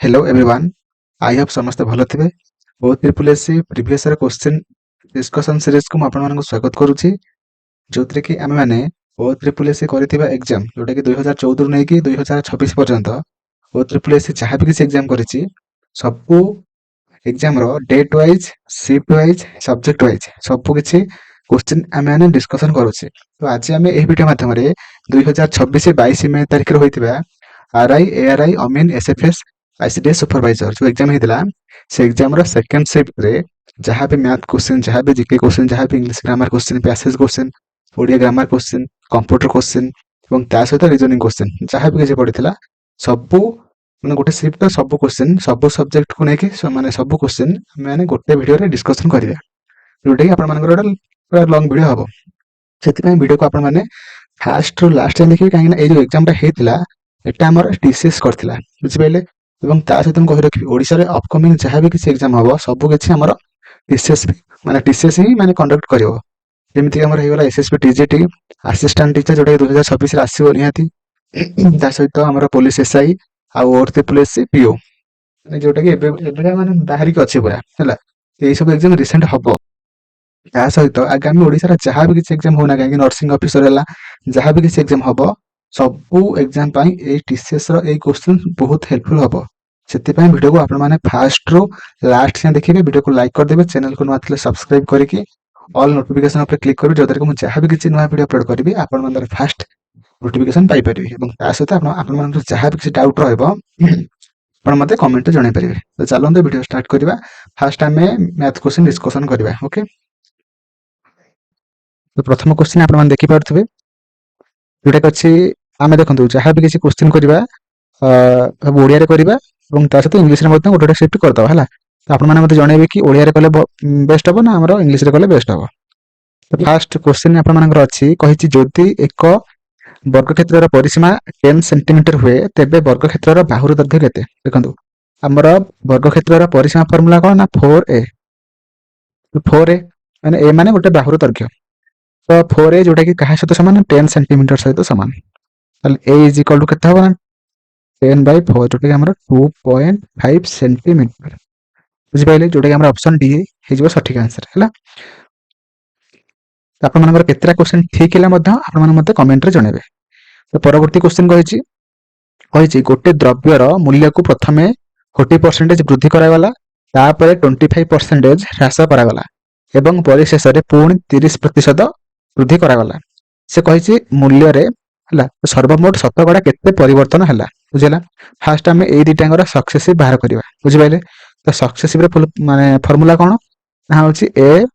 Hello everyone. I hope समस्ते भल थे। O triple SC previous question discussion series को आपको स्वागत करुच्ची, जो थी कि आम मैंने ओ ट्रिपल एससी कर एग्जाम जोटा कि 2014 नहीं कि 2026 पर्यंत ओ ट्रिपल एससी जहाँ भी किसी एग्जाम कर सबू exam date wise shift wise subject wise सबू किसी क्वेश्चन आम मैंने डिस्कसन करुचे। तो आज आम यह वीडियो मध्यम 2026-22 मई तारीख होता आरआई एआरआई अमीन एसएफएस आईसीडीएस सुपरवाइजर जो एग्जाम होता से एग्जाम सेकेंड शिफ्ट रे जहाँ भी मैथ क्वेश्चन जहाँ भी जीके क्वेश्चन जहाँ भी English grammar question passage question Odia grammar question computer question और ता सहित रिजनिंग क्वेश्चन जहाँ भी किसी पड़ता सबू मैंने गोटे शिफ्ट सब क्वेश्चन सब सब्जेक्ट को लेकिन मैंने सब क्वेश्चन मैंने गोटे वीडियो रे डिस्कसन करिया, जोटा कि आपनकर पूरा लॉन्ग वीडियो हम से वीडियो को आपने फास्ट रू लास्ट टाइम देखिए कहीं ये जो एग्जाम होता एटा आमर टीसीएस करथिला बुझिपाइले। एवं ता सहित कहि रखी ओडिशा रे अपकमिंग जहाँ भी किसी एग्जाम हम सब किसी आमर टीसीएस माने टीसीएस ही माने कंडक्ट करिवो। जेमिति हमर हेगला एसएसबी टीजीटी असिस्टेंट टीचर जोटा 2026 रे आसीबो निहाती ता सहित हमर पुलिस एसआई आ ओरते पुलिस पीओ माने जोटा कि एबे माने बाहरी के अछि पूरा हैला एई सब एग्जाम रिसेंट हबो। ता सहित आगामी ओडिशा रे जहाँ भी किसी एग्जाम होना कहीं नर्सिंग ऑफिसर है जहाँ भी किसी एग्जाम हम सबू एग्जाम टीसीएस रो क्वेश्चन बहुत हेल्पफुल हम से वीडियो को आपण मैंने फास्ट रू लास्ट जाए देखिए वीडियो को लाइक करदे चैनल को नुआ सब्सक्राइब करके ऑल नोटिफिकेशन पर क्लिक करेंगे जद्वारा कि जहाँ भी किसी नुआ वीडियो अपलोड करी आप फास्ट नोटिफिकेशन पाइपर सहित आप जहाँ भी किसी डाउट रहा कमेंट जन पारे। तो चलते वीडियो स्टार्ट करवा। फास्ट आम मैथ क्वेश्चन डिस्कसन करवा। ओके, तो प्रथम क्वेश्चन आप देखिपे जोटा कि अच्छी आम देखो जहाँ भी किसी क्वेश्चन करवा ओडिया करवा सहित इंग्लिश गोटे गोटे शिफ्ट करदे है। तो आप मैंने जनइबे कि ओडिया कले बेस्ट हम ना आम इंग्लिश कले बेस्ट हम। तो फास्ट क्वेश्चन आपर अच्छी कही जदि एक वर्गक्षेत्र परिसीमा 10 सेंटीमीटर हुए तेबे वर्गक्षेत्र बाहुर दैर्घ्य केते। देखो आमर वर्गक्षेत्र परिसीमा फर्मूला कौन ना 4a। 4a माने ए माने गोटे बाहुर दैर्घ्य तो 4a जोटा कि कहा सहित सामान 10 सेंटीमीटर सहित सामान ए इज इक्वल टू केते होबा 10/4 जोटा कि हमर 2.5 सेंटीमीटर बुझि पाइले, जोटा कि हमर ऑप्शन डी हे जो सठिक आंसर हैला। तो आपण मानकर केतरा क्वेश्चन ठीक हैला मध्य आपण माने मते कमेंट रे जणेबे। तो परवर्ती क्वेश्चन कहिछि गोटे द्रव्यर मूल्य को प्रथमे 40% वृद्धि करागला तापर 25% ह्रास करागला एवं परिशेष रे पुणी 30% वृद्धि करागला। से कहिछि मूल्य रे हला सर्वमोट शतकड़ा केते परिवर्तन हला बुझला। फास्ट आम ए दुटांगर सक्सेसिव बाहर करवा बुझिपाइले। तो सक्सेसिव रे माने फॉर्मूला कौन ना होछि ए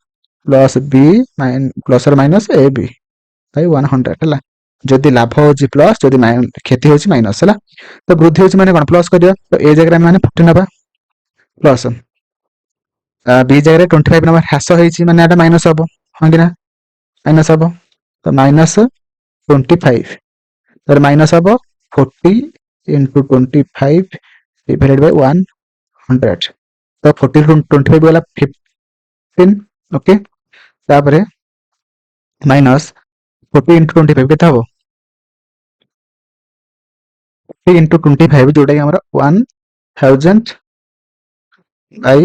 प्लस बी प्लस और माइनस ए बी बाय 100 है। जदि लाभ होछि प्लस जदि क्षति होछि माइनस है। तो वृद्धि होछि माने कोन प्लस करिया तो ए जगह माने 50 नबा प्लस बी जगह 25 नंबर ह्रास होइछि माने एटा माइनस हबो हां कि ना माइनस हबो। तो माइनस 25 तर माइनस हबो 40 into 25 divided by 100 तो 40 to 25 वाला 15 ओके तापरे माइनस 40 into 25 केता हबो 40 into 25 जोटा कि हमरा 1000 by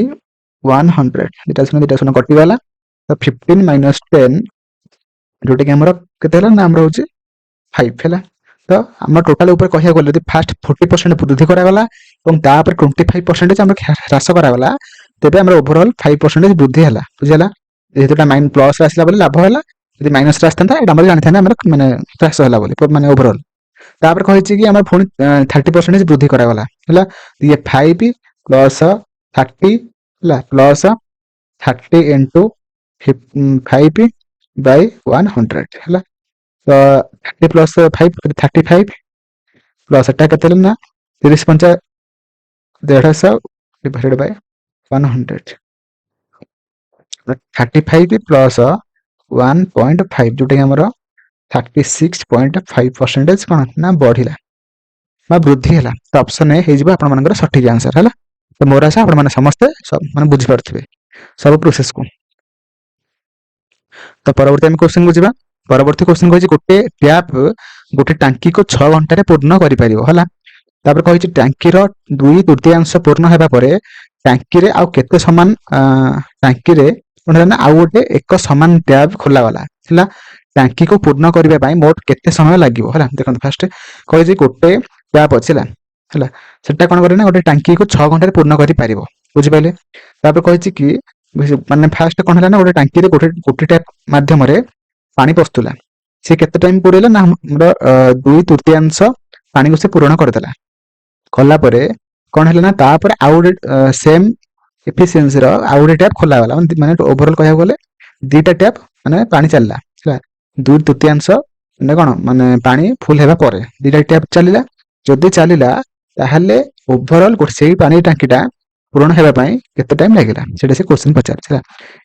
100 इटा सुना कटि वाला। तो 15 minus 10 जोटा कि हमरा केते हला ना हमरा होची 5 हैला। तो आम टोटाल ऊपर कहिया गले फास्ट 40% वृद्धि करागला और तापर 25% आम ह्रास करागला तेबे आम ओवरऑल 5% वृद्धि है बुझेगा। जेहेतुटा माइन प्लस आसला बोले लाभ है यदि माइनस आसता आम जानी था माने ह्रास है माने ओवरऑल। तापर कही कि आम पुणी 30% वृद्धि करागला है ये 5 प्लस 30 प्लस 30 into 5 by 100 है। तो 30 प्लस 5 35 प्लस एटा केते ना 30 पंचा 150 डिवाइडेड बाय 100 35 प्लस 1.5 जोटा कि हमर 36.5% कौन ना बढ़िला बा वृद्धि है। तो ऑप्शन ए हे जिवो आपण मानकर सठिक आंसर है। तो मोर आशा आपण माने समस्त सब माने बुझि पारथिबे सब प्रोसेस को। तो परवर्ती हम क्वेश्चन को जिबा। परवर्ती क्वेश्चन कहि गोटे टैप गोटे टांकी को 6 घंटा रे पूर्ण करि परिबो हला। ତାପରେ କହିଛି ଟାଙ୍କିର 2/3 ପୂର୍ଣ୍ଣ ହେବା ପରେ ଟାଙ୍କିରେ ଆଉ କେତେ ସମାନ ଟାଙ୍କିରେ କଣ ହେଲା ନା ଆଉ ଗୋଟେ ଏକ ସମାନ ଟ୍ୟାବ ଖୋଲାଗଲା ହେଲା। ଟାଙ୍କିକୁ ପୂର୍ଣ୍ଣ କରିବା ପାଇଁ ମୋଟ କେତେ ସମୟ ଲାଗିବ ହେଲା। ଦେଖନ୍ତୁ ଫାଷ୍ଟ କହିଛି ଗୋଟେ ଟ୍ୟାପ ଅଛି ହେଲା ହେଲା ସେଟା କଣ କରେ ନା ଗୋଟେ ଟାଙ୍କିକୁ 6 ଘଣ୍ଟାରେ ପୂର୍ଣ୍ଣ କରିପାରିବ। ବୁଝିପାରିଲେ। ତାପରେ କହିଛି କି ମାନେ ଫାଷ୍ଟ କଣ ହେଲା ନା ଗୋଟେ ଟାଙ୍କିରେ ଗୋଟେ ଟ୍ୟାପ ମାଧ୍ୟମରେ ପାଣି ପଶୁଥିଲା। ସେ କେତେ ଟାଇମ ପୁରେଇଲା ନା ଆମର 2/3 ପାଣିକୁ ସେ ପୂରଣ କରିଦେଲା। କଲା ପରେ କଣ ହେଲା ନା ତାପରେ ଆଉ ଗୋଟେ ସେମ୍ ଏଫିସିଏନ୍ସିର ଆଉ ଗୋଟେ ଟ୍ୟାପ ଖୋଲାଗଲା। ମାନେ ଓଭରଅଲ୍ କହିବାକୁ ଗଲେ ଦିଟା ଟ୍ୟାପ ମାନେ ପାଣି ଚାଲିଲା ହେଲା। 2/3 ମାନେ କଣ ମାନେ ପାଣି ଫୁଲ ହେବା ପରେ ଦିଟା ଟ୍ୟାପ ଚାଲିଲା। ଯଦି ଚାଲିଲା ତାହେଲେ ଓଭରଅଲ୍ ସେଇ ପାଣି ଟାଙ୍କିଟା ପୂରଣ ହେବା ପାଇଁ କେତେ ଟାଇମ ଲାଗିଲା ସେଇଟା ସେ କ୍ୱେଶ୍ଚିନ୍ ପଚାରିଛି ହେଲା।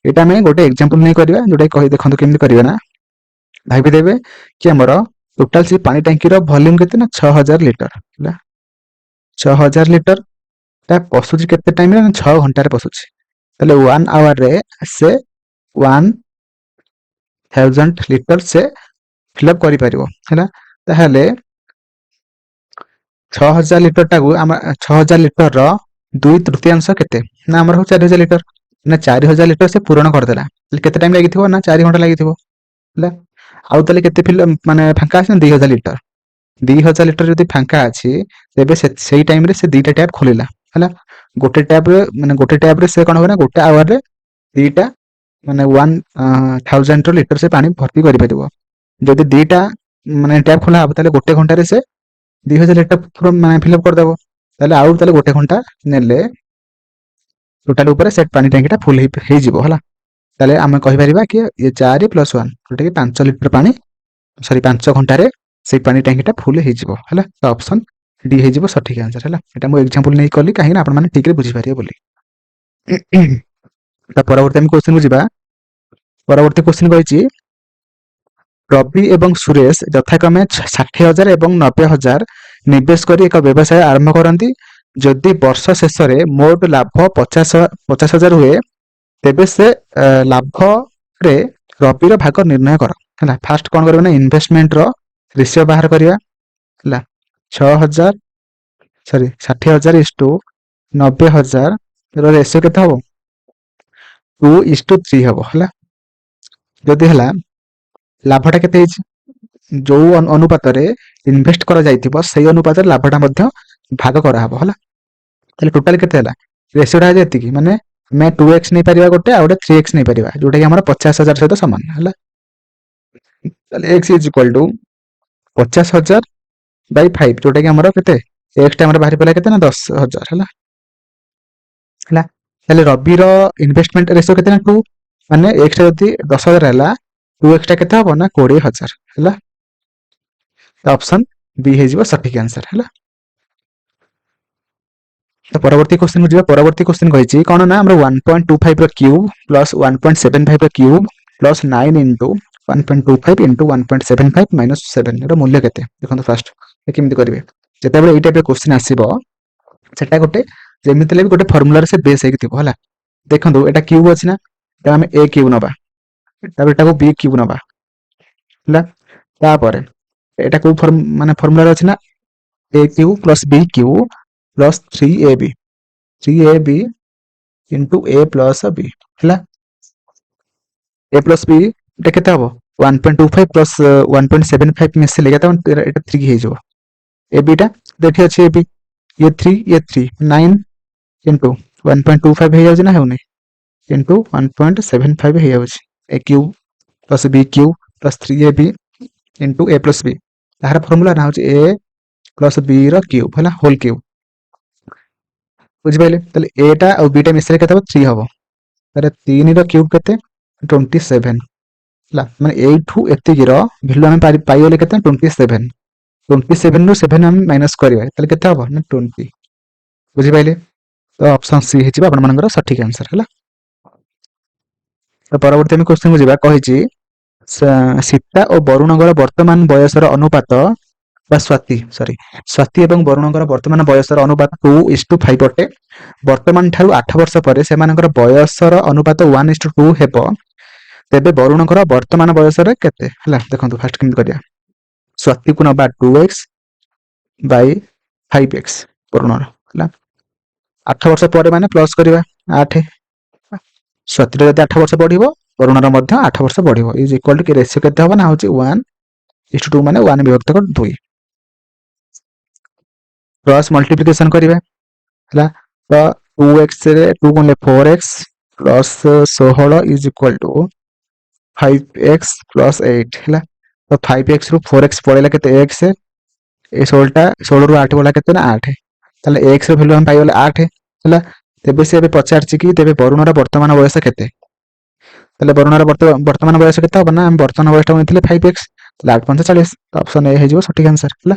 ଏଇଟା ଆମେ ଗୋଟେ ଏକ୍ସାମ୍ପଲ ନେଇ କରିବା ଯୋଉଟା କହି ଦେଖନ୍ତୁ କେମିତି କରିବା ନା ଭାବିଦେବେ କି ଆମର ଟୋଟାଲ ସେ ପାଣି ଟାଙ୍କିର ଭଲ୍ୟୁମ କେତେ ନା 6000 ଲିଟର ହେଲା। 6000 ଲିଟର ଟା ପଶୁଛି କେତେ ଟାଇମରେ ନା 6 ଘଣ୍ଟାରେ ପଶୁଛି। ତାହେଲେ 1 ଆୱାରରେ ସେ 1000 ଲିଟର ସେ ଫିଲ୍ଅପ୍ କରିପାରିବ ହେଲା। ତାହେଲେ 6000 ଲିଟରଟାକୁ ଆମ 6000 ଲିଟରର 2/3 କେତେ ନା ଆମର ହଉଛି 4000 ଲିଟର। ନା 4000 ଲିଟର ସେ ପୂରଣ କରିଦେଲା। କେତେ ଟାଇମ ଲାଗିଥିବ ନା 4 ଘଣ୍ଟା ଲାଗିଥିବ ହେଲା। ଆଉ ତାହେଲେ କେତେ ମାନେ ଫାଙ୍କା ଅଛି ନା 2000 ଲିଟର। 2000 ଲିଟର ଯଦି ଫାଙ୍କା ଅଛି ତେବେ ସେଇ ଟାଇମରେ ସେ ଦିଟା ଟ୍ୟାପ ଖୋଲିଲା ହେଲା। ଗୋଟେ ଟ୍ୟାପରେ ସେ କଣ ହବ ନା ଗୋଟେ ଆୱାରରେ ଦିଟା ମାନେ 1000 ଲିଟର ସେ ପାଣି ଭର୍ତ୍ତି କରିପାରିବ। ଯଦି ଦିଟା ମାନେ ଟ୍ୟାପ ଖୋଲା ହବ ତାହେଲେ ଗୋଟେ ଘଣ୍ଟାରେ ସେ 2000 ଲିଟର ମାନେ ଫିଲ୍ଅପ୍ କରିଦବ। ତାହେଲେ ଗୋଟେ ଘଣ୍ଟା ନେଲେ ଟୋଟାଲ ଉପରେ ସେ ପାଣି ଟାଙ୍କିଟା ଫୁଲ ହେଇଯିବ ହେଲା। ତାହେଲେ ଆମେ କହିପାରିବା କି 4 + 1 ଯୋଉଟା କି 5 ଲିଟର ପାଣି 5 ଘଣ୍ଟାରେ ସେଇ ପାଣି ଟାଙ୍କିଟା ଫୁଲ ହେଇଯିବ ହେଲା। ତ ଅପସନ ଡି ହେଇଯିବ ସଠିକ ଆନ୍ସର ହେଲା। ଏଟା ମୁଁ ଏକ୍ସାମ୍ପଲ ନେଇ କଲି କାହିଁକି ନା ଆପଣମାନେ ଠିକରେ ବୁଝିପାରିବେ ବୋଲି। ତା ପରବର୍ତ୍ତୀ ଆମେ କ୍ୱେଶ୍ଚିନକୁ ଯିବା। ପରବର୍ତ୍ତୀ କ୍ୱେଶ୍ଚିନ କହିଛି ରବି ଏବଂ ସୁରେଶ ଯଥାକ୍ରମେ 60,000 ଏବଂ 90,000 ନିବେଶ କରି ଏକ ବ୍ୟବସାୟ ଆରମ୍ଭ କରନ୍ତି। ଯଦି ବର୍ଷ ଶେଷରେ ମୋଟ ଲାଭ 50,000 ହୁଏ ତେବେ ସେ ଲାଭରେ ରବିର ଭାଗ ନିର୍ଣ୍ଣୟ କର ହେଲା। ଫାଷ୍ଟ କଣ କରିବା ନା ଇନଭେଷ୍ଟମେଣ୍ଟର ରେସିଓ ବାହାର କରିବା ହେଲା। 60,000 ଇଷ୍ଟୁ 90,000 ର ରେସିଓ କେତେ ହବ 2:3 ହବ ହେଲା। ଯଦି ହେଲା ଲାଭଟା କେତେ ହେଇଛି ଯୋଉ ଅନୁପାତରେ ଇନଭେଷ୍ଟ କରାଯାଇଥିବ ସେଇ ଅନୁପାତରେ ଲାଭଟା ମଧ୍ୟ ଭାଗ କରାହବ ହେଲା। ତାହେଲେ ଟୋଟାଲ କେତେ ହେଲା ରେସିଓଟା ଏତିକି ମାନେ ଆମେ 2x ନେଇପାରିବା ଗୋଟେ ଆଉ ଗୋଟେ 3x ନେଇପାରିବା ଯୋଉଟା କି ଆମର 50,000 ସହିତ ସମାନ ହେଲା। ତାହେଲେ x is equal two 50,000 Bai 5 ଯୋଉଟା କି ଆମର କେତେ x ଟା ଆମର ବାହାରି ପଡ଼ିଲା କେତେ ନା 10,000 ହେଲା। ତାହେଲେ ରବିର ଇନଭେଷ୍ଟମେଣ୍ଟ ରେସିଓ କେତେ ନା 2 ମାନେ x ଟା ଯଦି 10,000 ହେଲା 2x ଟା କେତେ ହବ ନା 20,000 ହେଲା। ଅପସନ ବି ହେଇଯିବ ସଠିକ ଆନ୍ସର ହେଲା। ତ ପରବର୍ତ୍ତୀ କ୍ୱେଶ୍ଚିନ ଯିବା। ପରବର୍ତ୍ତୀ କ୍ୱେଶ୍ଚିନ କହିଛି କଣ ନା ଆମର 1.25 ର କ୍ୟୁବ ପ୍ଲସ 1.75 ର cube plus 9 into 1.25 into 1.75 minus 7 ଏର ମୂଲ୍ୟ କେତେ। ଦେଖନ୍ତୁ ଫାଷ୍ଟ କେମିତି କରିବେ ଯେତେବେଳେ ଏଇ ଟାଇପର କ୍ୱେଶ୍ଚିନ ଆସିବ ସେଟା ଗୋଟେ ଯେମିତି ହେଲେ ବି ଗୋଟେ ଫର୍ମୁଲାରେ ସେ ବେସ୍ ହେଇକି ଥିବ ହେଲା। ଦେଖନ୍ତୁ ଏଟା କ୍ୟୁବ ଅଛି ନା ଏଟା ଆମେ a କ୍ୟୁବ ନବା ତାପରେ ଏଟାକୁ b କ୍ୟୁବ ନବା ହେଲା। ତାପରେ ଏଟା କୋଉ ମାନେ ଫର୍ମୁଲାରେ ଅଛି ନା a cube plus b cube plus 3ab into a plus b ହେଲା। a ପ୍ଲସ b ଏଟା କେତେ ହବ 1.25 ପ୍ଲସ 1.75 ମିଶିଲେ କେତେ ଏଟା 3 ହେଇଯିବ। ab ଟା ଏଠି ଅଛି ab ଇଏ 3 9 ଇଣ୍ଟୁ 1.25 ହେଇଯାଉଛି ନା ହେଉନି ଇଣ୍ଟୁ 1.75 ହେଇଯାଉଛି। a cube plus b cube plus 3ab into a plus b ତାହାର ଫର୍ମୁଲା ନା ହଉଛି a ପ୍ଲସ b ର କ୍ୟୁବ ହେଲା ହୋଲ କ୍ୟୁବ। ବୁଝିପାରିଲେ। ତାହେଲେ a ଟା ଆଉ b ଟା ମିଶିଲେ କେତେ ହବ 3 ହବ। ତାହେଲେ 3 ର କ୍ୟୁବ କେତେ 27 ହେଲା। ମାନେ ଏଇଠୁ ଏତିକିର ଭ୍ୟାଲୁ ଆମେ ପାଇଗଲେ କେତେ 27 ରୁ 7 ଆମେ ମାଇନସ କରିବା ତାହେଲେ କେତେ ହବ ନା 20। ବୁଝିପାରିଲେ। ତ ଅପସନ ସି ହେଇଯିବ ଆପଣମାନଙ୍କର ସଠିକ ଆନ୍ସର ହେଲା। ତ ପରବର୍ତ୍ତୀ ଆମେ କ୍ୱେଶ୍ଚିନକୁ ଯିବା। କହିଛି ସୀତା ଓ ବରୁଣଙ୍କର ବର୍ତ୍ତମାନ ବୟସର ଅନୁପାତ ବା ସ୍ୱାତି ଏବଂ ବରୁଣଙ୍କର ବର୍ତ୍ତମାନ ବୟସର ଅନୁପାତ 2:5 ଅଟେ। ବର୍ତ୍ତମାନ ଠାରୁ 8 ବର୍ଷ ପରେ ସେମାନଙ୍କର ବୟସର ଅନୁପାତ 1:2 ହେବ। ତେବେ ବରୁଣଙ୍କର ବର୍ତ୍ତମାନ ବୟସରେ କେତେ ହେଲା। ଦେଖନ୍ତୁ ଫାଷ୍ଟ କେମିତି କରିବା ସ୍ୱାତିକୁ ନବା 2x ବାଇ 5x ବରୁଣର ହେଲା 8 ବର୍ଷ ପରେ ମାନେ ପ୍ଲସ୍ କରିବା 8 ସ୍ୱତିର ଯଦି 8 ବର୍ଷ ବଢିବ ବରୁଣର ମଧ୍ୟ 8 ବର୍ଷ ବଢିବ ଇଜ ଇକ୍ୱାଲ ଟୁ କି ରେସିଓ କେତେ ହବ ନା ହଉଛି 1:2 ମାନେ 1 ବିଭକ୍ତ 2 କ୍ରସ୍ ମଲ୍ଟିପ୍ଲିକେସନ କରିବା ହେଲା ତ 2x ରେ 2 ଗୁଣିଲେ 4x plus 16 is equal two 5x plus 8 ହେଲା ତ 5x ରୁ 4x ପଳେଇଲା କେତେ x ଏ 16 ରୁ 8 ଗଲା କେତେ ନା 8 ତାହେଲେ x ର ଭ୍ୟାଲୁ ଆମେ ପାଇଗଲେ 8 ହେଲା ତେବେ ସେ ଏବେ ପଚାରିଛି କି ତେବେ ବରୁଣର ବର୍ତ୍ତମାନ ବୟସ କେତେ ତାହେଲେ ବରୁଣର ବର୍ତ୍ତମାନ ବୟସ କେତେ ହବ ନା ଆମେ ବର୍ତ୍ତମାନ ବୟସଟା ନେଇଥିଲେ 5x ତାହେଲେ 8 5 40 ତ ଅପସନ ଏ ହେଇଯିବ ସଠିକ ଆନ୍ସର ହେଲା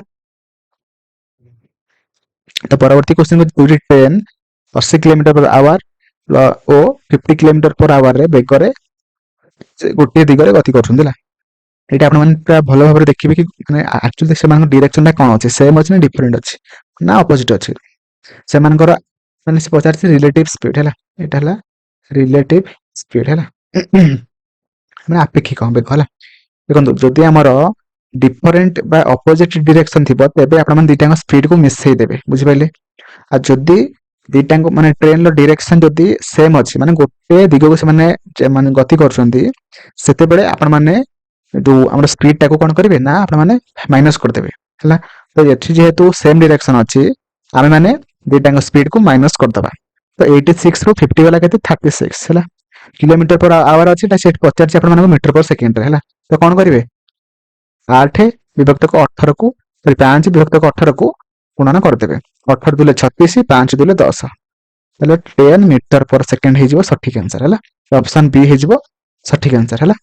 ତ ପରବର୍ତ୍ତୀ क्वेश्चन ଦୁଇଟି ଟ୍ରେନ 80 କିଲୋମିଟର पर आवर ଓ 50 କିଲୋମିଟର पर आवर ରେ ବେଗରେ ଗୋଟିଏ ଦିଗରେ ଗତି କରୁଛନ୍ତି ହେଲା ଏଇଟା ଆପଣମାନେ ପୁରା ଭଲ ଭାବରେ ଦେଖିବେ କି ମାନେ ଆକ୍ଚୁଆଲି ସେମାନଙ୍କ ଡିରେକ୍ସନଟା କ'ଣ ଅଛି ସେମ୍ ଅଛି ନା ଡିଫରେଣ୍ଟ ଅଛି ନା ଅପୋଜିଟ୍ ଅଛି ସେମାନଙ୍କର ମାନେ ସେ ପଚାରିଛି ରିଲେଟିଭ ସ୍ପିଡ ହେଲା ଏଇଟା ହେଲା ରିଲେଟିଭ ସ୍ପିଡ ହେଲା ମାନେ ଆପେକ୍ଷିକ ବେଗ ହେଲା ଦେଖନ୍ତୁ ଯଦି ଆମର डिफरेंट बा अपोजिट डायरेक्शन थी तेबे आपण मन दुईटा स्पीड को मिसई देबे बुझि पाइले आ जदी दुईटा माने ट्रेन लो डायरेक्शन जदी सेम अछि माने गोटे दिग को से माने गति करछंती सेते बेले आपण माने जो हमर स्पीड टाको कोन करिवे ना आपण माने माइनस कर देबे हला तो एठी जेहेतु सेम डायरेक्शन अछि आमे माने दुईटा स्पीड को माइनस कर दबा तो 86 रो 50 वाला केते 36 हला किलोमीटर पर आवर अछि ता सेट 50 आपण माने मीटर पर सेकंड रे हला तो कोन करिवे 8 विभक्त 18 को 5 विभक्त 18 को गुणन करदेवे 18 दुले 36 5 दुले 10 ताले 10 मीटर पर सेकंड हे जिवो सठिक आंसर हला ऑप्शन बी हे जिवो सठिक आंसर हला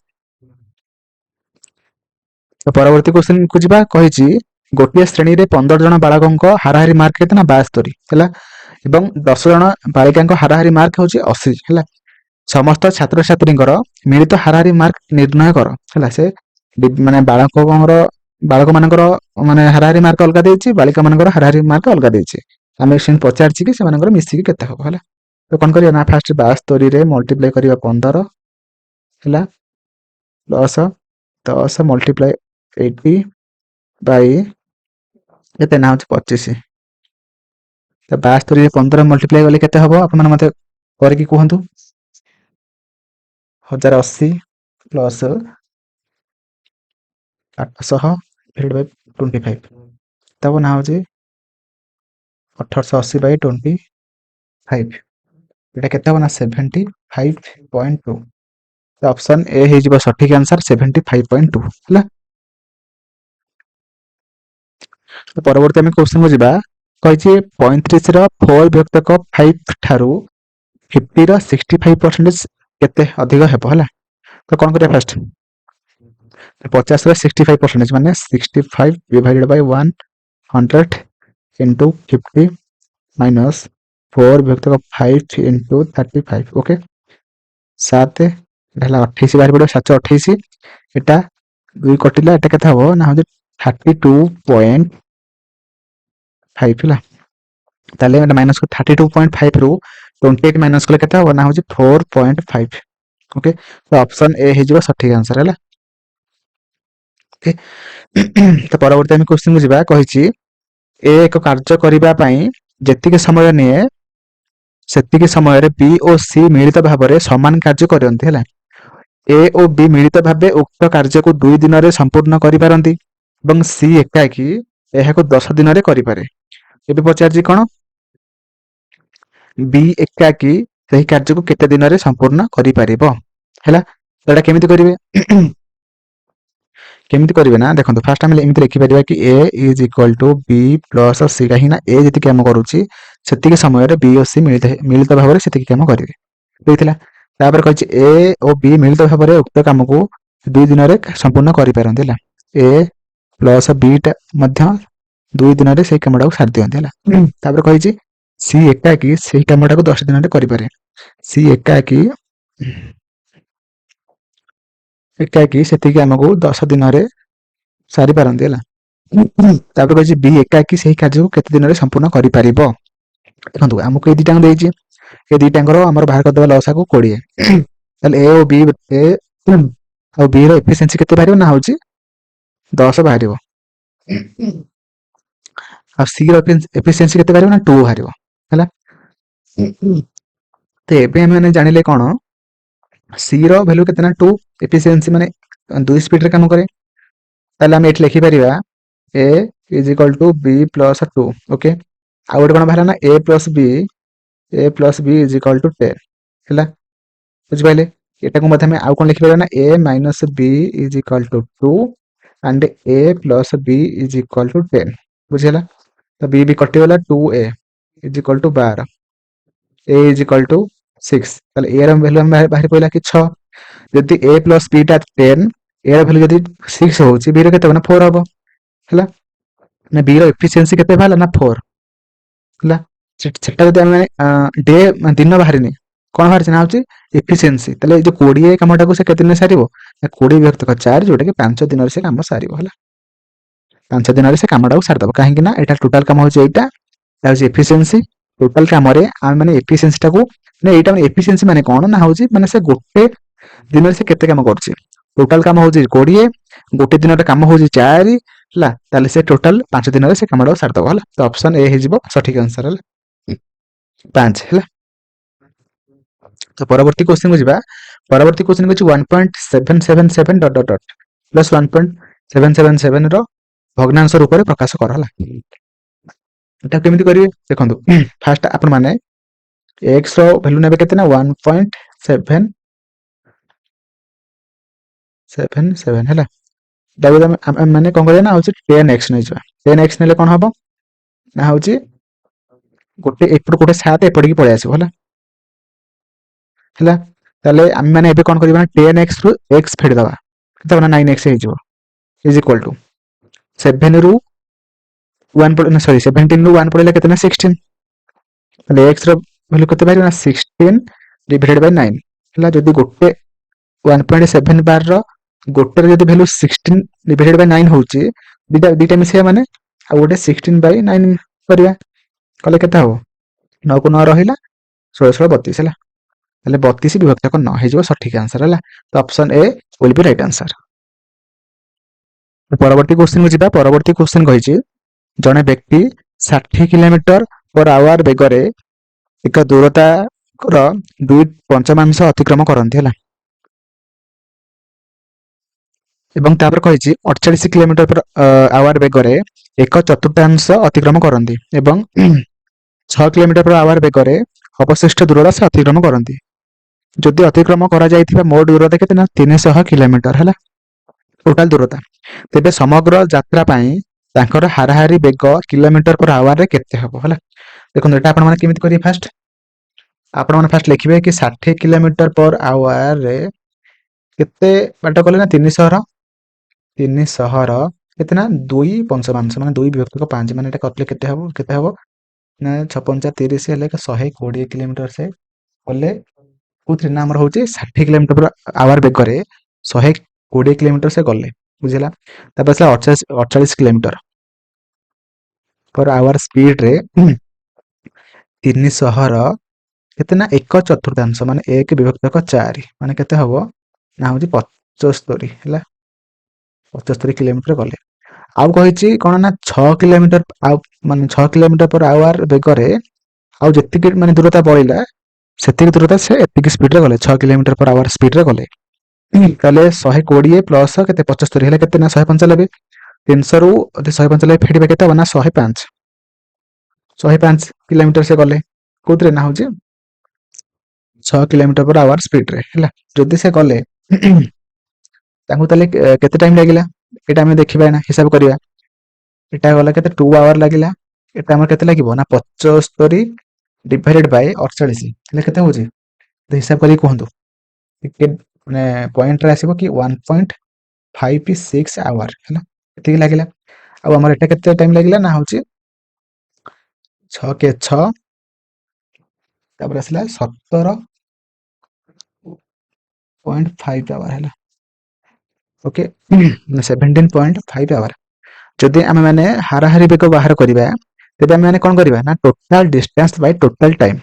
तो परवर्ती क्वेश्चन को जिबा कहिछि गोटिए श्रेणी रे 15 जन बालकंक हाराहारी मार्क केतना 72 हला एवं 10 जन बालिकांक हाराहारी मार्क होछि 80 हला समस्त छात्र छात्रींकर मिलित हाराहारी मार्क निर्णय कर हला से माने बालक मानकर माने हाराहारी मार्क अलगा देछि बालिका मानकर हाराहारी मार्क अलगा देछि आमे सेन पचारछि कि से मानकर मिसी कि केते हो हला तो कोन करिया ना फर्स्ट 72 रे मल्टीप्लाई करिया 15 हला प्लस 10 मल्टीप्लाई 80 बाय केते ना होछि 25 तो 72 रे 15 मल्टीप्लाई गले केते हबो आपन माने मते करि कि कहंतु 1080 प्लस 800 डिवाइडेड बाय 25 तब ना हो 1880 बाय 25 एटा केते बना 75.2 ऑप्शन ए हे जिवो सठिक आंसर 75.2 हला तो परवर्ती हम क्वेश्चन को जिबा कहिछि 35 रो 4 विभक्तक 5 ठारू 50 रो 65% केते अधिक हेबो हला तो कोन करिया फर्स्ट 50 रो 65% माने 65 डिवाइडेड बाय 100 into 50 minus 4 विभक्त 5 into 35 ओके 7 ढला 28 बाहर पड़ो 728 एटा 2 कटिला एटा केता हो ना हो 32.5 हला ताले एटा माइनस 32.5 रो 28 माइनस कले केता हो ना हो 4.5 ओके तो ऑप्शन ए हे जिवो सठिक आंसर हला ओके तो परवर्ती हम क्वेश्चन को जिबा कहिछि ए एक कार्य करिबा पई जेतिके समय निए सेतिके समय रे बी ओ सी मिलित भाबरे समान कार्य करंती हला ए ओ बी मिलित भाबे उक्त कार्य को 2 दिन रे संपूर्ण करि पारंती एवं सी एकाकी एहा को 10 दिन रे करि पारे एबे पचारजी कोन बी एकाकी सही कार्य को केते दिन रे संपूर्ण करि पारिबो हला एटा केमिति करिवे केमिति करिवे ना देखंतु फर्स्ट हम एमिति लिखि परिबा कि a is equal to b plus c काहि ना a जति काम करूची सेति के समय रे b और c मिलित भाबरे सेति के काम करिवे देथिला तापर कहछि a और b मिलित भाबरे उक्त काम को 2 दिन रे संपूर्ण करि पारंती हला a प्लस b टा मध्य 2 दिन रे सेही कामडा को सार दियंती हला तापर कहछि c एकाकी सेही कामडा को 10 दिन रे करि पारे c एकाकी सेति के हमको 10 दिन रे सारी पारंती हला तापर कहछि बी एकाकी सेही कार्य को केते दिन रे संपूर्ण करि पारिबो देखंतु हमको ए दिटांग देछि ए दिटांगर हमर बाहर कर देबा लसा को 20 ताले ए और बी ए और बी रो एफिशिएंसी केते बारिबो ना होछि 10 बारिबो ଆଉ ସି ର ଏଫିସିଏନ୍ସି କେତେ ବାହାରିବ ନା 2 ବାହାରିବ ହେଲା। ତ ଏବେ ଆମେ ଜାଣିଲେ କ'ଣ ସି ର ଭ୍ୟାଲୁ କେତେ ନା 2, ଏଫିସିଏନ୍ସି ମାନେ 2 ସ୍ପିଡରେ କାମ କରେ। ତାହେଲେ ଆମେ ଏଠି ଲେଖିପାରିବା a is equal two b plus 2। Okay, ଆଉ ଗୋଟେ କ'ଣ ବାହାରିଲା ନା a plus b is equal two 10 ହେଲା। ବୁଝିପାରିଲେ? ଏଟାକୁ ମଧ୍ୟ ଆମେ ଆଉ କ'ଣ ଲେଖିପାରିବା ନା a minus b is equal two 2 and a plus b is equal to 10। ବୁଝିହେଲା? ତ b ବି କଟିଗଲା, 2a is equal to 12, a is equal to 6। ତାହେଲେ a ର ଭ୍ୟାଲୁ ଆମେ ବାହାରି ପଡ଼ିଲା କି 6। ଯଦି a plus b ଟା 10, a ର ଭ୍ୟାଲୁ ଯଦି 6 ହେଉଛି, b ର କେତେ ହେବ ନା 4 ହେବ ହେଲା। ନା b ର ଏଫିସିଏନ୍ସି କେତେ ବାହାରିଲା ନା 4 ହେଲା। ସେଟା ଯଦି ଆମେ ଡେ ଦିନ ବାହାରିନି, କ'ଣ ବାହାରିଛି ନା ହେଉଛି ଏଫିସିଏନ୍ସି। ତାହେଲେ ଏଇ ଯୋଉ 20 କାମଟାକୁ ସେ କେତେ ଦିନରେ ସାରିବ ନା 20 ବିଭକ୍ତ 4, ଯୋଉଟାକି 5 ଦିନରେ ସେ କାମ ସାରିବ ହେଲା। 5 ଦିନରେ ସେ କାମଟାକୁ ସାରିଦେବ, କାହିଁକି ନା ଏଇଟା ଟୋଟାଲ କାମ ହେଉଛି ଏଇଟା ହେଉଛି ଏଫିସିଏନ୍ସି। ଟୋଟାଲ କାମରେ ଆମେ ମାନେ ଏଫିସିଏନ୍ସିଟାକୁ ମାନେ ଏଇଟା ମାନେ ଏଫିସିଏନ୍ସି ମାନେ କ'ଣ ନା ହେଉଛି ମାନେ ସେ ଗୋଟେ ଦିନରେ ସେ କେତେ କାମ କରୁଛି। ଟୋଟାଲ କାମ ହେଉଛି 20, ଗୋଟେ ଦିନରେ କାମ ହେଉଛି 4 ହେଲା। ତାହେଲେ ସେ ଟୋଟାଲ 5 ଦିନରେ ସେ କାମଟାକୁ ସାରିଦେବ ହେଲା। ତ ଅପସନ ଏ ହେଇଯିବ ସଠିକ ଆନ୍ସର ହେଲା 5 ହେଲା। ତ ପରବର୍ତ୍ତୀ କ୍ୱେଶ୍ଚିନ୍ କୁ ଯିବା। ପରବର୍ତ୍ତୀ କ୍ୱେଶ୍ଚିନ୍ ହେଉଛି 1.777 ଡଟ୍ ଡଟ୍ ଡଟ୍ ପ୍ଲସ୍ 1.777 ର ଭଗ୍ନାଂଶ ରୂପରେ ପ୍ରକାଶ କର ହେଲା। ଏଟା କେମିତି କରିବେ ଦେଖନ୍ତୁ। ଫାଷ୍ଟ ଆପଣ ମାନେ x ର ଭ୍ୟାଲୁ ନେବେ କେତେ ନା 1.777 ହେଲା। ତାକୁ ଆମେ ମାନେ କ'ଣ କରିବା ନା ହେଉଛି 10x ନେଇଯିବା। 10x ନେଲେ କ'ଣ ହବ ନା ହେଉଛି ଗୋଟେ ଏପଟୁ ଗୋଟେ 7 ଏପଟିକି ପଳେଇ ଆସିବ ହେଲା। ତାହେଲେ ଆମେ ମାନେ ଏବେ କ'ଣ କରିବା ନା 10x ରୁ x ଫେଡ଼ିଦେବା, କେତେ ହେବ ନା 9x ହେଇଯିବ ଇଜ ଇକ୍ୱାଲ ଟୁ 7 ରୁ 17 ରୁ 1 ପଳେଇଲେ କେତେ ନା 16। ତାହେଲେ x ର ଭ୍ୟାଲୁ କେତେ ବାହାରିବ ନା 16 ଡିଭାଇଡେଡ୍ ବାଇ 9 ହେଲା। ଯଦି ଗୋଟେ 1.7 ର ଗୋଟେର ଯଦି ଭ୍ୟାଲୁ 16 ଡିଭାଇଡେଡ୍ ବାଇ 9 ହେଉଛି, ଦୁଇଟା ମିଶେଇବା ମାନେ ଆଉ ଗୋଟେ 16 ବାଇ 9 କରିବା, କଲେ କେତେ ହେବ 9 କୁ 9 ରହିଲା 16 16 32 ହେଲା। ତାହେଲେ 32 ବିଭକ୍ତ 9 ହେଇଯିବ ସଠିକ ଆନ୍ସର ହେଲା। ତ option A will be right answer. ପରବର୍ତ୍ତୀ କ୍ୱେଶ୍ଚିନ୍ କୁ ଯିବା। ପରବର୍ତ୍ତୀ କ୍ୱେଶ୍ଚିନ୍ କହିଛି ଜଣେ ବ୍ୟକ୍ତି 60 କିଲୋମିଟର ପର ଆୱାର ବେଗରେ ଏକ ଦୂରତାର 2/5 ଅତିକ୍ରମ କରନ୍ତି ହେଲା। ଏବଂ ତାପରେ କହିଛି 48 କିଲୋମିଟର ପର ଆୱାର ବେଗରେ 1/4 ଅତିକ୍ରମ କରନ୍ତି ଏବଂ 6 କିଲୋମିଟର ପର ଆୱାର ବେଗରେ ଅବଶିଷ୍ଟ ଦୂରତା ସେ ଅତିକ୍ରମ କରନ୍ତି। ଯଦି ଅତିକ୍ରମ କରାଯାଇଥିବା ମୋଟ ଦୂରତା କେତେ ନା 300 କିଲୋମିଟର ହେଲା ଟୋଟାଲ ଦୂରତା, ତେବେ ସମଗ୍ର ଯାତ୍ରା ପାଇଁ ତାଙ୍କର ହାରାହାରି ବେଗ କିଲୋମିଟର ପର ଆୱାରରେ କେତେ ହେବ ହେଲା। ଦେଖନ୍ତୁ ଏଟା ଆପଣମାନେ କେମିତି କରିବେ, ଆପଣମାନେ ଫାଷ୍ଟ ଲେଖିବେ କି 60 କିଲୋମିଟର ପର ଆୱାରରେ କେତେ ବାଟ କଲେ ନା 300 ର କେତେ ନା 2/5 ମାନେ 2 ବିଭକ୍ତ 5 ମାନେ ଏଟା କଲେ କେତେ ହେବ ନା 6 5 30 ହେଲେ 120 କିଲୋମିଟର ସେ କଲେ କୋଉଥିରେ ନା ଆମର ହେଉଛି 60 କିଲୋମିଟର ପର ଆୱାର ବେଗରେ 120 କିଲୋମିଟର ସେ ଗଲେ। ବୁଝିଲା? ତାପରେ ଆସିଲା 48 କିଲୋମିଟର ପର ଆୱାର ସ୍ପିଡରେ 300 ର କେତେ ନା 1/4 ମାନେ 1 ବିଭକ୍ତ 4 ମାନେ କେତେ ହେବ ନା ହେଉଛି 75 ହେଲା। 75 କିଲୋମିଟର ଗଲେ। ଆଉ କହିଛି କ'ଣ ନା 6 କିଲୋମିଟର ଆଉ ମାନେ 6 କିଲୋମିଟର ପର ଆୱାର ବେଗରେ ଆଉ ଯେତିକି ମାନେ ଦୂରତା ବଳିଲା ସେତିକି ଦୂରତା ସେ ଏତିକି ସ୍ପିଡରେ ଗଲେ, 6 କିଲୋମିଟର ପର ଆୱାର ସ୍ପିଡରେ ଗଲେ। ତାହେଲେ 120 ପ୍ଲସ୍ କେତେ 75 ହେଲେ କେତେ ନା 195। 300 ରୁ 195 ଫେଡ଼ିବା କେତେ ହେବ ନା 105 କିଲୋମିଟର ସେ ଗଲେ କୋଉଥିରେ ନା ହେଉଛି 6 କିଲୋମିଟର ପର ଆୱାର ସ୍ପିଡରେ ହେଲା। ଯଦି ସେ ଗଲେ ତାଙ୍କୁ ତାହେଲେ କେତେ ଟାଇମ ଲାଗିଲା ଏଇଟା ଆମେ ଦେଖିବା, ନା ହିସାବ କରିବା। ଏଟା ଗଲା କେତେ 2 ଆୱାର ଲାଗିଲା। ଏଟା ଆମର କେତେ ଲାଗିବ ନା 75 ଡିଭାଇଡେଡ୍ ବାଇ 48 ହେଲେ କେତେ ହେଉଛି ହିସାବ କରିକି କୁହନ୍ତୁ। ଟିକେ ମାନେ ପଏଣ୍ଟରେ ଆସିବ କି 1.56 ଆୱାର ହେଲା, ଏତିକି ଲାଗିଲା। ଆଉ ଆମର ଏଟା କେତେ ଟାଇମ ଲାଗିଲା ନା ହେଉଛି 6 × 6 ତାପରେ ଆସିଲା 17.5 ଆୱାର ହେଲା। Okay, 17.5 hour. ଯଦି ଆମେ ମାନେ ହାରାହାରି ବେଗ ବାହାର କରିବା ତେବେ ଆମେ ମାନେ କ'ଣ କରିବା ନା total distance by total time.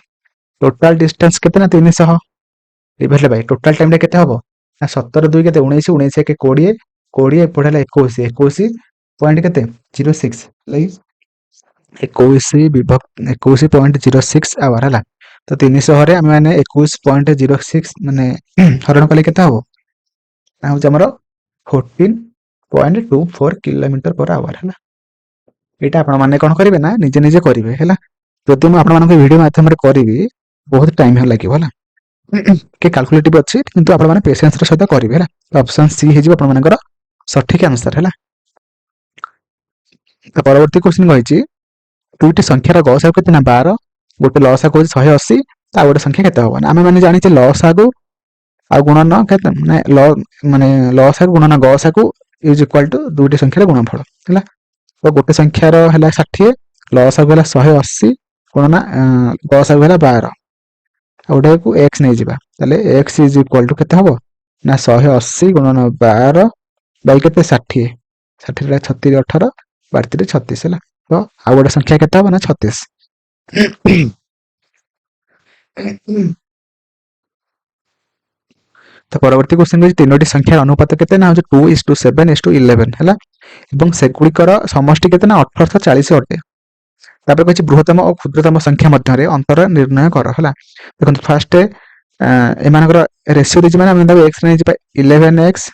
Total distance କେତେ ନା 300 ଡିଭାଇଡେଡ୍ ବାଇ ଟୋଟାଲ ଟାଇମଟା କେତେ ହେବ ନା 17 2 କେତେ 19 19 1 20 20 ଏପଟେ ହେଲା 21 21 ପଏଣ୍ଟ କେତେ 06 ହେଲା। 21.06 आवर है। तो 300 आम मैंने 21.06 माने हरण कले केते हबो ना हो हमर 14.24 किलोमीटर पर आवर है। एटा आपण माने कोन करिवे ना निजे निजे करिवे हैला। जदि मैं आपण मानक वीडियो माध्यम रे करिवि बहुत टाइम हे लागिवो हैला के कैलकुलेटिव अछि किंतु आपण माने पेशेंस रे सहित करिवे हैला। ऑप्शन सी हे जिवो आपण मानकर सठिक आंसर हैला। तो परवर्ती क्वेश्चन कहिछि दुईटी संख्यार गसागु केते ना 12 गोटे लसागु 180 आ गोटे संख्या केते हबो ना आमे माने जानिचे लसागु आ गुणन केते माने लसागु गुणन गसागु इज इक्वल टू दुईटी संख्यार गुणनफल हैला। तो गोटे संख्यार हैला 60 लसागु हैला 180 गुणन गसागु हैला 12 गोटे को x नै जिबा ताले x इज इक्वल टू केते हबो ना 180 गुणन 12 बाई केते 60 60 रे 36 18 32 36 हैला। तो आ गोटे संख्या केते हबो ना 36। तो परवर्ती क्वेश्चन में तीनोटी संख्यार अनुपात केते ना 2:7:11 हैला एवं सेगुड़िकर समष्टि केते ना 1840 अटे। तापर कहछि बृहत्तम और क्षुद्रतम संख्या मध्य रे अंतर निर्णय कर हैला। देखो फर्स्ट एमानकर रेशियो दिछि माने हम x नै जिबा 11x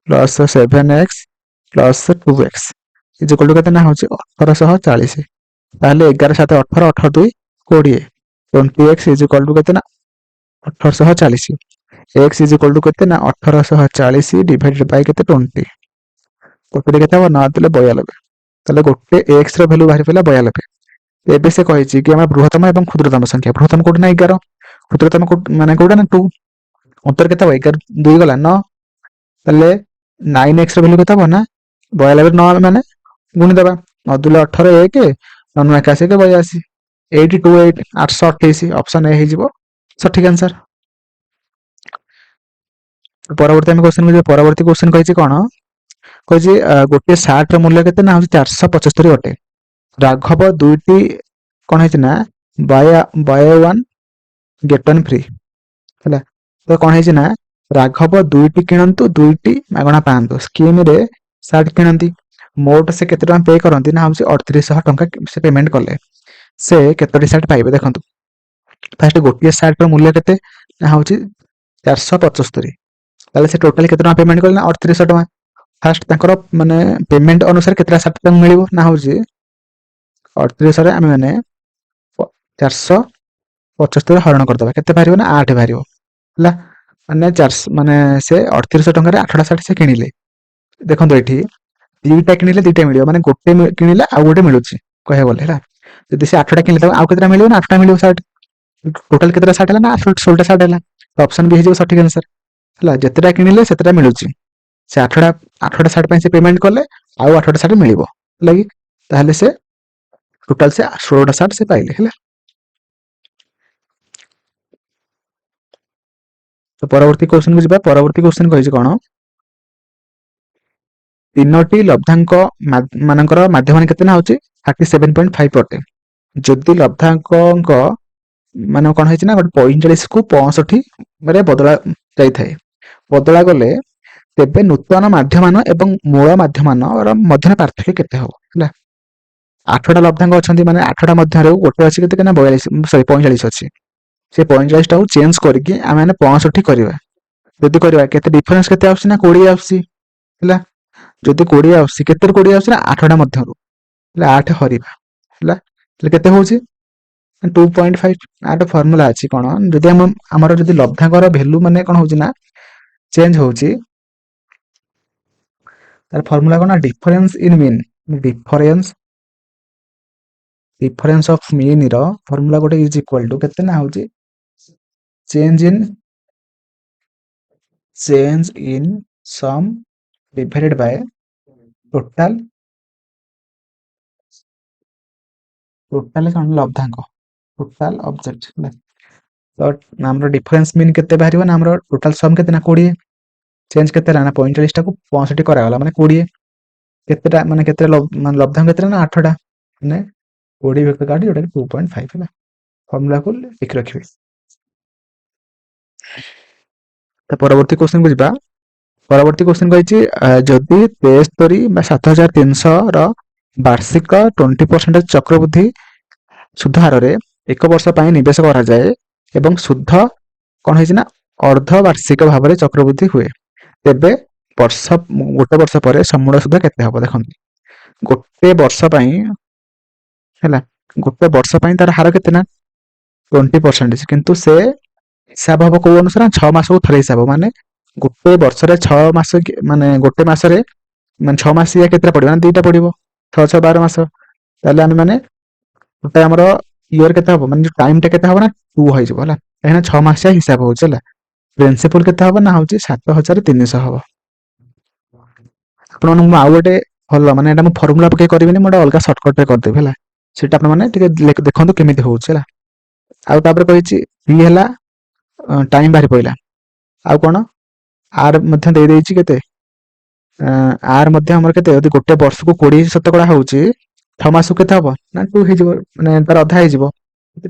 plus 7x plus 2x is equal to केते ना होछि 1840। ताले 11 7 18 18 2 20 20x इज इक्वल टू केते ना 1840 x इज इक्वल टू केते ना 1840 डिवाइडेड बाय केते 20 गोटे केते हो ना तले 92 तले गोटे x रो वैल्यू बाहर पला 92। एबे से कहिछि कि हम बृहत्तम एवं क्षुद्रतम संख्या बृहत्तम कोड ना 11 क्षुद्रतम कोड माने कोडा ना 2 उत्तर केते हो 11 2 गला 9 तले 9x रो वैल्यू केते हो ना 92 9 माने गुणी देबा 9 2 18 1 9 81 के 82 82 828 ऑप्शन ए हे जिवो सठिक आंसर। परवर्ती हम क्वेश्चन में परवर्ती क्वेश्चन कहिछि कोन कहिछि गोटे शार्ट रो मूल्य केते ना 475 अटे राघव दुईटी कोन हेछि ना by one get one free हैला। तो कोन हेछि ना राघव दुईटी किनंतु दुईटी मागणा पांतु स्कीम रे शार्ट किनंती मोट से केते टका पे करंती ना 3800 टका से पेमेंट करले से केतोटी शार्ट पाइबे देखंतु फर्स्ट गोटे शार्ट रो मूल्य केते ना 475 ताले से टोटल केते टका पेमेंट करले ना 3800 टका फर्स्ट ताकर माने पेमेंट अनुसार केतरा शार्ट टका मिलिबो ना 3800 रे आमे माने 475 हरण कर दबा केते बारिबो ना 8 बारिबो हैला माने 4 माने से 3800 टका रे 8टा शार्ट से किनिले देखंतु एठी दुईटा किनिले दुईटा मिलियो माने गोटे किनिले आ गोटे मिलुची कहे बोले हैला जदि से 8टा किनिले आ केतरा मिलियो ना 8टा मिलियो शार्ट टोटल केतरा शार्ट हैला ना 16टा शार्ट हैला तो ऑप्शन बी हे जो सठिक आंसर हैला जतेटा किनिले सेतेटा मिलुची से 8टा शार्ट पे से पेमेंट करले आ 8टा शार्ट मिलिबो लागी ताहले से टोटल से 16टा शार्ट से पाइले हैला। तो परवर्ती क्वेश्चन को जिबा परवर्ती क्वेश्चन कहिछि कोन तीनोटी लब्धांक मानकर माध्यम केते ना होछि 37.5 अटे जदि लब्धांक माने कोन हेछि ना 45 को 65 रे बदला जाई थाए बदला गले तेबे नूतन माध्यमान एवं मूल माध्यमान मध्य पार्थक्य केते हो हैला 8टा लब्धांक अछंती माने 8टा मध्य रे गोटे अछि केते ना 42 सॉरी 45 अछि से 45 टा चेंज करके आमे माने 65 करबा जदि करबा केते डिफरेंस केते आउछि ना 20 आउछि हैला जदि 20 आउछि केते 20 आउछि ना 8टा मध्य रो हैला 8 हरिबा हैला केते होछि 2.5 आट फार्मूला अछि कोन जदि हमर जदि लब्धांकर वैल्यू माने कोन होछि ना चेंज होछि तार फार्मूला कोन difference in mean difference of mean रो फार्मूला गोटे इज इक्वल टू केते ना होछि change in sum divided by total कोन लब्धांक टोटल ऑब्जेक्ट तो हमरो डिफरेंस मीन केते बाहरिबो ना हमरो टोटल सम केते ना 20 चेंज केते ना 45 टा को 65 करा गला माने 20 केतेटा माने केते लब्धांक केते ना 8टा माने 20 वेक्टर काटी जोटा 2.5 हैला फार्मूला को लिख रखिबे। तो परवर्ती क्वेश्चन को जिबा परवर्ती क्वेश्चन कहिछि जदि 73 बा 7300 रो ବାର୍ଷିକ 20% ଚକ୍ରବୃଦ୍ଧି ସୁଧ ହାରରେ 1 ବର୍ଷ ପାଇଁ ନିବେଶ କରାଯାଏ ଏବଂ ସୁଧ କ'ଣ ହେଇଛି ନା ଅର୍ଦ୍ଧବାର୍ଷିକ ଭାବରେ ଚକ୍ରବୃଦ୍ଧି ହୁଏ। ତେବେ ଗୋଟେ ବର୍ଷ ପରେ ସମୂଳ ସୁଧ କେତେ ହବ? ଦେଖନ୍ତୁ, ଗୋଟେ ବର୍ଷ ପାଇଁ ହେଲା, ଗୋଟେ ବର୍ଷ ପାଇଁ ତାର ହାର କେତେ ନା 20%, କିନ୍ତୁ ସେ ହିସାବ ହବ କୋଉ ଅନୁସାରେ? 6 ମାସକୁ ଥରେ ହିସାବ, ମାନେ ଗୋଟେ ବର୍ଷରେ 6 ମାସ ମାନେ ଗୋଟେ ମାସରେ ମାନେ 6 ମାସ କେତେଟା ପଡିବ ନା 2ଟା ପଡିବ, 6 6 12 ମାସ। ତାହେଲେ ଆମେ ମାନେ ଗୋଟେ ଆମର ଇୟର କେତେ ହବ, ମାନେ ଟାଇମ ଟା କେତେ ହବ ନା 2 ହେଇଯିବ ହେଲା, କାହିଁକିନା 6 ମାସିଆ ହିସାବ ହଉଛି ହେଲା। ପ୍ରିନ୍ସିପଲ କେତେ ହବ ନା ହଉଛି 7300 ହବ। ଆପଣମାନଙ୍କୁ ମୁଁ ଆଉ ଗୋଟେ ଭଲ ମାନେ ଏଟା ମୁଁ ଫର୍ମୁଲା ପକେଇ କରିବିନି, ମୁଁ ଗୋଟେ ଅଲଗା ସର୍ଟକଟରେ କରିଦେବି ହେଲା, ସେଟା ଆପଣମାନେ ଟିକେ ଦେଖନ୍ତୁ କେମିତି ହଉଛି ହେଲା। ଆଉ ତାପରେ କହିଛି ଇ ହେଲା ଟାଇମ ବାହାରି ପଇଲା। ଆଉ କଣ ଆର ମଧ୍ୟ ଦେଇଦେଇଛି କେତେ, ଆର ମଧ୍ୟ ଆମର କେତେ, ଯଦି ଗୋଟେ ବର୍ଷକୁ 20% ହଉଛି 6 ମାସକୁ କେତେ ହବ ନା 2 ହେଇଯିବ, ମାନେ ତାର ଅଧା ହେଇଯିବ,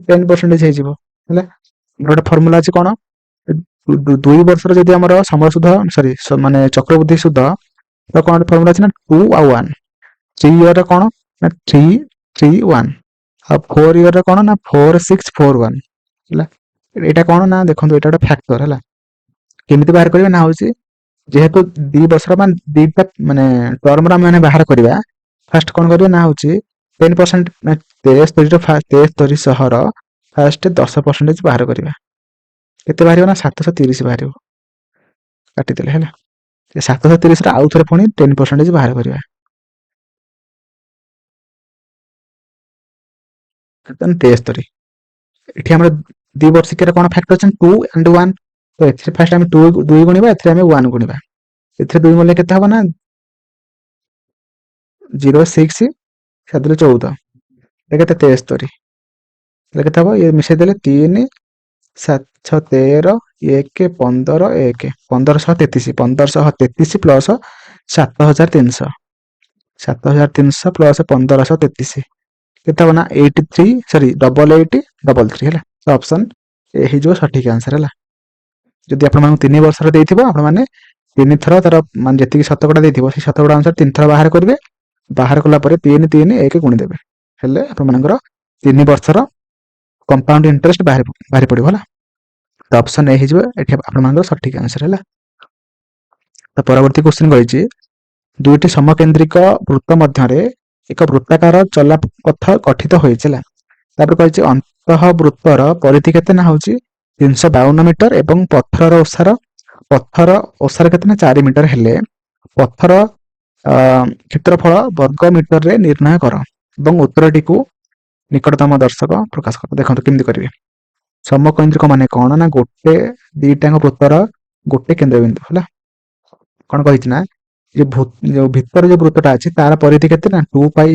10% ହେଇଯିବ ହେଲା। ଗୋଟେ ଫର୍ମୁଲା ଅଛି କଣ, 2 ବର୍ଷର ଯଦି ଆମର ସମୟ ସୁଧ ମାନେ ଚକ୍ରବୃଦ୍ଧି ସୁଧ ତ କଣ ଫର୍ମୁଲା ଅଛି ନା 2 ଆଉ 1। 3 ଇୟର କଣ ନା 3 3 1, ଆଉ 4 ଇୟର କଣ ନା 4 6 4 1 ହେଲା। ଏଇଟା କଣ ନା ଦେଖନ୍ତୁ, ଏଇଟା ଗୋଟେ ଫ୍ୟାକ୍ଟର ହେଲା। କେମିତି ବାହାର କରିବା ନା ହଉଛି, ଯେହେତୁ 2 ବର୍ଷର ମାନେ 2ଟା ମାନେ ଟର୍ମର ଆମେ ବାହାର କରିବା, ଫାଷ୍ଟ କଣ କରିବା ନା ହଉଛି 10%, 63 ଫାଷ୍ଟ 10% ବାହାର କରିବା। କେତେ ବାହାରିବ ନା 730 ବାହାରିବ, କାଟିଦେଲେ ହେଲା। 730 ରେ ଆଉ ଥରେ ପୁଣି 10% ବାହାର କରିବା, 73। ଏଠି ଆମର 2 ବର୍ଷିକିଆର କଣ ଫ୍ୟାକ୍ଟର ଅଛି 2 and 1, ତ ଏଥିରେ ଫାଷ୍ଟ ଆମେ 2 ଗୁଣିବା, ଏଥିରେ ଆମେ 1 ଗୁଣିବା। ଏଥିରେ 2 ଗୁଣିଲେ କେତେ ହବ ନା 0 6 7 14, କେତେ 73, କେତେ ହବ ଇଏ ମିଶେଇ ଦେଲେ 3 7 6 13 1 15 1 1533, 1533 ପ୍ଲସ 7300, 7300 ପ୍ଲସ 1533 କେତେ ହବ ନା 8833 ହେଲା। ଅପସନ ଏ ହେଇଯିବ ସଠିକ ଆନ୍ସର ହେଲା। ଯଦି ଆପଣମାନଙ୍କୁ 3 ବର୍ଷର ଦେଇଥିବ, ଆପଣମାନେ 3 ଥର ତାର ମାନେ ଯେତିକି ଶତକଡ଼ା ଦେଇଥିବ ସେଇ ଶତକଡ଼ା ଅନୁସାରେ 3 ଥର ବାହାର କରିବେ। ବାହାର କଲା ପରେ 3 3 1 ଗୁଣିଦେବେ, ହେଲେ ଆପଣମାନଙ୍କର 3 ବର୍ଷର କମ୍ପାଉଣ୍ଡ ଇଣ୍ଟରେଷ୍ଟ ବାହାରି ପଡିବ ହେଲା। ତ ଅପସନ ଏ ହେଇଯିବ ଏଠି ଆପଣମାନଙ୍କର ସଠିକ ଆନ୍ସର ହେଲା। ତ ପରବର୍ତ୍ତୀ କ୍ୱେଶ୍ଚିନ୍ କହିଛି, 2ଟି ସମକେନ୍ଦ୍ରିକ ବୃତ୍ତ ମଧ୍ୟରେ ଏକ ବୃତ୍ତାକାର ଚଲାପଥ ଗଠିତ ହୋଇଛି ହେଲା। ତାପରେ କହିଛି ଅନ୍ତଃ ବୃତ୍ତର ପରିଧି କେତେ ନା ହଉଛି 352 ମିଟର ଏବଂ ପଥରର ଓସାର କେତେ ନା 4 ମିଟର ହେଲେ ପଥର କ୍ଷେତ୍ରଫଳ ବର୍ଗ ମିଟରରେ ନିର୍ଣ୍ଣୟ କର ଏବଂ ଉତ୍ତରଟିକୁ ନିକଟତମ ଦର୍ଶକ ପ୍ରକାଶ କର। ଦେଖନ୍ତୁ କେମିତି କରିବେ। ସମକେନ୍ଦ୍ରିକ ମାନେ କଣ ନା ଗୋଟେ ଦିଟାଙ୍କ ବୃତ୍ତର ଗୋଟେ କେନ୍ଦ୍ରବିନ୍ଦୁ ହେଲା। କଣ କହିଛି ନା ଯୋଉ ଭିତରେ ଯୋଉ ବୃତ୍ତଟା ଅଛି ତାର ପରିଧି କେତେ ନା 2 ପାଇ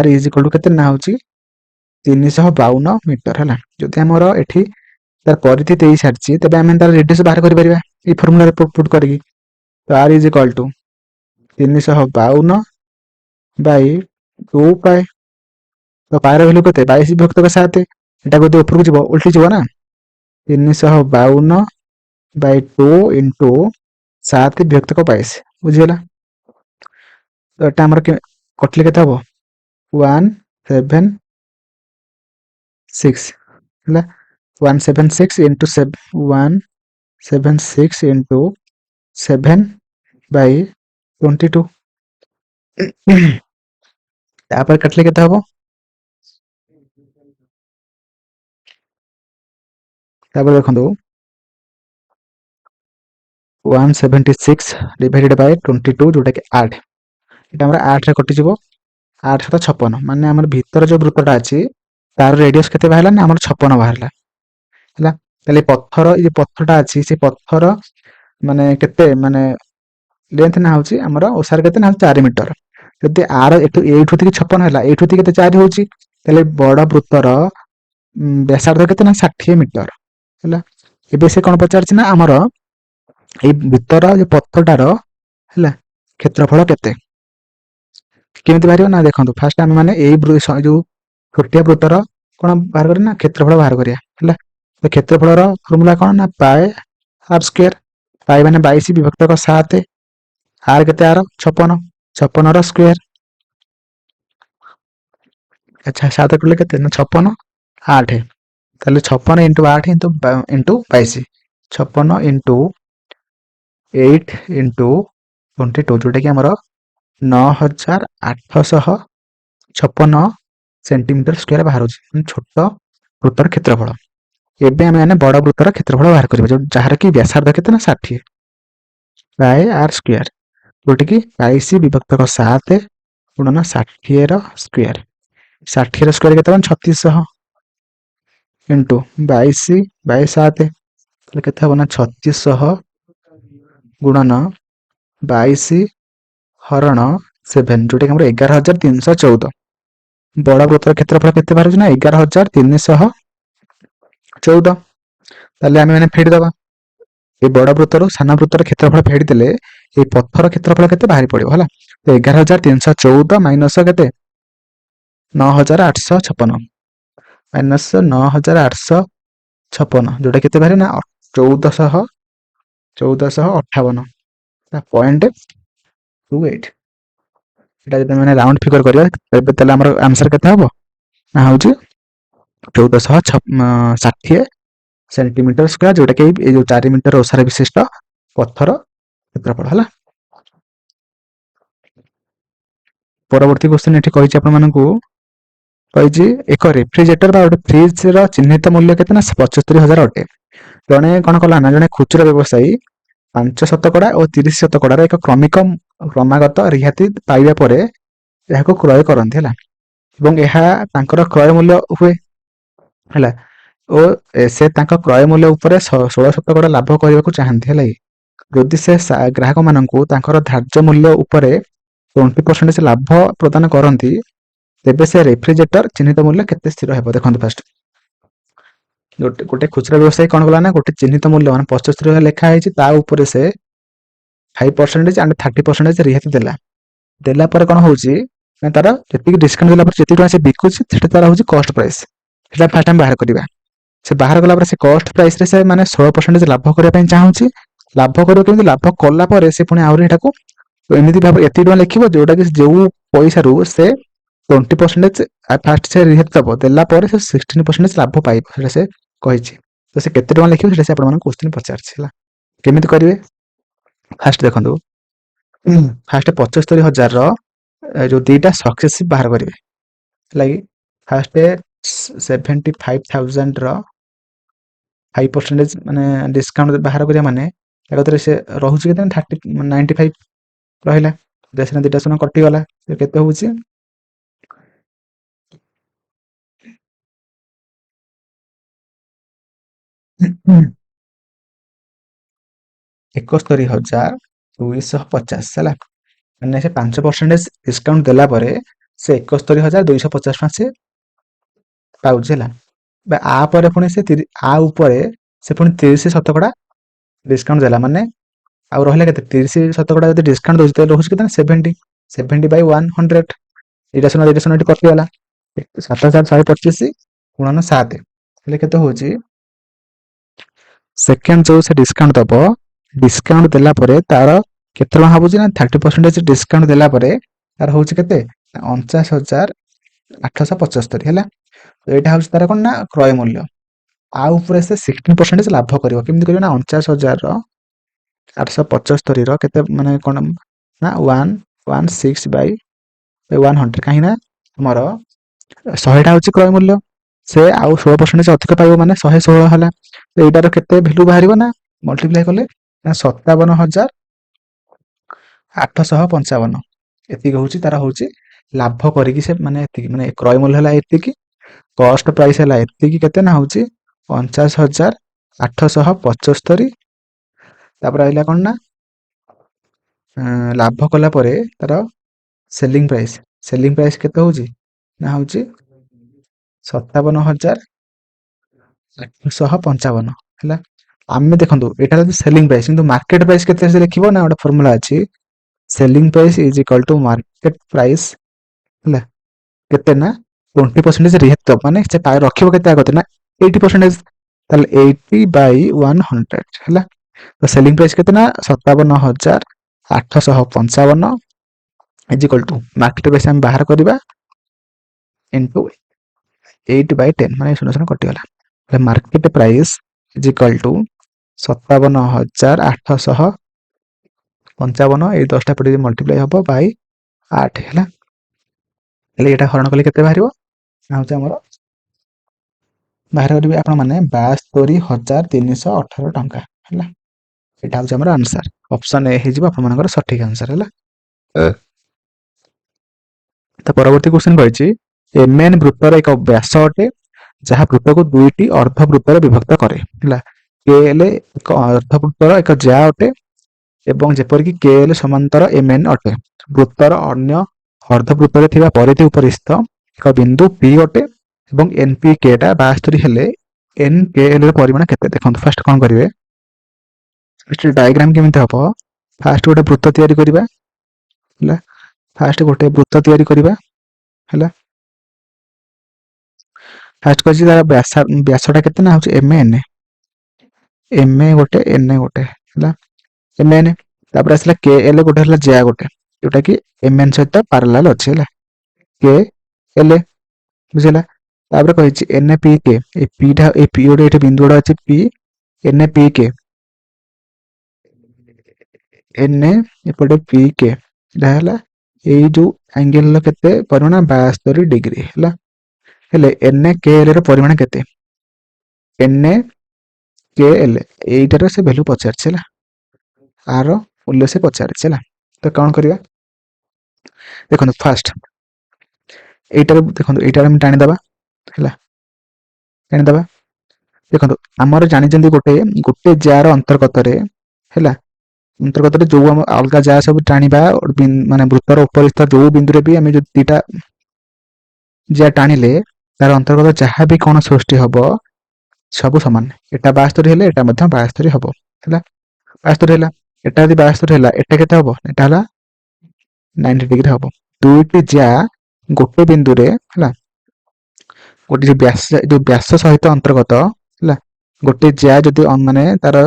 r ଇଜ ଇକ୍ୱାଲ ଟୁ କେତେ ନା ହଉଛି 352 ମିଟର ହେଲା। ଯଦି ଆମର ଏଠି ତାର ପରିଧି ଦେଇ ସାରିଛି, ତେବେ ଆମେ ତାର ରେଡିୟସ ବାହାର କରିପାରିବା ଏଇ ଫର୍ମୁଲାରେ ପୁଟ୍ କରିକି। ତ r is equal two 352 Bai 2 ପାଏ, ତ ପାଏର ଭ୍ୟାଲୁ କେତେ 22 ବିଭକ୍ତ 7, ଏଟା ଯଦି ଉପରକୁ ଯିବ ଉଲ୍ଟି ଯିବ ନା, 352 ବାଇ 2 ଇଣ୍ଟୁ 7 ବିଭକ୍ତ 22, ବୁଝିଗଲା। ତ ଏଟା ଆମର କଟିଲେ କେତେ ହବ 176 ହେଲା। 176 ଇଣ୍ଟୁ 176 ଇଣ୍ଟୁ 7 ବାଇ 22, ତାପରେ କାଟିଲେ କେତେ ହବ, ତାପରେ ଦେଖନ୍ତୁ 176 ଡିଭାଇଡେଡ୍ ବାଇ 22 ଯୋଉଟା କି 8, এটা ଆମର 8 ରେ କଟିଯିବ, 8 7 56, ମାନେ ଆମର ଭିତର ଯୋଉ ବୃତ୍ତଟା ଅଛି ତାର ରେଡିୟସ କେତେ ବାହାରିଲା ନା ଆମର 56 ବାହାରିଲା ହେଲା। ତାହେଲେ ପଥର ଏ ପଥରଟା ଅଛି ସେ ପଥର ମାନେ କେତେ ମାନେ ଲେନ୍ଥ ନା ହଉଛି ଆମର ଓସାର କେତେ ନା 4 ମିଟର। ଯଦି ଆର ଏଇଠୁ থেকে 56 ହେଲା, ଏଇଠୁ থেকে କେତେ 4 ହଉଛି, ତାହେଲେ ବଡ ବୃତ୍ତର ବ୍ୟାସାର୍ଧ କେତେ ନା 60 ମିଟର ହେଲା। ଏବେ ସେ କଣ ପଚାରିଛି ନା ଆମର ଏଇ ଭିତର ଯୋଉ ପଥରଟାର ହେଲା କ୍ଷେତ୍ରଫଳ କେତେ, କେମିତି ବାହାରିବ ନା ଦେଖନ୍ତୁ, ଫାଷ୍ଟ ଆମେ ମାନେ ଏଇ ଯୋଉ ଛୋଟିଆ ବୃତ୍ତର କଣ ବାହାର କରିବା ନା କ୍ଷେତ୍ରଫଳ ବାହାର କରିବା ହେଲା। ତ କ୍ଷେତ୍ରଫଳର ଫର୍ମୁଲା କଣ ନା ପାଏ r ସ୍କୋୟାର, ପାଏ ମାନେ 22 ବିଭକ୍ତ 7, r କେତେ r 56, 56 ର ସ୍କୋୟାର ଆଚ୍ଛା 7 କଲେ କେତେ ନା 56 8 ତାହେଲେ 56 ଇଣ୍ଟୁ 8 ଇଣ୍ଟୁ 22 56 ଇଣ୍ଟୁ 8 ଇଣ୍ଟୁ 22 ଯୋଉଟାକି ଆମର 9856 ସେଣ୍ଟିମିଟର ସ୍କୋୟାର ବାହାରୁଛି ଛୋଟ ବୃତ୍ତର କ୍ଷେତ୍ରଫଳ। ଏବେ ଆମେ ମାନେ ବଡ଼ ବୃତ୍ତର କ୍ଷେତ୍ରଫଳ ବାହାର କରିବା ଯାହାର କି ବ୍ୟାସାର୍ଦ୍ଧ କେତେ ନା 60 ବାଇ ଆର୍ ସ୍କୋୟାର ଯୋଉଟାକି 22 ବିଭକ୍ତକ 7 ଗୁଣନ 60 ର ସ୍କୋୟାର 60 ର ସ୍କୋୟାର କେତେ ହବ 3600 ଇଣ୍ଟୁ 22 ବାଇ 7 ତାହେଲେ କେତେ ହବ ନା 3600 ଗୁଣନ 22 ହରଣ 7 ଯୋଉଟାକି ଆମର 11314 ବଡ଼ ବୃତ୍ତର କ୍ଷେତ୍ରଫଳ କେତେ ବାହାରୁଛି ନା 11314 ତାହେଲେ ଆମେ ମାନେ ଫେଡ଼ିଦବା এই ବଡ଼ ବୃତ୍ତରୁ ସାନ ବୃତ୍ତର କ୍ଷେତ୍ରଫଳ ଫେଡ଼ି ଦେଲେ এই ପଥର କ୍ଷେତ୍ରଫଳ କେତେ ବାହାରି ପଡ଼ିବ ହେଲା। ତ 11314 ମାଇନସ କେତେ 9856 ମାଇନସ 9856 ଯୋଉଟା କେତେ ବାହାରେ ନା 1458 ପଏଣ୍ଟ 28 এটা যদি ଆମେ ରାଉଣ୍ଡ ଫିଗର କରିବା ତେବେ ତାହେଲେ ଆମର ଆନ୍ସର କେତେ ହବ ନା ହଉଛି 1460 ସେଣ୍ଟିମିଟର ସ୍କୋୟାର ଯୋଉଟା କି ଏଇ ଯୋଉ 4 ମିଟର ଓସାର ବିଶିଷ୍ଟ ପଥର କ୍ଷେତ୍ରଫଳ ହେଲା। ପରବର୍ତ୍ତୀ କ୍ୱେଶ୍ଚନ ଏଠି କହିଛି ଆପଣମାନଙ୍କୁ କହିଛି ଏକ ରେଫ୍ରିଜରେଟର ବା ଗୋଟେ ଫ୍ରିଜର ଚିହ୍ନିତ ମୂଲ୍ୟ କେତେ ନା 75000 ଅଟେ। ଜଣେ କଣ କଲା ନା ଜଣେ ଖୁଚୁରା ବ୍ୟବସାୟୀ 5% ଓ 30%ର ଏକ କ୍ରମାଗତ ରିହାତି ପାଇବା ପରେ ଏହାକୁ କ୍ରୟ କରନ୍ତି ହେଲା ଏବଂ ଏହା ତାଙ୍କର କ୍ରୟ ମୂଲ୍ୟ ହୁଏ ହେଲା ଓ ସେ ତାଙ୍କ କ୍ରୟ ମୂଲ୍ୟ ଉପରେ 16% ଲାଭ କରିବାକୁ ଚାହାନ୍ତି ହେଲା ଯଦି ସେ ଗ୍ରାହକମାନଙ୍କୁ ତାଙ୍କର ଧାର୍ଯ୍ୟ ମୂଲ୍ୟ ଉପରେ 20% ଲାଭ ପ୍ରଦାନ କରନ୍ତି ତେବେ ସେ ରେଫ୍ରିଜରେଟର ଚିହ୍ନିତ ମୂଲ୍ୟ କେତେ ସ୍ଥିର ହେବ। ଦେଖନ୍ତୁ ଫାଷ୍ଟ ଗୋଟେ ଖୁଚୁରା ବ୍ୟବସାୟୀ କଣ କଲା ନା ଗୋଟେ ଚିହ୍ନିତ ମୂଲ୍ୟ ମାନେ 75 ଲେଖା ହେଇଛି ତା ଉପରେ ସେ 5% and 30% ରିହାତି ଦେଲା ପରେ କଣ ହଉଛି ନା ତାର ଯେତିକି ଡିସକାଉଣ୍ଟ ଦେଲା ପରେ ଯେତିକି ଟଙ୍କା ସେ ବିକୁଛି ସେଟା ତାର ହଉଛି କଷ୍ଟ ପ୍ରାଇସ୍ ସେଟା ଫାଷ୍ଟ ଆମେ ବାହାର କରିବା। ସେ ବାହାର କଲା ପରେ ସେ କଷ୍ଟ ପ୍ରାଇସ୍ ରେ ସେ ମାନେ 16% ଲାଭ କରିବା ପାଇଁ ଚାହୁଁଛି ଲାଭ କରିବ କେମିତି ଲାଭ କଲା ପରେ ସେ ପୁଣି ଆହୁରି ଏଟାକୁ ଏମିତି ଭାବରେ ଏତିକି ଟଙ୍କା ଲେଖିବ ଯୋଉଟା କି ଯୋଉ ପଇସାରୁ ସେ 20% ଫାଷ୍ଟ ସେ ରିହାତି ଦେଲା ପରେ ସେ 16% ଲାଭ ପାଇବ ସେଟା ସେ କହିଛି ତ ସେ କେତେ ଟଙ୍କା ଲେଖିବ ସେଟା ସେ ଆପଣମାନଙ୍କୁ କ୍ୱେଶ୍ଚିନ୍ ପଚାରିଛି ହେଲା। କେମିତି କରିବେ ଫାଷ୍ଟ ଦେଖନ୍ତୁ ଫାଷ୍ଟ 75000 ଯୋଉ ଦିଟା ସକ୍ସେସିଭ ବାହାର କରିବେ ହେଲା କି ଫାଷ୍ଟ 75000 ର 5% ମାନେ ଡିସକାଉଣ୍ଟ ବାହାର କରିବା ମାନେ ଏକଥରେ ସେ ରହୁଛି କେତେ 95 ରହିଲା ଦେଶରେ ଦିଟା ଶୂନ କଟିଗଲା କେତେ ହଉଛି 71250 ହେଲା ମାନେ ସେ 5% ଡିସକାଉଣ୍ଟ ଦେଲା ପରେ ସେ 71250 ଟଙ୍କା ସେ ପାଉଛି ହେଲା ଆ ପରେ ପୁଣି ସେ ଆ ଉପରେ ସେ ପୁଣି 30% ଡିସକାଉଣ୍ଟ ଦେଲା ମାନେ ଆଉ ରହିଲା କେତେ 30% ଯଦି ଡିସକାଉଣ୍ଟ ଦଉଛି ତାହେଲେ ରହୁଛି କେତେ 70 by 100 ଏଇଟା ଶୁଣ ଏଠି କଟିଗଲା 7125 ଗୁଣନ 7 ହେଲେ କେତେ ହଉଛି ସେକେଣ୍ଡ ଯୋଉ ସେ ଡିସକାଉଣ୍ଟ ଦବ ଡିସକାଉଣ୍ଟ ଦେଲା ପରେ ତାର କେତେ ଟଙ୍କା ହଉଛି ନା 30% ଡିସକାଉଣ୍ଟ ଦେଲା ପରେ ତାର ହଉଛି କେତେ 49875 ହେଲା ଏଇଟା ହଉଛି ତାର କଣ ନା କ୍ରୟ ମୂଲ୍ୟ ଆ ଉପରେ ସେ 16% ଲାଭ କରିବ କେମିତି କରିବ ନା 49875 ର କେତେ ମାନେ କଣ ନା 116 by 100 କାହିଁକି ନା ଆମର 100ଟା ହଉଛି କ୍ରୟ ମୂଲ୍ୟ ସେ ଆଉ 16% ଅଧିକ ପାଇବ ମାନେ 116 ହେଲା ଏଇଟାର କେତେ ଭ୍ୟାଲୁ ବାହାରିବ ନା ମଲ୍ଟିପ୍ଲାଏ କଲେ 57855 ଏତିକି ହଉଛି ତାର ହଉଛି ଲାଭ କରିକି ସେ ମାନେ ଏତିକି ମାନେ କ୍ରୟ ମୂଲ୍ୟ ହେଲା ଏତିକି କଷ୍ଟ ପ୍ରାଇସ୍ ହେଲା ଏତିକି କେତେ ନା ହଉଛି 59875 ତାପରେ ରହିଲା କଣ ନା ଲାଭ କଲା ପରେ ତାର ସେଲିଂ ପ୍ରାଇସ୍ କେତେ ହଉଛି ନା ହଉଛି 57855 ହେଲା ଆମେ ଦେଖନ୍ତୁ ଏଟା ହଉଛି ସେଲିଂ ପ୍ରାଇସ୍ କିନ୍ତୁ ମାର୍କେଟ ପ୍ରାଇସ୍ କେତେ ଲେଖିବ ନା ଗୋଟେ ଫର୍ମୁଲା ଅଛି selling price is equal to market price ହେଲା କେତେ ନା 20% ରିହାତି ଦବ ମାନେ ସେ ରଖିବ କେତେ ଆଗତେ ନା 80% ତାହେଲେ 80 by 100 ହେଲା ତ ସେଲିଂ ପ୍ରାଇସ୍ କେତେ ନା 57855 is equal to market price ଆମେ ବାହାର କରିବା इंटू 8/10 माने 0 कटिगला market price is equal to 57,855 ये 10टा पटे मल्टीप्लाई हम बाय 8 है ये हरण कले केते बाहर आमर बाहर करेंगे आपण मैंने 72,318 टंका है यहाँ हूँ आम आंसर ऑप्शन ए हो सठिक आंसर है तो परवर्ती क्वेश्चन कही एमएन वृत्तर एक व्यास अटे जहाँ वृत्त को दुईटी अर्धवृत्तर विभक्त करे केएल एक अर्धवृत्तर एक ज्या अटे एवं जेपरिक केएल समांतर एमएन अटे वृत्तर अन्य अर्धवृत्तर थिबा परिधि उपर स्थित एक बिंदु पी अटे एवं एनपी केटा 72 हेले एन केएल परिमाण केते देखंतु फर्स्ट कोन करिवे फर्स्ट डायग्राम केमिति हबो फर्स्ट गोटे वृत्त तयारी करिबा हला फर्स्ट गोटे वृत्त तयारी करिबा हला फर्स्ट कछि तार व्यासटा केते ना होछ एमएन एमए गोटे एन गोटे हला एमएन तापर आसला केएल गोटे हला ज्या गोटे जोटा कि एमएन सहित पैरेलल अछि हला केएल बुझिला तापर कहिछि एनपी के ए पीटा ए पी गोटे एठी बिंदुडा अछि पी एनपी के एन एपटे पी के हला एई जो एंगल केते परिमाण 72 डिग्री हला हेले एन केएल रो परिमाण केते एन केएल एइटार से वैल्यू पचारछि हला आर मूल्य से पचारछि हला तो कौन करिया देखो फास्ट एइटार देखो एइटार हम टाणी दबा हला टाणी दबा देखो हमर जानि जंदी गोटे गोटे जार अंतर्गत रे हला अंतर्गत रे जो हम अलगा जा सब टाणीबा माने वृत्तर ऊपर स्थित जो बिंदु रे भी हम जो दीटा जा टाणीले तार अंतर्गत जहाँ भी कोन सृष्टि हबो सब समान एटा 72 हेले एटा मध्य 72 हबो हला 72 हेला एटा यदि 72 हेला एटा केते हबो एटा हला 90 डिग्री हबो दुईटी जा गोटे बिंदु रे हला गोटे जो व्यास सहित अंतर्गत हला गोटे जा जदि माने तार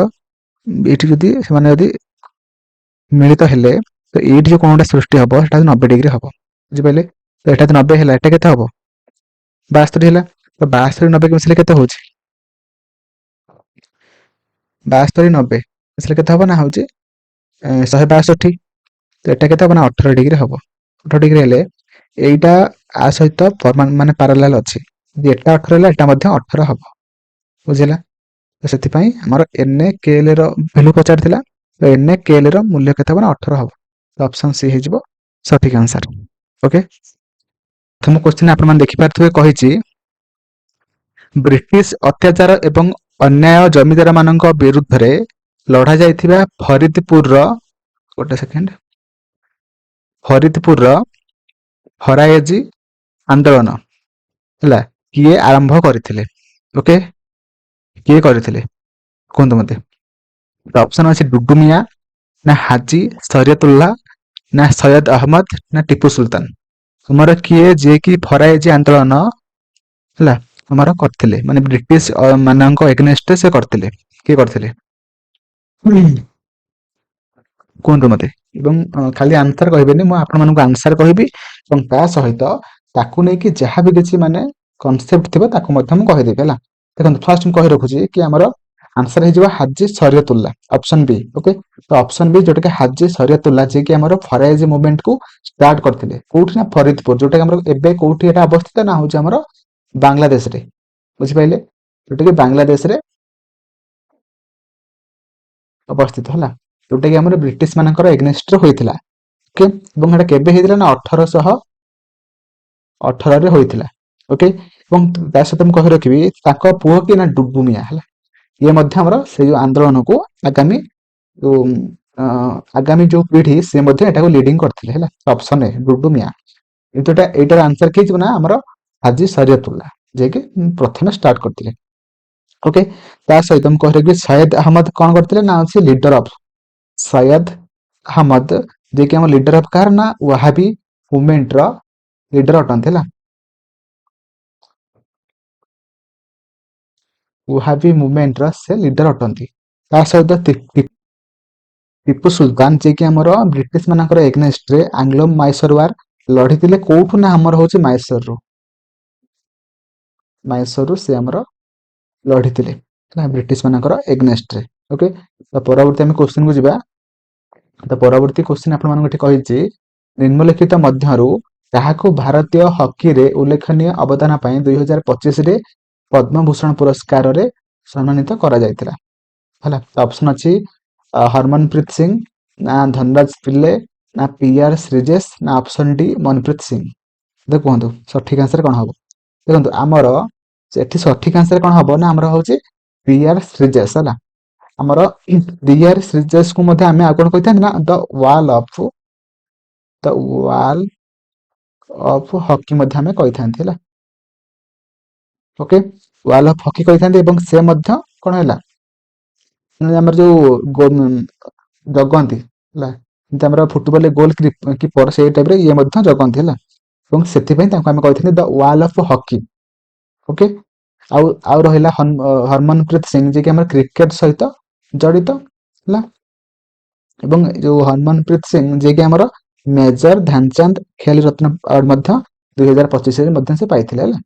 एठी जदि माने जदि मिलित हेले तो एठी जो कोनटा सृष्टि हबो सेटा 90 डिग्री हबो बुझि पाइले तो एटा 90 हेला एटा केते हबो 72 हेला तो 72 90 के मिसले केते होछि 72 90 मिसले केते हबो ना होछि 162 तो एटा केते हबो ना 18 डिग्री हबो 18 डिग्री हेले एइटा आ सहित माने पैरेलल अछि जे एटा 18 हेला एटा मध्ये 18 हबो बुझिला तो सेति पई हमर एन केएल रो वैल्यू पचार थिला तो एन केएल रो मूल्य केते हबो ना 18 हबो तो ऑप्शन सी हे जिवो सठिक आंसर ओके प्रथम क्वेश्चन आपण मान देखि पारथुवे कहिछि ब्रिटिश अत्याचार एवं अन्याय जमीदार मानक विरुद्ध रे लढ़ा जाइथिबा फरीदपुर रो गोटे सेकंड फरीदपुर रो फरायजी आंदोलन हला किए आरंभ करथिले ओके किए करथिले कोन मते तो ऑप्शन अछि डुडू मिया ना हाजी शरीयतुल्लाह ना सैयद अहमद ना टीपू सुल्तान हमर किए जे कि फरायजी आंदोलन हला हमर करथिले माने ब्रिटिश मानक एगेंस्ट से करथिले के करथिले कोन मते एवं खाली आंसर कहबेनी मु आपण मानक आंसर कहबी एवं ता सहित ताकू नै कि जहां भी किछि माने कांसेप्ट थिबा ताकू मध्यम कहि देबे हला देखन फर्स्ट कहि रखुची कि हमर आंसर हे जिवो हाजी शरीयतुल्लाह ऑप्शन बी ओके तो ऑप्शन बी जोटा कि हाजी शरीयतुल्लाह जे कि हमर फरायजी मूवमेंट को स्टार्ट करथिले कोठी ना फरीदपुर जोटा कि हमर एबे कोठी एटा अवस्थित ना होची हमर बांग्लादेश रे बुझि पाइले जोटा कि बांग्लादेश रे अवस्थित हला जोटा कि हमर ब्रिटिश मानकर एगेंस्ट रे होइथिला ओके एवं एटा केबे हेदिला ना 1818 रे होइथिला ओके एवं ता सहित हम कहि रखिबी ताको पुओ कि ना डुडू मिया हला ये मध्य हमर से जो आंदोलन को आगामी आगामी जो पीढ़ी से मध्य एटा को लीडिंग करथिले हला ऑप्शन ए डुडू मिया एतोटा एटार आंसर कि ना हमर हाजी शरीयतुल्लाह जे कि प्रथम स्टार्ट करथिले ओके ता सहित हम कहि रखिबी सैयद अहमद कोन करथिले ना अछि लीडर ऑफ सैयद अहमद जे कि हम लीडर ऑफ कार ना वहाबी मूवमेंट रो लीडर अटन थिला वहाबी मूवमेंट रो से लीडर अटंती ता सहित टीपू सुल्तान जे कि हमर ब्रिटिश मानकर एगेंस्ट रे आंग्लो माइसोर वार लढितिले कोठु ना हमर होची माइसोर रो ମାଇସୋରରୁ ସେ ଆମର ଲଢିଥିଲେ ବ୍ରିଟିଶ ମାନଙ୍କର ଏଗନେଷ୍ଟରେ। ଓକେ, ତ ପରବର୍ତ୍ତୀ ଆମେ କ୍ୱେଶ୍ଚିନ୍ କୁ ଯିବା। ତ ପରବର୍ତ୍ତୀ କ୍ୱେଶ୍ଚିନ୍ ଆପଣମାନଙ୍କୁ ଏଠି କହିଛି, ନିମ୍ନଲିଖିତ ମଧ୍ୟରୁ କାହାକୁ ଭାରତୀୟ ହକିରେ ଉଲ୍ଲେଖନୀୟ ଅବଦାନ ପାଇଁ 2025ରେ ପଦ୍ମଭୂଷଣ ପୁରସ୍କାରରେ ସମ୍ମାନିତ କରାଯାଇଥିଲା। ହେଲା, ଅପସନ ଅଛି ହରମନପ୍ରୀତ ସିଂ, ନା ଧନରାଜ ପିଲ୍ଲେ, ନା PR ଶ୍ରୀଜେଶ, ନା ଅପସନ ଡି ମନପ୍ରୀତ ସିଂ। କୁହନ୍ତୁ ସଠିକ ଆନ୍ସର କଣ ହବ? ଦେଖନ୍ତୁ ଆମର ଏଠି ସଠିକ ଆନ୍ସର କଣ ହବ ନା, ଆମର ହଉଛି PR ଶ୍ରୀଜେଶ। ହେଲା, ଆମର PR ଶ୍ରୀଜେଶ କୁ ମଧ୍ୟ ଆମେ ଆଉ କଣ କହିଥାନ୍ତି ନା ଦ ୱାଲ ଅଫ ହକି ମଧ୍ୟ ଆମେ କହିଥାନ୍ତି। ହେଲା, ଓକେ, ୱାଲ ଅଫ ହକି କହିଥାନ୍ତି। ଏବଂ ସେ ମଧ୍ୟ କଣ ହେଲା, ଆମର ଯୋଉ ଜଗନ୍ତି, ହେଲା, ଯେମିତି ଆମର ଫୁଟବଲରେ ଗୋଲ କିପର ସେଇ ଟାଇପରେ ଇଏ ମଧ୍ୟ ଜଗନ୍ତି। ହେଲା, ଏବଂ ସେଥିପାଇଁ ତାଙ୍କୁ ଆମେ କହିଥାନ୍ତି ଦ ୱାଲ ଅଫ ହକି। ଓକେ, ଆଉ ରହିଲା ହରମନପ୍ରୀତ ସିଂ, ଯିଏକି ଆମର କ୍ରିକେଟ ସହିତ ଜଡିତ। ହେଲା, ଏବଂ ଯୋଉ ହରମନପ୍ରୀତ ସିଂ ଯିଏକି ଆମର ମେଜର ଧ୍ୟାନଚାନ୍ଦ ଖେଳ ରତ୍ନ ଆୱାର୍ଡ ମଧ୍ୟ 2025ରେ ମଧ୍ୟ ସେ ପାଇଥିଲେ। ହେଲା,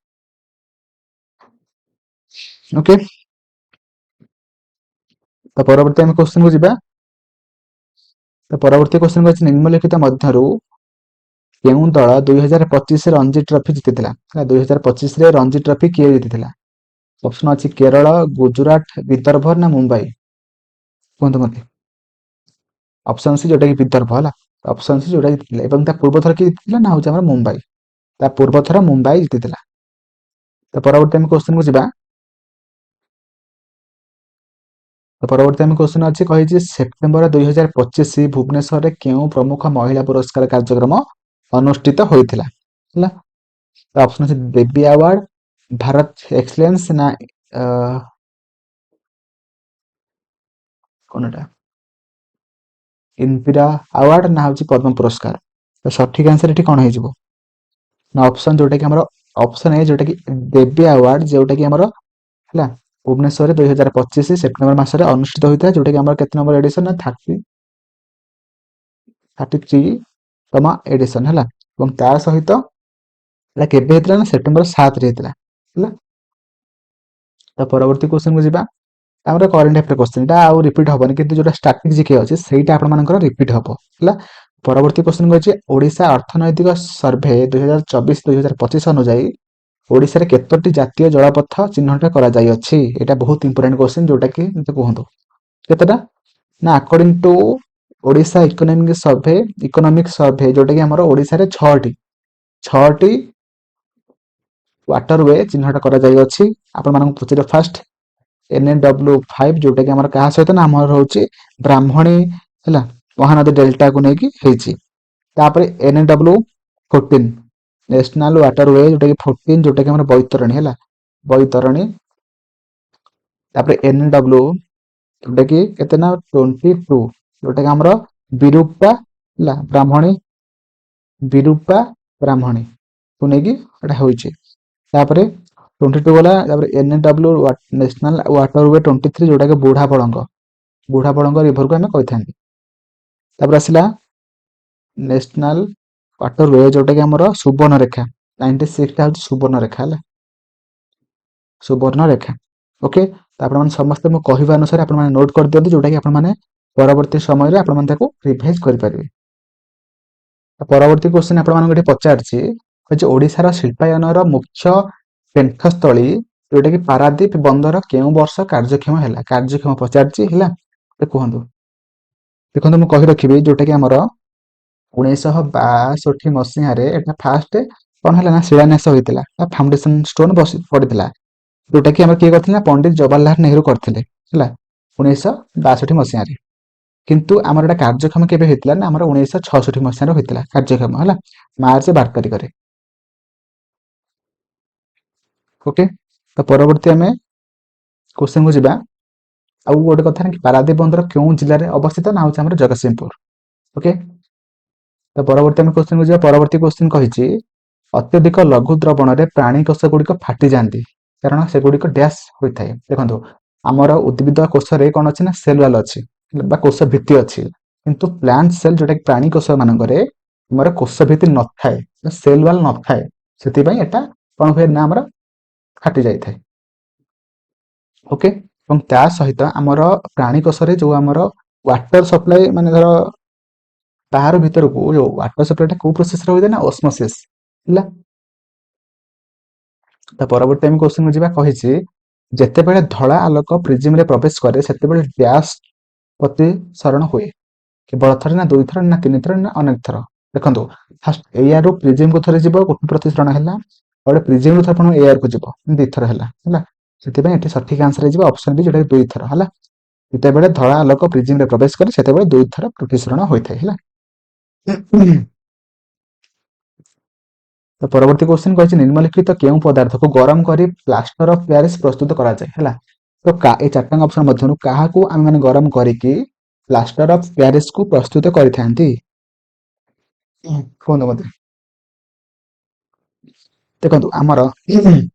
ଓକେ, ତ ପରବର୍ତ୍ତୀ ଆମେ କ୍ୱେଶ୍ଚିନ୍ କୁ ଯିବା। ତ ପରବର୍ତ୍ତୀ କ୍ୱେଶ୍ଚିନ୍ ଅଛି, ନିମ୍ନଲିଖିତ ମଧ୍ୟରୁ କେଉଁ ଦଳ 2025 ରଞ୍ଜି ଟ୍ରଫି ଜିତିଥିଲା? 2025ରେ ରଞ୍ଜି ଟ୍ରଫି କିଏ ଜିତିଥିଲା? ଅପସନ ଅଛି କେରଳ, ଗୁଜୁରାଟ, ବିଦର୍ଭ, ନା ମୁମ୍ବାଇ। କୁହନ୍ତୁ ମତେ। ଅପସନ ସି ଯୋଉଟା କି ବିଦର୍ଭ। ହେଲା, ଅପସନ ସି ଯୋଉଟା ଜିତିଥିଲା। ଏବଂ ତା ପୂର୍ବ ଥର କିଏ ଜିତିଥିଲା ନା ହଉଛି ଆମର ମୁମ୍ବାଇ। ତା ପୂର୍ବ ଥର ମୁମ୍ବାଇ ଜିତିଥିଲା। ତ ପରବର୍ତ୍ତୀ ଆମେ କ୍ୱେଶ୍ଚିନ୍ କୁ ଯିବା। ପରବର୍ତ୍ତୀ ଆମେ କ୍ୱେଶ୍ଚିନ୍ ଅଛି, କହିଛି ସେପ୍ଟେମ୍ବର 2025 ଭୁବନେଶ୍ୱରରେ କେଉଁ ପ୍ରମୁଖ ମହିଳା ପୁରସ୍କାର କାର୍ଯ୍ୟକ୍ରମ ଅନୁଷ୍ଠିତ ହୋଇଥିଲା? ହେଲା, ଅପସନ ଅଛି ବେବି ଆୱାର୍ଡ, ଭାରତ ଏକ୍ସଲେନ୍ସ, ନା କଣଟା ଇନ୍ଦିରା ଆୱାର୍ଡ, ନା ହଉଛି ପଦ୍ମ ପୁରସ୍କାର। ତ ସଠିକ ଆନ୍ସର ଏଠି କଣ ହେଇଯିବ ନା ଅପସନ ଯୋଉଟା କି ଆମର ଅପସନ ଏ, ଯୋଉଟା କି ବେବି ଆୱାର୍ଡ, ଯୋଉଟା କି ଆମର ହେଲା ଭୁବନେଶ୍ୱରରେ 2025 ସେପ୍ଟେମ୍ବର ମାସରେ ଅନୁଷ୍ଠିତ ହୋଇଥିଲା, ଯୋଉଟା କି ଆମର କେତେ ନମ୍ବର ଏଡିସନ ନା 33ତମ ଏଡିସନ। ହେଲା, ଏବଂ ତା ସହିତ ଏଟା କେବେ ହେଇଥିଲା ନା ସେପ୍ଟେମ୍ବର 7ରେ ହେଇଥିଲା। ହେଲା, ତ ପରବର୍ତ୍ତୀ କ୍ୱେଶ୍ଚିନ୍ କୁ ଯିବା। ଆମର କରେଣ୍ଟ ଆଫେୟାର କ୍ୱେଶ୍ଚିନ୍, ଏଟା ଆଉ ରିପିଟ୍ ହବନି, କିନ୍ତୁ ଯୋଉଟା ଷ୍ଟାଟିକ ଜିକେ ଅଛି ସେଇଟା ଆପଣମାନଙ୍କର ରିପିଟ୍ ହବ। ହେଲା, ପରବର୍ତ୍ତୀ କ୍ୱେଶ୍ଚିନ୍ ଅଛି, ଓଡିଶା ଅର୍ଥନୈତିକ ସର୍ଭେ 2024-2025 ଅନୁଯାୟୀ ଓଡିଶାରେ କେତୋଟି ଜାତୀୟ ଜଳପଥ ଚିହ୍ନଟ କରାଯାଇଅଛି? ଏଇଟା ବହୁତ ଇମ୍ପୋର୍ଟାଣ୍ଟ କ୍ୱେଶ୍ଚିନ୍, ଯୋଉଟା କି ମତେ କୁହନ୍ତୁ କେତେଟା ନା according to Odisha economic survey ଯୋଉଟା କି ଆମର ଓଡିଶାରେ 6ଟି ୱାଟରୱେ ଚିହ୍ନଟ କରାଯାଇଅଛି। ଆପଣମାନଙ୍କୁ ପଚାରିବ ଫାଷ୍ଟ NW5, ଯୋଉଟା କି ଆମର କାହା ସହିତ ନା ଆମର ହଉଛି ବ୍ରାହ୍ମଣୀ, ହେଲା, ମହାନଦୀ ଡେଲ୍ଟାକୁ ନେଇକି ହେଇଛି। ତାପରେ NW14 ନ୍ୟାସନାଲ ୱାଟରୱେ, ଯୋଉଟା କି 14, ଯୋଉଟା କି ଆମର ବୈତରଣୀ। ହେଲା, ବୈତରଣୀ। ତାପରେ NW ଯୋଉଟା କି କେତେ ନା 22, ଯୋଉଟା କି ଆମର ବିରୁପା, ହେଲା, ବ୍ରାହ୍ମଣୀ କୁ ନେଇକି ଏଟା ହେଉଛି। ତାପରେ 22 ଗଲା, ତାପରେ NW ନ୍ୟାସନାଲ ୱାଟରୱେ 23, ଯୋଉଟା କି ବୁଢାବଳଙ୍ଗ ରିଭରକୁ ଆମେ କହିଥାନ୍ତି। ତାପରେ ଆସିଲା ନ୍ୟାସନାଲ ୱାଟରୱେ, ଯୋଉଟା କି ଆମର ସୁବର୍ଣ୍ଣରେଖା 96 ଟା ହଉଛି ସୁବର୍ଣ୍ଣରେଖା। ହେଲା, ସୁବର୍ଣ୍ଣରେଖା। ଓକେ, ତ ଆପଣମାନେ ସମସ୍ତେ ମୁଁ କହିବା ଅନୁସାରେ ଆପଣମାନେ ନୋଟ୍ କରିଦିଅନ୍ତୁ, ଯୋଉଟା କି ଆପଣମାନେ ପରବର୍ତ୍ତୀ ସମୟରେ ଆପଣମାନେ ତାକୁ ରିଭାଇଜ କରିପାରିବେ। ପରବର୍ତ୍ତୀ କ୍ୱେଶ୍ଚିନ୍ ଆପଣମାନଙ୍କୁ ଏଠି ପଚାରିଛି, ଓଡିଶାର ଶିଳ୍ପାୟନର ମୁଖ୍ୟ ପେଣ୍ଠସ୍ଥଳୀ ଯୋଉଟା କି ପାରାଦୀପ ବନ୍ଦର କେଉଁ ବର୍ଷ କାର୍ଯ୍ୟକ୍ଷମ ହେଲା? କାର୍ଯ୍ୟକ୍ଷମ ପଚାରିଛି। ହେଲା, କୁହନ୍ତୁ। ଦେଖନ୍ତୁ ମୁଁ କହି ରଖିବି, ଯୋଉଟା କି ଆମର 1962 ମସିହାରେ ଏଟା ଫାଷ୍ଟ କଣ ହେଲା ନା ଶିଳାନ୍ୟାସ ହୋଇଥିଲା, ଫାଉଣ୍ଡେସନ ଷ୍ଟୋନ ପଡିଥିଲା, ଯୋଉଟା କି ଆମର କିଏ କରିଥିଲେ ନା ପଣ୍ଡିତ ଜବାହରଲାଲ ନେହେରୁ କରିଥିଲେ। ହେଲା, 1962 ମସିହାରେ। କିନ୍ତୁ ଆମର ଏଟା କାର୍ଯ୍ୟକ୍ଷମ କେବେ ହେଇଥିଲା ନା ଆମର 1966 ମସିହାରେ ହୋଇଥିଲା କାର୍ଯ୍ୟକ୍ଷମ। ହେଲା, ମାର୍ଚ୍ଚ 12 ତାରିଖରେ। ଓକେ, ତ ପରବର୍ତ୍ତୀ ଆମେ କ୍ୱେଶ୍ଚିନ୍ କୁ ଯିବା। ଆଉ ଗୋଟେ କଥା ନା, ପାରାଦୀପ ବନ୍ଦର କେଉଁ ଜିଲ୍ଲାରେ ଅବସ୍ଥିତ ନା ହଉଛି ଆମର ଜଗତସିଂହପୁର। ଓକେ, ତ ପରବର୍ତ୍ତୀ ଆମେ କ୍ୱେଶ୍ଚିନ୍ କୁ ଯିବା। ପରବର୍ତ୍ତୀ କ୍ୱେଶ୍ଚିନ୍ କହିଛି, ଅତ୍ୟଧିକ ଲଘୁ ଦ୍ରବଣରେ ପ୍ରାଣୀ କୋଷ ଗୁଡିକ ଫାଟିଯାଆନ୍ତି କାରଣ ସେଗୁଡିକ ଡ୍ୟାସ୍ ହୋଇଥାଏ। ଦେଖନ୍ତୁ ଆମର ଉଦ୍ଭିଦ କୋଷରେ କଣ ଅଛି ନା ସେଲ୍ ୱାଲ୍ ଅଛି ବା କୋଷ ଭିତ୍ତି ଅଛି, କିନ୍ତୁ ପ୍ଲାଣ୍ଟ ସେଲ୍ ଯୋଉଟା କି ପ୍ରାଣୀ କୋଷ ମାନଙ୍କରେ ଆମର କୋଷ ଭିତ୍ତି ନଥାଏ, ସେଲ୍ ୱାଲ୍ ନଥାଏ। ସେଥିପାଇଁ ଏଟା କଣ ହୁଏ ନା ଆମର ଫାଟି ଯାଇଥାଏ। ଓକେ, ଏବଂ ତା ସହିତ ଆମର ପ୍ରାଣୀ କୋଷରେ ଯୋଉ ଆମର ୱାଟର ସପ୍ଲାଏ ମାନେ ଧର ବାହାର ଭିତରକୁ ଯୋଉ ୱାଟର ସପ୍ଲାଇଟା କୋଉ ପ୍ରୋସେସରେ ହୋଇଥାଏ ନା ଅସ୍ମୋସିସ୍ ହେଲା। ତା ପରବର୍ତ୍ତୀ ଆମେ କ୍ୱେଶ୍ଚନକୁ ଯିବା। କହିଛି ଯେତେବେଳେ ଧଳା ଆଲୋକ ପ୍ରିଜିମରେ ପ୍ରବେଶ କରେ ସେତେବେଳେ ଡ୍ୟାସ୍ ପ୍ରତିସରଣ ହୁଏ। କେବଳ ଥରେ ନା ଦୁଇଥର ନା ତିନିଥର ନା ଅନେକ ଥର? ଦେଖନ୍ତୁ ଫାଷ୍ଟ ଏୟାରରୁ ପ୍ରିଜିମକୁ ଥରେ ଯିବ, ଗୋଟେ ପ୍ରତିସରଣ ହେଲା। ଆଉ ଗୋଟେ ପ୍ରିଜିମରୁ ଥରେ ପୁଣି ଏୟାରକୁ ଯିବ, ଦୁଇଥର ହେଲା। ସେଥିପାଇଁ ଏଠି ସଠିକ ଆନ୍ସର ହେଇଯିବ ଅପସନ ବି, ଯୋଉଟା ଦୁଇଥର ହେଲା। ଯେତେବେଳେ ଧଳା ଆଲୋକ ପ୍ରିଜିମରେ ପ୍ରବେଶ କରେ ସେତେବେଳେ ଦୁଇଥର ପ୍ରତିସରଣ ହୋଇଥାଏ ହେଲା। ତ ପରବର୍ତ୍ତୀ କ୍ୱେଶ୍ଚନ କହିଛି ନିମ୍ନଲିଖିତ କେଉଁ ପଦାର୍ଥକୁ ଗରମ କରି ପ୍ଲାଷ୍ଟର ଅଫ ପ୍ୟାରିସ ପ୍ରସ୍ତୁତ କରାଯାଏ ହେଲା। ତ ଏଇ ଚାରିଟାଙ୍କ ଅପସନ ମଧ୍ୟରୁ କାହାକୁ ଆମେ ମାନେ ଗରମ କରିକି ପ୍ଲାଷ୍ଟର ଅଫ ପ୍ୟାରିସକୁ ପ୍ରସ୍ତୁତ କରିଥାନ୍ତି? କୁହନ୍ତୁ ମତେ। ଦେଖନ୍ତୁ ଆମର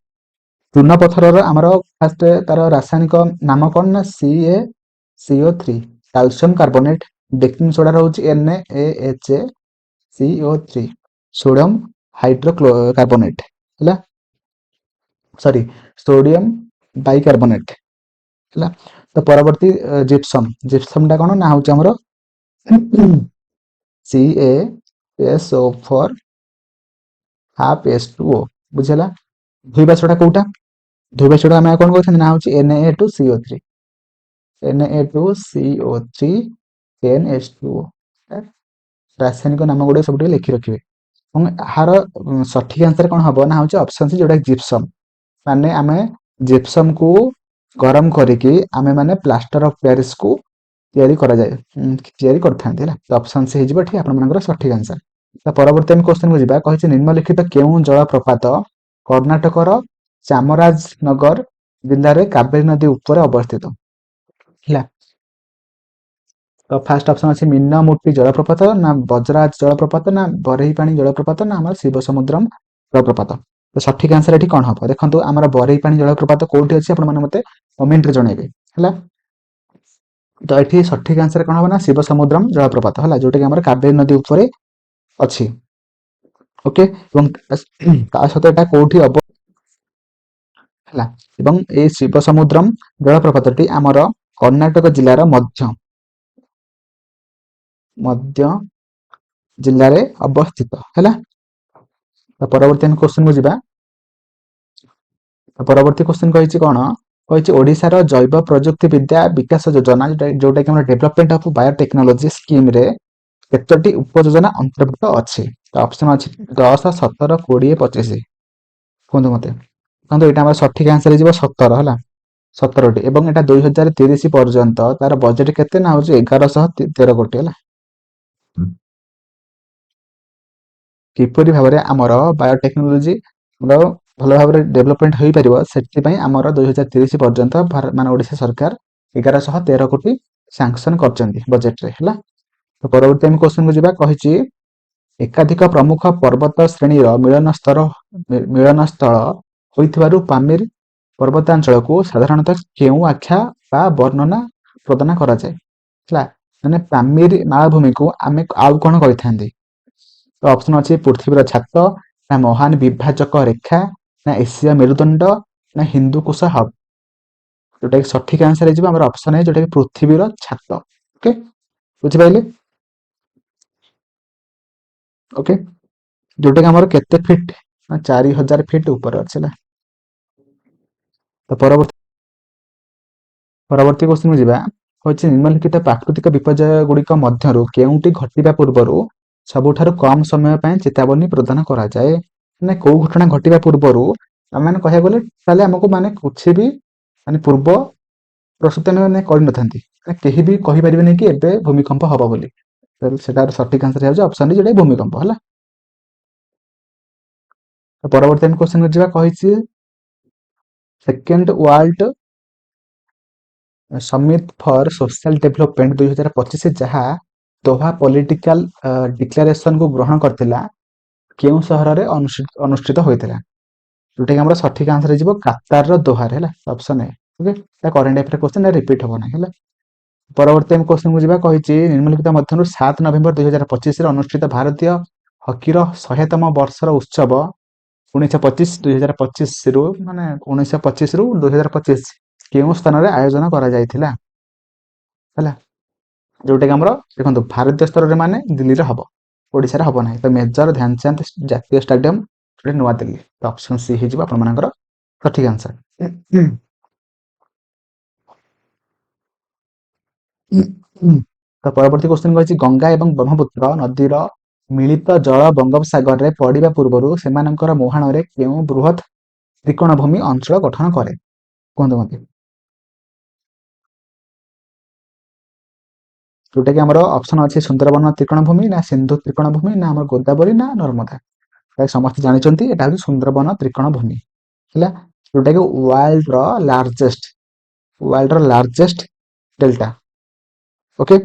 ଚୂନ ପଥରର ଆମର ଫାଷ୍ଟ ତାର ରାସାୟନିକ ନାମ କଣ ନା CaCO3, calcium carbonate, baking soda ରହୁଛି NaHCO3, ସୋଡିୟମ ହାଇଡ୍ରୋକାର୍ବୋନେଟ ହେଲା, ସରି ସୋଡିୟମ ବାଇକାର୍ବୋନେଟ ହେଲା। ତ ପରବର୍ତ୍ତୀ ଜିପ୍ସମ ଟା କଣ ନା ହଉଛି ଆମର CaSO4 ହାଫ H2O ବୁଝିଲା। ଧୋଇବା ସୋଡା କୋଉଟା? ଧୋଇବା ସୋଡା ଆମେ କଣ କହୁଛନ୍ତି ନା ହଉଛି Na2CO3, Na2CO3 NH2O। ରାସାୟନିକ ନାମ ଗୁଡିକ ସବୁ ଟିକେ ଲେଖି ରଖିବେ। ଏବଂ ଏହାର ସଠିକ ଆନ୍ସର କଣ ହବ ନା ହଉଛି ଅପସନ ସି, ଯୋଉଟା ଜିପ୍ସମ। ମାନେ ଆମେ ଜିପ୍ସମକୁ ଗରମ କରିକି ଆମେ ମାନେ ପ୍ଲାଷ୍ଟର ଅଫ ପ୍ୟାରିସକୁ ତିଆରି କରିଥାନ୍ତି ହେଲା। ଅପସନ ସି ହେଇଯିବ ଏଠି ଆପଣମାନଙ୍କର ସଠିକ ଆନ୍ସର। ତା ପରବର୍ତ୍ତୀ ଆମେ କ୍ୱେଶ୍ଚନକୁ ଯିବା। କହିଛି ନିମ୍ନଲିଖିତ କେଉଁ ଜଳପ୍ରପାତ କର୍ଣ୍ଣାଟକର ଚାମରାଜନଗର ଜିଲ୍ଲାରେ କାବେରୀ ନଦୀ ଉପରେ ଅବସ୍ଥିତ ହେଲା। ତ ଫାଷ୍ଟ ଅପସନ ଅଛି ମିନମୁଟି ଜଳପ୍ରପାତ, ନା ବଜରାଜ ଜଳପ୍ରପାତ, ନା ବରେହି ପାଣି ଜଳପ୍ରପାତ, ନା ଆମର ଶିବ ସମୁଦ୍ରମ ଜଳପ୍ରପାତ? ତ ସଠିକ ଆନ୍ସର ଏଠି କଣ ହବ? ଦେଖନ୍ତୁ ଆମର ବରେହି ପାଣି ଜଳପ୍ରପାତ କୋଉଠି ଅଛି ଆପଣମାନେ ମତେ କମେଣ୍ଟରେ ଜଣେଇବେ ହେଲା। ତ ଏଠି ସଠିକ ଆନ୍ସର କଣ ହବ ନା ଶିବ ସମୁଦ୍ରମ ଜଳପ୍ରପାତ ହେଲା, ଯୋଉଟା କି ଆମର କାବେରୀ ନଦୀ ଉପରେ ଅଛି। ଓକେ, ଏବଂ ତା ସହିତ ଏଟା କୋଉଠି ହେଲା, ଏବଂ ଏଇ ଶିବ ସମୁଦ୍ରମ ଜଳପ୍ରପାତଟି ଆମର କର୍ଣ୍ଣାଟକ ଜିଲ୍ଲାର ମଧ୍ୟ ଜିଲ୍ଲାରେ ଅବସ୍ଥିତ ହେଲା। ପରବର୍ତ୍ତୀ ଆମେ କ୍ୱେଶ୍ଚନକୁ ଯିବା। ପରବର୍ତ୍ତୀ କ୍ୱେଶ୍ଚନ କହିଛି କଣ? କହିଛି ଓଡିଶାର ଜୈବ ପ୍ରଯୁକ୍ତି ବିଦ୍ୟା ବିକାଶ ଯୋଜନା, ଯୋଉଟା କି ଆମର ଡେଭଲପମେଣ୍ଟ ଅଫ ବାୟୋଟେକ୍ନୋଲୋଜି ସ୍କିମରେ କେତୋଟି ଉପଯୋଜନା ଅନ୍ତର୍ଭୁକ୍ତ ଅଛି? ତ ଅପସନ ଅଛି 10, 17, 20, 25। କୁହନ୍ତୁ ମତେ। ଦେଖନ୍ତୁ ଏଇଟା ଆମର ସଠିକ ଆନ୍ସର ହେଇଯିବ 17 ହେଲା, 17ଟି। ଏବଂ ଏଟା 2030 ପର୍ଯ୍ୟନ୍ତ ତାର ବଜେଟ କେତେ ନା ହଉଛି 1113 କୋଟି ହେଲା। କିପରି ଭାବରେ ଆମର ବାୟୋଟେକ୍ନୋଲୋଜି ଭଲ ଭାବରେ ଡେଭଲପମେଣ୍ଟ ହୋଇପାରିବ, ସେଥିପାଇଁ ଆମର 2030 ପର୍ଯ୍ୟନ୍ତ ମାନେ ଓଡିଶା ସରକାର 1113 କୋଟି ସାଂସନ କରିଛନ୍ତି ବଜେଟରେ ହେଲା। ତ ପରବର୍ତ୍ତୀ ଆମେ କ୍ୱେଶ୍ଚନକୁ ଯିବା। କହିଛି ଏକାଧିକ ପ୍ରମୁଖ ପର୍ବତ ଶ୍ରେଣୀର ମିଳନସ୍ଥଳ ହୋଇଥିବାରୁ ପାମିର ପର୍ବତାଞ୍ଚଳକୁ ସାଧାରଣତଃ କେଉଁ ଆଖ୍ୟା ବା ବର୍ଣ୍ଣନା ପ୍ରଦାନ କରାଯାଏ ହେଲା। ମାନେ ପାମିର ମାଳଭୂମିକୁ ଆମେ ଆଉ କଣ କହିଥାନ୍ତି? ତ ଅପସନ ଅଛି ପୃଥିବୀର ଛାତ, ନା ମହାନ ବିଭାଜକ ରେଖା, ନା ଏସିଆ ମେରୁଦଣ୍ଡ, ନା ହିନ୍ଦୁକୁଶ ହବ୍? ଯୋଉଟା କି ସଠିକ ଆନ୍ସର ହେଇଯିବ ଆମର ଅପସନ ଏ, ଯୋଉଟା କି ପୃଥିବୀର ଛାତ। ଓକେ, ବୁଝିପାରିଲେ? ଓକେ, ଯୋଉଟା କି ଆମର କେତେ ଫିଟ୍? 4000 ଫିଟ୍ ଉପରେ ଅଛି ହେଲା। ତ ପରବର୍ତ୍ତୀ କ୍ୱେଶ୍ଚନକୁ ଯିବା। ହଉଛି ନିମ୍ନଲିଖିତ ପ୍ରାକୃତିକ ବିପର୍ଯ୍ୟୟ ଗୁଡିକ ମଧ୍ୟରୁ କେଉଁଟି ଘଟିବା ପୂର୍ବରୁ ସବୁଠାରୁ କମ ସମୟ ପାଇଁ ଚେତାବନୀ ପ୍ରଦାନ କରାଯାଏ? ମାନେ କୋଉ ଘଟଣା ଘଟିବା ପୂର୍ବରୁ ଆମେ କହିବାକୁ ଗଲେ ତାହେଲେ ଆମକୁ ମାନେ କିଛି ବି ମାନେ ପୂର୍ବ ପ୍ରସ୍ତୁତି ଆମେ କରିନଥାନ୍ତି, କେହି ବି କହିପାରିବେନି କି ଏବେ ଭୂମିକମ୍ପ ହବ ବୋଲି। ସେଟାର ସଠିକ ଆନ୍ସର ହେଉଛି ଅପସନ ଡି, ଯୋଉଟା ଭୂମିକମ୍ପ ହେଲା। ପରବର୍ତ୍ତୀ ଆମେ କ୍ୱେଶ୍ଚନକୁ ଯିବା। କହିଛି second world summit for social development 2025, ଯାହା ଦୋହା ପଲିଟିକାଲ ଡିକ୍ଲାରେସନକୁ ଗ୍ରହଣ କରିଥିଲା, କେଉଁ ସହରରେ ଅନୁଷ୍ଠିତ ହୋଇଥିଲା? ଯୋଉଟା କି ଆମର ସଠିକ ଆନ୍ସର ହେଇଯିବ କାତାରର ଦୋହାରେ ହେଲା, ଅପସନ ଏ। ଓକେ, এটা କରେଣ୍ଟ ଆଫେୟାର କ୍ୱେଶ୍ଚନ, এটা ରିପିଟ୍ ହବ ନାହିଁ ହେଲା। ପରବର୍ତ୍ତୀ ଆମେ କ୍ୱେଶ୍ଚନକୁ ଯିବା। କହିଛି ନିମ୍ନଲିଖିତ ମଧ୍ୟରୁ 7 ନଭେମ୍ବର 2025ରେ ଅନୁଷ୍ଠିତ ଭାରତୀୟ ହକିର 100ତମ ବର୍ଷର ଉତ୍ସବ 1925 ରୁ ମାନେ 1925 ରୁ 2025 କେଉଁ ସ୍ଥାନରେ ଆୟୋଜନ କରାଯାଇଥିଲା ହେଲା, ଯୋଉଟା କି ଆମର ଦେଖନ୍ତୁ ଭାରତୀୟ ସ୍ତରରେ ମାନେ ଦିଲ୍ଲୀରେ ହବ, ଓଡ଼ିଶାରେ ହବ ନାହିଁ। ତ ମେଜର ଧ୍ୟାନଚାନ୍ଦ ଜାତୀୟ ଷ୍ଟାଡିୟମ ନୂଆଦିଲ୍ଲୀ। ତ ଅପସନ ସି ହେଇଯିବ ଆପଣମାନଙ୍କର ସଠିକ ଆନ୍ସର। ତ ପରବର୍ତ୍ତୀ କ୍ୱେଶ୍ଚନ କହିଛି ଗଙ୍ଗା ଏବଂ ବ୍ରହ୍ମପୁତ୍ର ନଦୀର ମିଳିତ ଜଳ ବଙ୍ଗୋପସାଗରରେ ପଡ଼ିବା ପୂର୍ବରୁ ସେମାନଙ୍କର ମୁହାଣରେ କେଉଁ ବୃହତ ତ୍ରିକୋଣଭୂମି ଅଞ୍ଚଳ ଗଠନ କରେ? କୁହନ୍ତୁ ମତେ। ଯୋଉଟା କି ଆମର ଅପସନ ଅଛି ସୁନ୍ଦରବନ ତ୍ରିକୋଣଭୂମି, ନା ସିନ୍ଧୁ ତ୍ରିକୋଣଭୂମି, ନା ଆମର ଗୋଦାବରୀ, ନା ନର୍ମଦା। ସମସ୍ତେ ଜାଣିଛନ୍ତି ଏଟା ହଉଛି ସୁନ୍ଦରବନ ତ୍ରିକୋଣଭୂମି ହେଲା, ଯୋଉଟା କି ୱାର୍ଲଡର ଲାର୍ଜେଷ୍ଟ ଡେଲ୍ଟା। ଓକେ,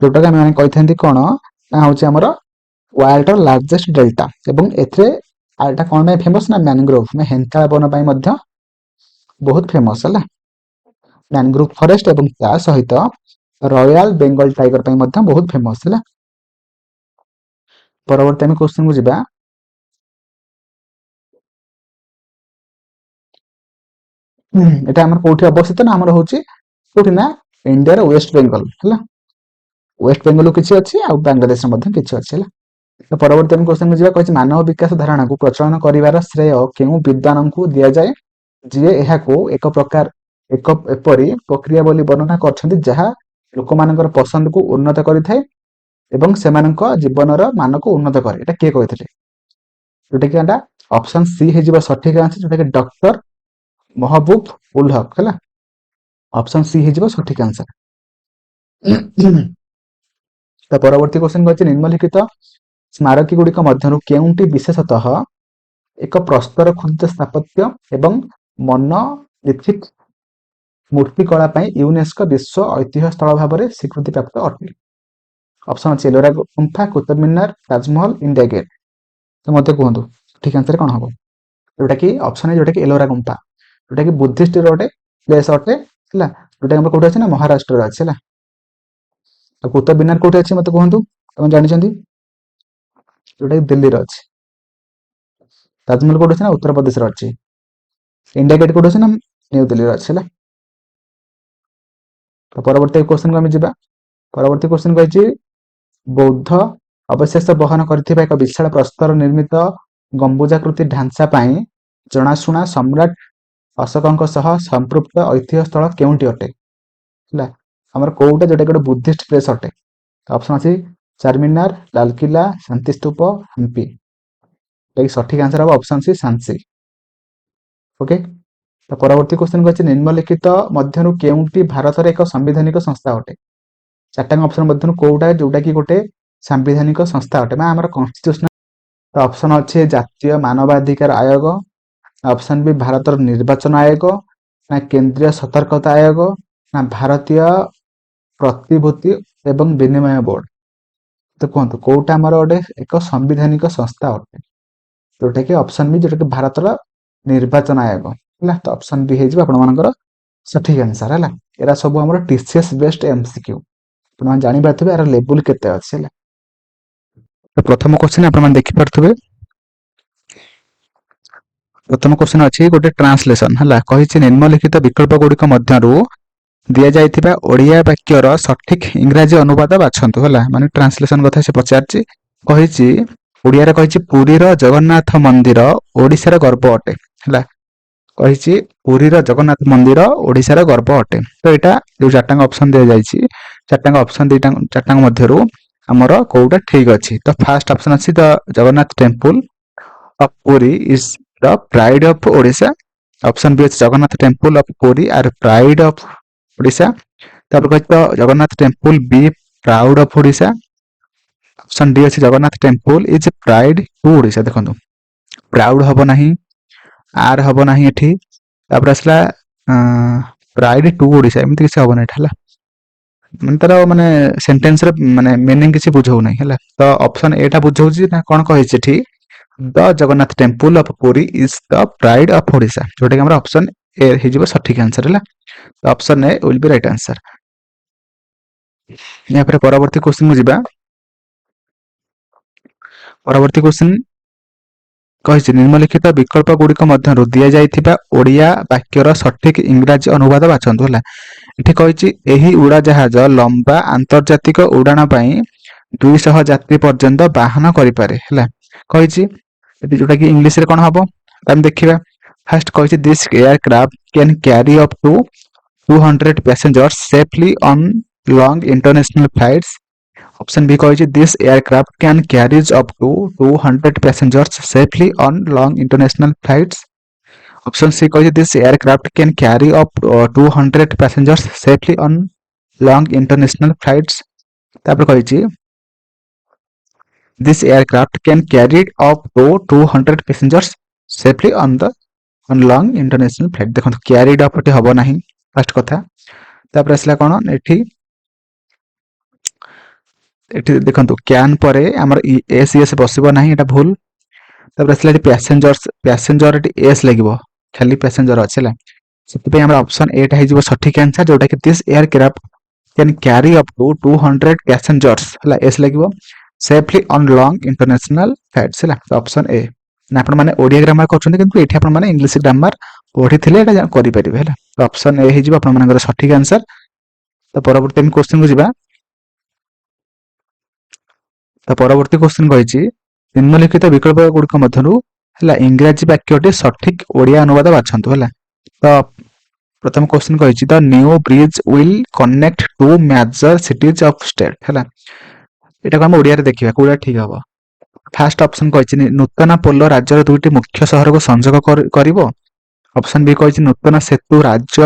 ଯୋଉଟାକି ଆମେ କହିଥାନ୍ତି କଣ ନା ହଉଛି ଆମର ୱାର୍ଲଡର ଲାର୍ଜେଷ୍ଟ ଡେଲ୍ଟା, ଏବଂ ଏଥିରେ ଏଟା କଣ ପାଇଁ ଫେମସ ନା ମ୍ୟାନଗ୍ରୋଭ ହେନ୍ତାଳ ବନ ପାଇଁ ମଧ୍ୟ ବହୁତ ଫେମସ ହେଲା, ମ୍ୟାନଗ୍ରୋଭ ଫରେଷ୍ଟ ଏବଂ ତା ସହିତ ରୟାଲ ବେଙ୍ଗଲ ଟାଇଗର ପାଇଁ ମଧ୍ୟ ବହୁତ ଫେମସ ହେଲା। ପରବର୍ତ୍ତୀ ଆମେ କ୍ୱେଶ୍ଚନକୁ ଯିବା। ଏଟା ଆମର କୋଉଠି ଅବସ୍ଥିତ ନା ଆମର ହଉଛି କୋଉଠି ନା ଇଣ୍ଡିଆର ୱେଷ୍ଟ ବେଙ୍ଗଲ ହେଲା, ୱେଷ୍ଟ ବେଙ୍ଗଲ କିଛି ଅଛି ଆଉ ବାଂଲାଦେଶରେ ମଧ୍ୟ କିଛି ଅଛି ହେଲା। ତ ପରବର୍ତ୍ତୀ ଆମେ କ୍ୱେଶ୍ଚନକୁ ଯିବା। କହିଛି ମାନବ ବିକାଶ ଧାରଣାକୁ ପ୍ରଚଳନ କରିବାର ଶ୍ରେୟ କେଉଁ ବିଦ୍ୱାନଙ୍କୁ ଦିଆଯାଏ, ଯିଏ ଏହାକୁ ଏପରି ପ୍ରକ୍ରିୟା ବୋଲି ବର୍ଣ୍ଣନା କରିଛନ୍ତି ଯାହା ଲୋକମାନଙ୍କର ପସନ୍ଦକୁ ଉନ୍ନତ କରିଥାଏ ଏବଂ ସେମାନଙ୍କ ଜୀବନର ମାନକୁ ଉନ୍ନତ କରେ। ଏଟା କିଏ କହିଥିଲେ? ଯୋଉଟା କି ଏଟା ଅପସନ ସି ହେଇଯିବ ସଠିକ ଆନ୍ସର, ଯୋଉଟା କି ଡକ୍ଟର ମହବୁବ ଉଲ ହକ ହେଲା, ଅପସନ ସି ହେଇଯିବ ସଠିକ ଆନ୍ସର। ତ ପରବର୍ତ୍ତୀ କ୍ୱେଶ୍ଚନ କହିଛି ନିମ୍ନଲିଖିତ ସ୍ମାରକୀ ଗୁଡିକ ମଧ୍ୟରୁ କେଉଁଟି ବିଶେଷତଃ ଏକ ପ୍ରସ୍ତର ଖୋଦିତ ସ୍ଥାପତ୍ୟ ଏବଂ ମନୋଲିଥିକ ମୂର୍ତ୍ତିକଳା ପାଇଁ ୟୁନେସ୍କୋ ବିଶ୍ୱ ଐତିହ୍ୟ ସ୍ଥଳ ଭାବରେ ସ୍ୱୀକୃତିପ୍ରାପ୍ତ ଅଟେ? ଅପସନ ଅଛି ଏଲୋରା ଗୁମ୍ଫା, କୁତୁବ ମିନାର, ତାଜମହଲ, ଇଣ୍ଡିଆ ଗେଟ୍। ତ ମତେ କୁହନ୍ତୁ ଠିକ ଆନ୍ସର କଣ ହବ? ଯୋଉଟା କି ଅପସନ ଯୋଉଟା କି ଏଲୋରା ଗୁମ୍ଫା, ଯୋଉଟା କି ବୁଦ୍ଧିଷ୍ଟର ଗୋଟେ ପ୍ଲେସ ଅଟେ ହେଲା, ଯୋଉଟା ଆମର କୋଉଠି ଅଛି ନା ମହାରାଷ୍ଟ୍ରରେ ଅଛି ହେଲା। ଆଉ କୁତୁବ ମିନାର କୋଉଠି ଅଛି ମତେ କୁହନ୍ତୁ, ଆପଣ ଜାଣିଛନ୍ତି? ଯୋଉଟା କି ଦିଲ୍ଲୀରେ ଅଛି। ତାଜମହଲ କୋଉଠି ଅଛି ନା ଉତ୍ତରପ୍ରଦେଶରେ ଅଛି। ଇଣ୍ଡିଆ ଗେଟ୍ କୋଉଠି ଅଛି ନା ନ୍ୟୁ ଦିଲ୍ଲୀରେ ଅଛି ହେଲା। ତ ପରବର୍ତ୍ତୀ କ୍ୱେଶ୍ଚନକୁ ଆମେ ଯିବା। ପରବର୍ତ୍ତୀ କ୍ୱେଶ୍ଚନ କହିଛି ବୌଦ୍ଧ ଅବଶେଷ ବହନ କରିଥିବା ଏକ ବିଶାଳ ପ୍ରସ୍ତର ନିର୍ମିତ ଗମ୍ବୁଜାକୃତି ଢାଞ୍ଚା ପାଇଁ ଜଣାଶୁଣା ସମ୍ରାଟ ଅଶୋକଙ୍କ ସହ ସମ୍ପୃକ୍ତ ଐତିହ୍ୟ ସ୍ଥଳ କେଉଁଠି ଅଟେ ହେଲା, ଆମର କୋଉଟା ଯୋଉଟା ଗୋଟେ ବୁଦ୍ଧିଷ୍ଟ ପ୍ଲେସ ଅଟେ? ଅପସନ ଅଛି ଚାରମିନାର, ଲାଲକିଲ୍ଲା, ଶାନ୍ତିସ୍ତୂପ, ହମ୍ପି। ସଠିକ ଆନ୍ସର ହବ ଅପସନ ସି ଝାନ୍ସୀ। ଓକେ, ତ ପରବର୍ତ୍ତୀ କ୍ୱେଶ୍ଚନ କହିଛି ନିମ୍ନଲିଖିତ ମଧ୍ୟରୁ କେଉଁଟି ଭାରତର ଏକ ସାମ୍ବିଧାନିକ ସଂସ୍ଥା ଅଟେ? ଚାରିଟା ଅପସନ ମଧ୍ୟରୁ କୋଉଟା ଯୋଉଟା କି ଗୋଟେ ସାମ୍ବିଧାନିକ ସଂସ୍ଥା ଅଟେ, ବା ଆମର କନଷ୍ଟିଟ୍ୟୁସନାଲ। ଅପସନ ଅଛି ଜାତୀୟ ମାନବାଧିକାର ଆୟୋଗ, ଅପସନ ବି ଭାରତର ନିର୍ବାଚନ ଆୟୋଗ, ନା କେନ୍ଦ୍ରୀୟ ସତର୍କତା ଆୟୋଗ, ନା ଭାରତୀୟ ପ୍ରତିଭୂତି ଏବଂ ବିନିମୟ ବୋର୍ଡ। ତ କୁହନ୍ତୁ କୋଉଟା ଆମର ଗୋଟେ ଏକ ସାମ୍ବିଧାନିକ ସଂସ୍ଥା ଅଟେ? ଯୋଉଟା କି ଅପସନ ବି ଯୋଉଟା କି ଭାରତର ନିର୍ବାଚନ ଆୟୋଗ ହେଲା। ତ ଅପସନ ବି ହେଇଯିବ ଆପଣମାନଙ୍କର ସଠିକ ଆନ୍ସର ହେଲା। ଏରା ସବୁ ଆମର TCS ବେଷ୍ଟ MCQ, ଆପଣମାନେ ଜାଣିପାରୁଥିବେ ଏହାର ଲେବୁଲ କେତେ ଅଛି ହେଲା। ପ୍ରଥମ କ୍ୱେଶ୍ଚନ ଆପଣମାନେ ଦେଖିପାରୁଥିବେ, ପ୍ରଥମ କ୍ୱେଶ୍ଚନ ଅଛି ଗୋଟେ ଟ୍ରାନ୍ସଲେସନ ହେଲା। କହିଛି ନିମ୍ନଲିଖିତ ବିକଳ୍ପ ଗୁଡିକ ମଧ୍ୟରୁ ଦିଆଯାଇଥିବା ଓଡ଼ିଆ ବାକ୍ୟର ସଠିକ ଇଂରାଜୀ ଅନୁବାଦ ବାଛନ୍ତୁ ହେଲା, ମାନେ ଟ୍ରାନ୍ସଲେସନ କଥା ସେ ପଚାରିଛି। କହିଛି ଓଡ଼ିଆରେ କହିଛି ପୁରୀର ଜଗନ୍ନାଥ ମନ୍ଦିର ଓଡ଼ିଶାର ଗର୍ବ ଅଟେ ହେଲା। କହିଛି ପୁରୀର ଜଗନ୍ନାଥ ମନ୍ଦିର ଓଡ଼ିଶାର ଗର୍ବ ଅଟେ। ତ ଏଇଟା ଯୋଉ ଚାରିଟାଙ୍କ ଅପସନ ଦିଆଯାଇଛି, ଚାରିଟାଙ୍କ ଅପସନ ଚାରିଟାଙ୍କ ମଧ୍ୟରୁ ଆମର କୋଉଟା ଠିକ ଅଛି? ତ ଫାର୍ଷ୍ଟ ଅପସନ ଅଛି the Jagannath temple of Puri is the pride of Odisha. Option B ଅଛି Jagannath temple of Puri are pride of Odisha. ତାପରେ କହିଛି ତ Jagannath temple be proud of Odisha. Option D ଅଛି Jagannath temple is pride to Odisha. ଦେଖନ୍ତୁ ପ୍ରାଉଡ ହବ ନାହିଁ, ଆର୍ ହବ ନାହିଁ ଏଠି, ତାପରେ ଆସିଲା ପ୍ରାଇଡ ଟୁ ଓଡ଼ିଶା, ଏମିତି କିଛି ହବନି ଏଠି ହେଲା, ମାନେ ତାର ମାନେ ସେଣ୍ଟେନ୍ସର ମାନେ ମିନିଂ କିଛି ବୁଝଉନାହିଁ ହେଲା। ତ ଅପସନ ଏଟା ବୁଝଉଛି ନା କଣ କହିଛି ଏଠି, the Jagannath temple of Puri is the pride of Odisha, ଯୋଉଟା କି ଆମର ଅପସନ ଏ ହେଇଯିବ ସଠିକ ଆନ୍ସର ହେଲା। ତ option A will be right answer. ଏହାପରେ ପରବର୍ତ୍ତୀ କ୍ୱେଶ୍ଚନକୁ ଯିବା। ପରବର୍ତ୍ତୀ କ୍ୱେଶ୍ଚିନ୍ କହିଛି ନିମ୍ନଲିଖିତ ବିକଳ୍ପ ଗୁଡ଼ିକ ମଧ୍ୟରୁ ଦିଆଯାଇଥିବା ଓଡ଼ିଆ ବାକ୍ୟର ସଠିକ ଇଂରାଜୀ ଅନୁବାଦ ବାଛନ୍ତୁ। ହେଲା, ଏଠି କହିଛି ଏହି ଉଡ଼ାଜାହାଜ ଲମ୍ବା ଆନ୍ତର୍ଜାତିକ ଉଡ଼ାଣ ପାଇଁ 200 ଯାତ୍ରୀ ପର୍ଯ୍ୟନ୍ତ ବାହନ କରିପାରେ। ହେଲା, କହିଛି ଏଠି ଯୋଉଟା କି ଇଂଲିଶରେ କଣ ହବ ଆମେ ଦେଖିବା। ଫାର୍ଷ୍ଟ କହିଛି this aircraft can carry up to 200 passengers safely on long international flights. Option B କହିଛି this aircraft can carries up to 200 passengers safely on long international flights. Option C କହିଛି this aircraft can carry up 200 passengers safely on long international flights. ତାପରେ କହିଛି this aircraft can carry up to 200 passengers safely on long international flight. ଦେଖନ୍ତୁ carried up ଏଠି ହବ ନାହିଁ first କଥା। ତାପରେ ଆସିଲା କଣ ଏଠି ଦେଖନ୍ତୁ କ୍ୟାନ୍ ପରେ ଆମର ଏସ୍ ବସିବ ନାହିଁ, ଏଟା ଭୁଲ। ତାପରେ ଆସିଲା ଏଠି ପ୍ୟାସେଞ୍ଜର ଏଠି ଏସ୍ ଲାଗିବ, ଖାଲି ପ୍ୟାସେଞ୍ଜର ଅଛି। ହେଲା, ସେଥିପାଇଁ ଆମର ଅପସନ ଏଟା ହେଇଯିବ ସଠିକ ଆନ୍ସର, ଯୋଉଟା କି this aircraft can carry up to 200 passengers। ହେଲା, ଏସ୍ ଲାଗିବ, safely on long international flights. ହେଲା, ଅପସନ ଏ। ନା ଆପଣମାନେ ଓଡ଼ିଆ ଗ୍ରାମାର କରୁଛନ୍ତି, କିନ୍ତୁ ଏଠି ଆପଣମାନେ ଇଂଲିଶ ଗ୍ରାମାର ପଢିଥିଲେ ଏଟା କରିପାରିବେ। ହେଲା, ଅପସନ ଏ ହେଇଯିବ ଆପଣମାନଙ୍କର ସଠିକ ଆନ୍ସର। ତ ପରବର୍ତ୍ତୀ ଆମେ କ୍ୱେଶ୍ଚିନକୁ ଯିବା। ତ ପରବର୍ତ୍ତୀ କ୍ୱେଶ୍ଚିନ କହିଛି ନିମ୍ନଲିଖିତ ବିକଳ୍ପ ଗୁଡ଼ିକ ମଧ୍ୟରୁ ହେଲା ଇଂରାଜୀ ବାକ୍ୟଟି ସଠିକ ଓଡ଼ିଆ ଅନୁବାଦ ବାଛନ୍ତୁ। ହେଲା, ତ ପ୍ରଥମ କ୍ୱେଶ୍ଚିନ କହିଛି the new bridge will connect to major cities of state. ହେଲା, ଏଟାକୁ ଆମେ ଓଡ଼ିଆରେ ଦେଖିବା କୋଉଟା ଠିକ ହବ। ଫାର୍ଷ୍ଟ ଅପସନ କହିଛି ନୂତନ ପୋଲ ରାଜ୍ୟର ଦୁଇଟି ମୁଖ୍ୟ ସହରକୁ ସଂଯୋଗ କରିବ। ଅପସନ ବି କହିଛି ନୂତନ ସେତୁ ରାଜ୍ୟ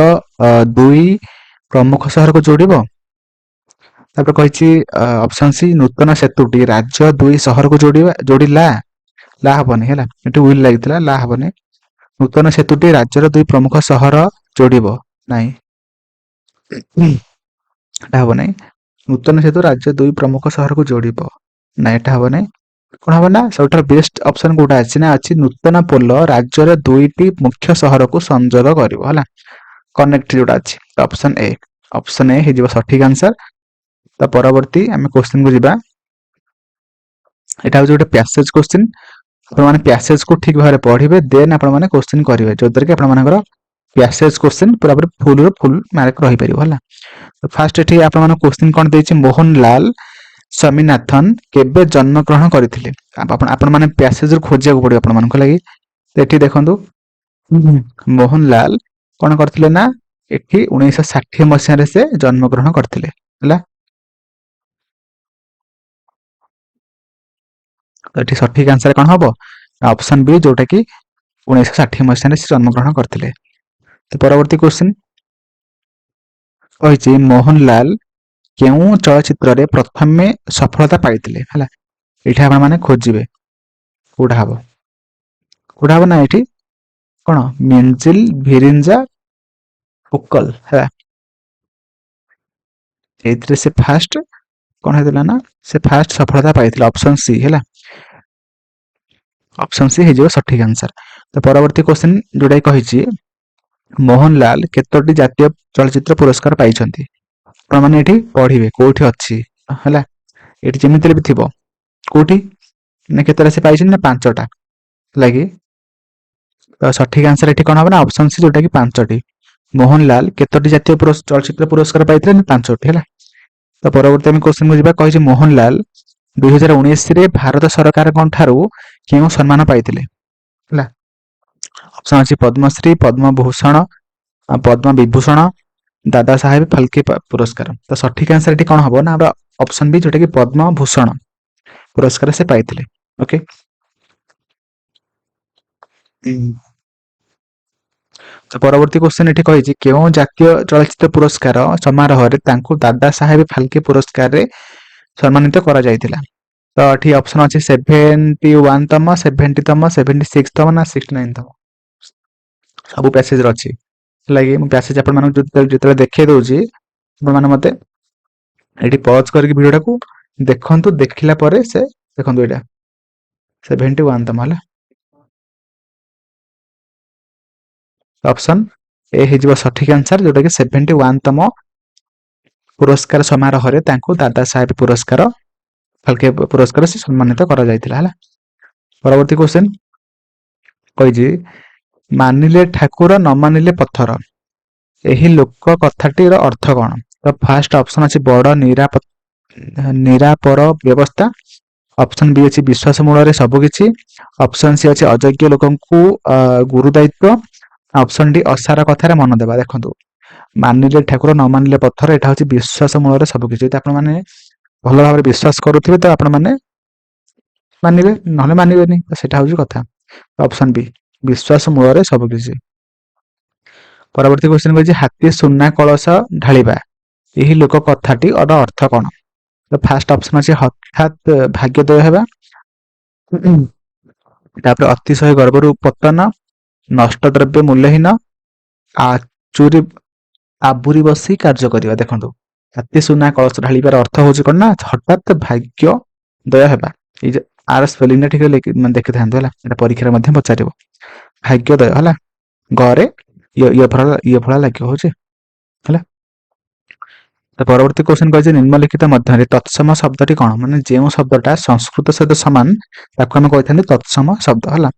ଦୁଇ ପ୍ରମୁଖ ସହରକୁ ଯୋଡ଼ିବ। ତାପରେ କହିଛି ଅପସନ ସି ନୂତନ ସେତୁଟି ରାଜ୍ୟ ଦୁଇ ସହରକୁ ଯୋଡ଼ିଲା। ଲା ହବନି। ହେଲା, ଏଠି ୱିଲ୍ ଲାଗିଥିଲା, ଲା ହବନି। ନୂତନ ସେତୁଟି ରାଜ୍ୟର ଦୁଇ ପ୍ରମୁଖ ସହର ଯୋଡ଼ିବ ନାହିଁ, ଏଟା ହବ ନାହିଁ। ନୂତନ ସେତୁ ରାଜ୍ୟ ଦୁଇ ପ୍ରମୁଖ ସହରକୁ ଯୋଡ଼ିବ ନା, ଏଟା ହବ ନାହିଁ। କଣ ହବ ନା ସବୁଠାରୁ ବେଷ୍ଟ ଅପସନ କୋଉଟା ଅଛି ନା ଅଛି ନୂତନ ପୋଲ ରାଜ୍ୟର ଦୁଇଟି ମୁଖ୍ୟ ସହରକୁ ସଂଯୋଗ କରିବ। ହେଲା, କନେକ୍ଟ ଯୋଉଟା ଅଛି ଅପସନ ଏ। ଅପସନ ଏ ହେଇଯିବ ସଠିକ ଆନ୍ସର। ତ ପରବର୍ତ୍ତୀ ଆମେ କ୍ୱେଶ୍ଚିନ କୁ ଯିବା। ଏଟା ହଉଛି ଗୋଟେ ପ୍ୟାସେଜ କ୍ୱେଶ୍ଚିନ। ଆପଣମାନେ ପ୍ୟାସେଜକୁ ଠିକ ଭାବରେ ପଢିବେ, ଦେନ୍ ଆପଣମାନେ କ୍ୱେଶ୍ଚିନ କରିବେ, ଯୋଉଥିରେ କି ଆପଣମାନଙ୍କର ପ୍ୟାସେଜ କ୍ୱେଶ୍ଚିନ ପୁରାପୁରି ଫୁଲ ମାର୍କ ରହିପାରିବ। ହେଲା, ଫାର୍ଷ୍ଟ ଏଠି ଆପଣମାନଙ୍କୁ କ୍ୱେଶ୍ଚିନ କଣ ଦେଇଛି ମୋହନଲାଲ ସ୍ୱାମୀନାଥନ କେବେ ଜନ୍ମଗ୍ରହଣ କରିଥିଲେ। ଆପଣମାନେ ପ୍ୟାସେଜରୁ ଖୋଜିବାକୁ ପଡିବ ଆପଣମାନଙ୍କ ଲାଗି। ଏଠି ଦେଖନ୍ତୁ ମୋହନଲାଲ କଣ କରିଥିଲେ ନା ଏଠି 1960 ମସିହାରେ ସେ ଜନ୍ମଗ୍ରହଣ କରିଥିଲେ। ହେଲା, ଏଠି ସଠିକ ଆନ୍ସର କଣ ହବ ଅପସନ ବି, ଯୋଉଟା କି 1960 ମସିହାରେ ସେ ଜନ୍ମଗ୍ରହଣ କରିଥିଲେ। ତ ପରବର୍ତ୍ତୀ କ୍ୱେଶ୍ଚିନ କହିଛି ମୋହନଲାଲ କେଉଁ ଚଳଚ୍ଚିତ୍ରରେ ପ୍ରଥମେ ସଫଳତା ପାଇଥିଲେ। ହେଲା, ଏଠି ଆପଣମାନେ ଖୋଜିବେ କୋଉଟା ହବ ନା ଏଠି କଣ ମିଞ୍ଜିଲ ଭିରିଞ୍ଜା ଉକଲ। ହେଲା, ଏଇଥିରେ ସେ ଫାର୍ଷ୍ଟ କଣ ହେଇଥିଲା ନା ସେ ଫାର୍ଷ୍ଟ ସଫଳତା ପାଇଥିଲା, ଅପସନ ସି। ହେଲା, ଅପସନ ସି ହେଇଯିବ ସଠିକ ଆନ୍ସର। ତ ପରବର୍ତ୍ତୀ କ୍ୱେଶ୍ଚିନ ଯୋଉଟା କହିଛି ମୋହନଲାଲ କେତୋଟି ଜାତୀୟ ଚଳଚ୍ଚିତ୍ର ପୁରସ୍କାର ପାଇଛନ୍ତି। ଆପଣମାନେ ଏଠି ପଢିବେ କୋଉଠି ଅଛି। ହେଲା, ଏଠି ଯେମିତିରେ ବି ଥିବ କୋଉଠି ନା କେତେଟା ସେ ପାଇଛନ୍ତି ନା 5ଟା। ଲାଗି ତ ସଠିକ ଆନ୍ସର ଏଠି କଣ ହବ ନା ଅପସନ ସି, ଯୋଉଟା କି 5ଟି। ମୋହନଲାଲ କେତୋଟି ଜାତୀୟ ଚଳଚ୍ଚିତ୍ର ପୁରସ୍କାର ପାଇଥିଲେ ନା 5ଟି। ହେଲା, ତ ପରବର୍ତ୍ତୀ ଆମେ କ୍ୱେଶ୍ଚିନକୁ ଯିବା। କହିଛି ମୋହନଲାଲ 2019ରେ ଭାରତ ସରକାରଙ୍କ ଠାରୁ କେଉଁ ସମ୍ମାନ ପାଇଥିଲେ। ହେଲା, ଅପସନ ଅଛି ପଦ୍ମଶ୍ରୀ, ପଦ୍ମଭୂଷଣ, ପଦ୍ମ ବିଭୂଷଣ, ଦାଦା ସାହେବ ଫାଲକେ ପୁରସ୍କାର। ତ ସଠିକ ଆନ୍ସର ଏଠି କଣ ହବ ନା ଆମର ଅପସନ ବି, ଯୋଉଟା କି ପଦ୍ମଭୂଷଣ ପୁରସ୍କାର ସେ ପାଇଥିଲେ। ଓକେ, ତ ପରବର୍ତ୍ତୀ କ୍ୱେଶ୍ଚିନ ଏଠି କହିଛି କେଉଁ ଜାତୀୟ ଚଳଚ୍ଚିତ୍ର ପୁରସ୍କାର ସମାରୋହରେ ତାଙ୍କୁ ଦାଦା ସାହେବ ଫାଲକେ ପୁରସ୍କାରରେ ସମ୍ମାନିତ କରାଯାଇଥିଲା। ତ ଏଠି ଅପସନ ଅଛି 71ତମ, 70ତମ, 76ତମ ନା 69ତମ। ସବୁ ପ୍ୟାସେଜରେ ଅଛି। ହେଲାକି ମୁଁ ପ୍ୟାସେଜ ଆପଣମାନଙ୍କୁ ଯେତେବେଳେ ଦେଖେଇ ଦଉଛି ଆପଣମାନେ ମତେ ଏଠି ପଜ କରିକି ଭିଡିଓଟାକୁ ଦେଖନ୍ତୁ, ଦେଖିଲା ପରେ ସେ ଦେଖନ୍ତୁ ଏଇଟା 71ତମ। ହେଲା, ଅପସନ ଏ ହେଇଯିବ ସଠିକ ଆନ୍ସର, ଯୋଉଟା କି 71ତମ ପୁରସ୍କାର ସମାରୋହରେ ତାଙ୍କୁ ଦାଦା ସାହେବ ପୁରସ୍କାର ଫାଲକେ ପୁରସ୍କାର ସେ ସମ୍ମାନିତ କରାଯାଇଥିଲା। ହେଲା, ପରବର୍ତ୍ତୀ କ୍ୱେଶ୍ଚନ କହିଛି ମାନିଲେ ଠାକୁର ନ ମାନିଲେ ପଥର, ଏହି ଲୋକ କଥାଟିର ଅର୍ଥ କଣ? ତ ଫାର୍ଷ୍ଟ ଅପସନ ଅଛି ବଡ ନିରାପର ବ୍ୟବସ୍ଥା, ଅପସନ ବି ଅଛି ବିଶ୍ୱାସ ମୂଳରେ ସବୁକିଛି, ଅପସନ ସି ଅଛି ଅଯୋଗ୍ୟ ଲୋକଙ୍କୁ ଗୁରୁ ଦାୟିତ୍ୱ, ଅପସନ ଡି ଅସାର କଥାରେ ମନ ଦେବା। ଦେଖନ୍ତୁ ମାନିଲେ ଠାକୁର ନ ମାନିଲେ ପଥର, ଏଟା ହଉଛି ବିଶ୍ୱାସ ମୂଳରେ ସବୁକିଛି। ଯଦି ଆପଣମାନେ ଭଲ ଭାବରେ ବିଶ୍ୱାସ କରୁଥିବେ ତ ଆପଣମାନେ ମାନିବେ, ନହେଲେ ମାନିବେନି, ତ ସେଟା ହଉଛି କଥା। ଅପସନ ବି ବିଶ୍ୱାସ ମୂଳରେ ସବୁକିଛି। ପରବର୍ତ୍ତୀ କ୍ୱେଶ୍ଚନ କହିଛି ହାତୀ ସୁନା କଳସ ଢାଳିବା, ଏହି ଲୋକ କଥାଟିର ଅର୍ଥ କଣ? ତ ଫାର୍ଷ୍ଟ ଅପସନ ଅଛି ହଠାତ୍ ଭାଗ୍ୟୋଦୟ ହେବା, ତାପରେ ଅତିଶୟ ଗର୍ଭରୁ ପତନ, ନଷ୍ଟ ଦ୍ରବ୍ୟ ମୂଲ୍ୟହୀନ, ଆଚୁରି ଆବୁରି ବସି କାର୍ଯ୍ୟ କରିବା। ଦେଖନ୍ତୁ ହାତୀ ସୁନା କଳସ ଢାଳିବାର ଅର୍ଥ ହଉଛି କଣ ନା ହଠାତ୍ ଭାଗ୍ୟୋଦୟ ହେବା। ଏଇ ଯେ ଆର ସ୍ପେଲିଂଟା ଟିକେ ଦେଖିଥାନ୍ତୁ ହେଲା, ଏଟା ପରୀକ୍ଷାରେ ମଧ୍ୟ ପଚାରିବ। ଭାଗ୍ୟୋଦୟ ହେଲା, ଗରେ ଇଏ ଫଳ ଲାଗିବ ହଉଛି ହେଲା। ତ ପରବର୍ତ୍ତୀ କ୍ୱେଶ୍ଚନ କହିଛି ନିମ୍ନଲିଖିତ ମଧ୍ୟରେ ତତ୍ସମ ଶବ୍ଦଟି କଣ? ମାନେ ଯେଉଁ ଶବ୍ଦଟା ସଂସ୍କୃତ ସହିତ ସମାନ ତାକୁ ଆମେ କହିଥାନ୍ତି ତତ୍ସମ ଶବ୍ଦ ହେଲା।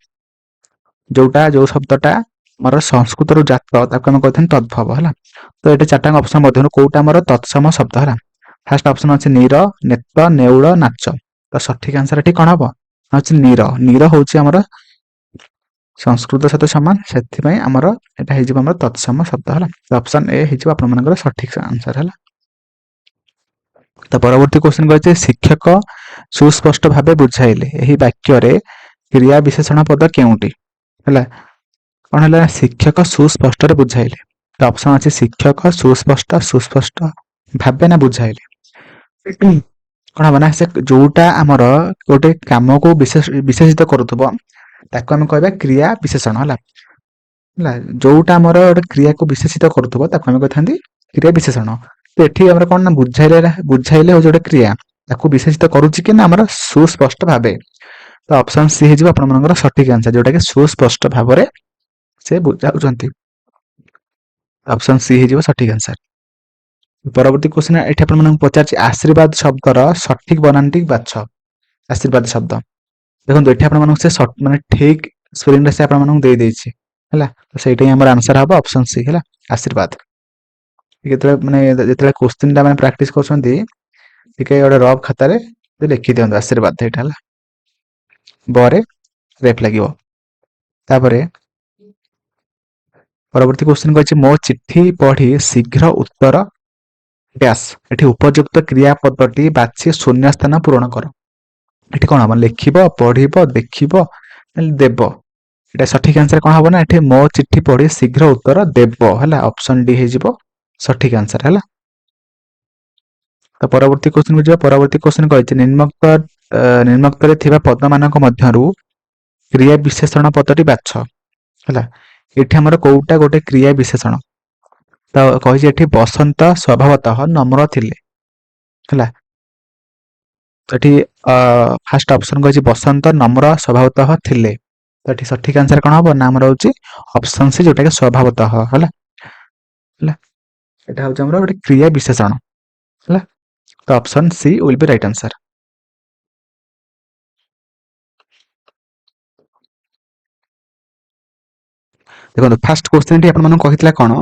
ଯୋଉ ଶବ୍ଦଟା ଆମର ସଂସ୍କୃତରୁ ଜାତ ତାକୁ ଆମେ କହିଥାନ୍ତି ତଦ୍ଭବ ହେଲା। ତ ଏଠି ଚାରିଟା ଅପସନ ମଧ୍ୟରୁ କୋଉଟା ଆମର ତତ୍ସମ ଶବ୍ଦ ହେଲା? ଫାର୍ଷ୍ଟ ଅପସନ ଅଛି ନୀର, ନେତ, ନେଉଳ, ନାଚ। ତ ସଠିକ ଆନ୍ସର ଏଠି କଣ ହବ? ହଉଛି ନୀର। ନୀର ହଉଛି ଆମର ସଂସ୍କୃତ ସହିତ ସମାନ, ସେଥିପାଇଁ ଆମର ଏଟା ହେଇଯିବ ଆମର ତତ୍ସମ ଶବ୍ଦ ହେଲା। ଅପସନ ଏ ହେଇଯିବ ଆପଣମାନଙ୍କର ସଠିକ ଆନ୍ସର ହେଲା। ତ ପରବର୍ତ୍ତୀ କ୍ୱେଶ୍ଚନ କହିଛି ଶିକ୍ଷକ ସୁସ୍ପଷ୍ଟ ଭାବେ ବୁଝାଇଲେ, ଏହି ବାକ୍ୟରେ କ୍ରିୟା ବିଶେଷଣ ପଦ କେଉଁଟି? ହେଲା, କଣ ହେଲା ଶିକ୍ଷକ ସୁସ୍ପଷ୍ଟରେ ବୁଝାଇଲେ। ତ ଅପସନ ଅଛି ଶିକ୍ଷକ ସୁସ୍ପଷ୍ଟ ଭାବେ ନା ବୁଝାଇଲେ। କଣ ହବ ନା ସେ ଯୋଉଟା ଆମର ଗୋଟେ କାମକୁ ବିଶେଷିତ କରୁଥିବ ତାକୁ ଆମେ କହିବା କ୍ରିୟା ବିଶେଷଣ ହେଲା। ଯୋଉଟା ଆମର ଗୋଟେ କ୍ରିୟାକୁ ବିଶେଷିତ କରୁଥିବ ତାକୁ ଆମେ କହିଥାନ୍ତି କ୍ରିୟା ବିଶେଷଣ। ତ ଏଠି ଆମର କଣ ନା ବୁଝାଇଲେ ହଉଛି ଗୋଟେ କ୍ରିୟା, ତାକୁ ବିଶେଷିତ କରୁଛି କି ନା ଆମର ସୁସ୍ପଷ୍ଟ ଭାବେ। ତ ଅପସନ ସି ହେଇଯିବ ଆପଣମାନଙ୍କର ସଠିକ ଆନ୍ସର, ଯୋଉଟା କି ସୁସ୍ପଷ୍ଟ ଭାବରେ ସେ ବୁଝାଉଛନ୍ତି। ଅପସନ ସି ହେଇଯିବ ସଠିକ ଆନ୍ସର। ପରବର୍ତ୍ତୀ କ୍ୱେଶ୍ଚନ ଏଠି ଆପଣମାନଙ୍କୁ ପଚାରିଛି ଆଶୀର୍ବାଦ ଶବ୍ଦର ସଠିକ ବନାନଟି ବାଛ। ଆଶୀର୍ବାଦ ଶବ୍ଦ ଦେଖନ୍ତୁ ଏଠି ଆପଣମାନଙ୍କୁ ସେ ମାନେ ଠିକ ସ୍ପେଲିଂଟା ସେ ଆପଣମାନଙ୍କୁ ଦେଇଦେଇଛି ହେଲା। ତ ସେଇଟା ହିଁ ଆମର ଆନ୍ସର ହବ ଅପସନ ସି ହେଲା, ଆଶୀର୍ବାଦ। ଯେତେବେଳେ କ୍ୱେଶ୍ଚିନଟା ମାନେ ପ୍ରାକ୍ଟିସ କରୁଛନ୍ତି ଟିକେ ଗୋଟେ ରଫ୍ ଖାତାରେ ଲେଖି ଦିଅନ୍ତୁ ଆଶୀର୍ବାଦ ଏଇଟା ହେଲା, ବରେ ରେଫ୍ ଲାଗିବ। ତାପରେ ପରବର୍ତ୍ତୀ କ୍ୱେଶ୍ଚନ କହିଛି ମୋ ଚିଠି ପଢି ଶୀଘ୍ର ଉତ୍ତର ଡ୍ୟାସ୍, ଏଠି ଉପଯୁକ୍ତ କ୍ରିୟାପଦଟି ବାଛି ଶୂନ୍ୟ ସ୍ଥାନ ପୂରଣ କର। ଏଠି କଣ ହବ? ଲେଖିବ, ପଢିବ, ଦେଖିବ, ଦେବ। ଏଟା ସଠିକ ଆନ୍ସର କଣ ହବ ନା ଏଠି ମୋ ଚିଠି ପଢି ଶୀଘ୍ର ଉତ୍ତର ଦେବ ହେଲା। ଅପସନ ଡି ହେଇଯିବ ସଠିକ ଆନ୍ସର ହେଲା। ତ ପରବର୍ତ୍ତୀ କ୍ୱେଶ୍ଚନ ଯିବା। ପରବର୍ତ୍ତୀ କ୍ୱେଶ୍ଚନ କହିଛି ନିମ୍ନୋକ୍ତରେ ଥିବା ପଦମାନଙ୍କ ମଧ୍ୟରୁ କ୍ରିୟା ବିଶେଷଣ ପଦଟି ବାଛ ହେଲା। ଏଠି ଆମର କୋଉଟା ଗୋଟେ କ୍ରିୟା ବିଶେଷଣ? ତ କହିଛି ଏଠି ବସନ୍ତ ସ୍ୱଭାବତଃ ନମ୍ର ଥିଲେ ହେଲା। ଏଠି ଫାର୍ଷ୍ଟ ଅପସନ କହିଛି ବସନ୍ତ ନମ୍ର ସ୍ୱଭାବତଃ ଥିଲେ। ତ ଏଠି ସଠିକ ଆନ୍ସର କଣ ହବ ନା ଆମର ହଉଛି ଅପସନ ସି, ଯୋଉଟା କି ସ୍ୱଭାବତଃ ହେଲା। ଏଟା ହଉଛି ଆମର ଗୋଟେ କ୍ରିୟା ବିଶେଷଣ ହେଲା। ତ option C will be right answer. ଦେଖନ୍ତୁ ଫାର୍ଷ୍ଟ କ୍ୱେଶ୍ଚନଟି ଆପଣମାନଙ୍କୁ କହିଥିଲା କଣ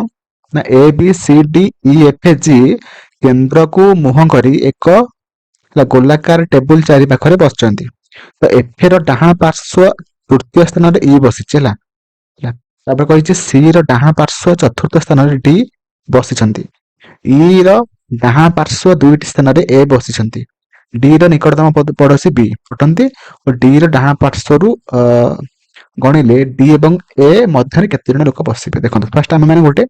ନା A B C D E F G କେନ୍ଦ୍ରକୁ ମୁହଁ କରି ଏକ ଗୋଲାକାର ଟେବୁଲ ଚାରି ପାଖରେ ବସିଛନ୍ତି। ତ ଏଫ ର ଡାହାଣ ପାର୍ଶ୍ୱ ତୃତୀୟ ସ୍ଥାନରେ ଇ ବସିଛି ହେଲା। ତାପରେ କହିଛି ସି ର ଡାହାଣ ପାର୍ଶ୍ୱ ଚତୁର୍ଥ ସ୍ଥାନରେ ଡି ବସିଛନ୍ତି। ଇ ର ଡାହାଣ ପାର୍ଶ୍ୱ ଦୁଇଟି ସ୍ଥାନରେ ଏ ବସିଛନ୍ତି। ଡି ର ନିକଟତମ ପଡୋଶୀ ବି ଅଟନ୍ତି ଓ ଡି ର ଡାହାଣ ପାର୍ଶ୍ୱରୁ ଗଣିଲେ ଡି ଏବଂ ଏ ମଧ୍ୟରେ କେତେ ଜଣ ଲୋକ ବସିବେ। ଦେଖନ୍ତୁ ଫାର୍ଷ୍ଟ ଆମେ ମାନେ ଗୋଟେ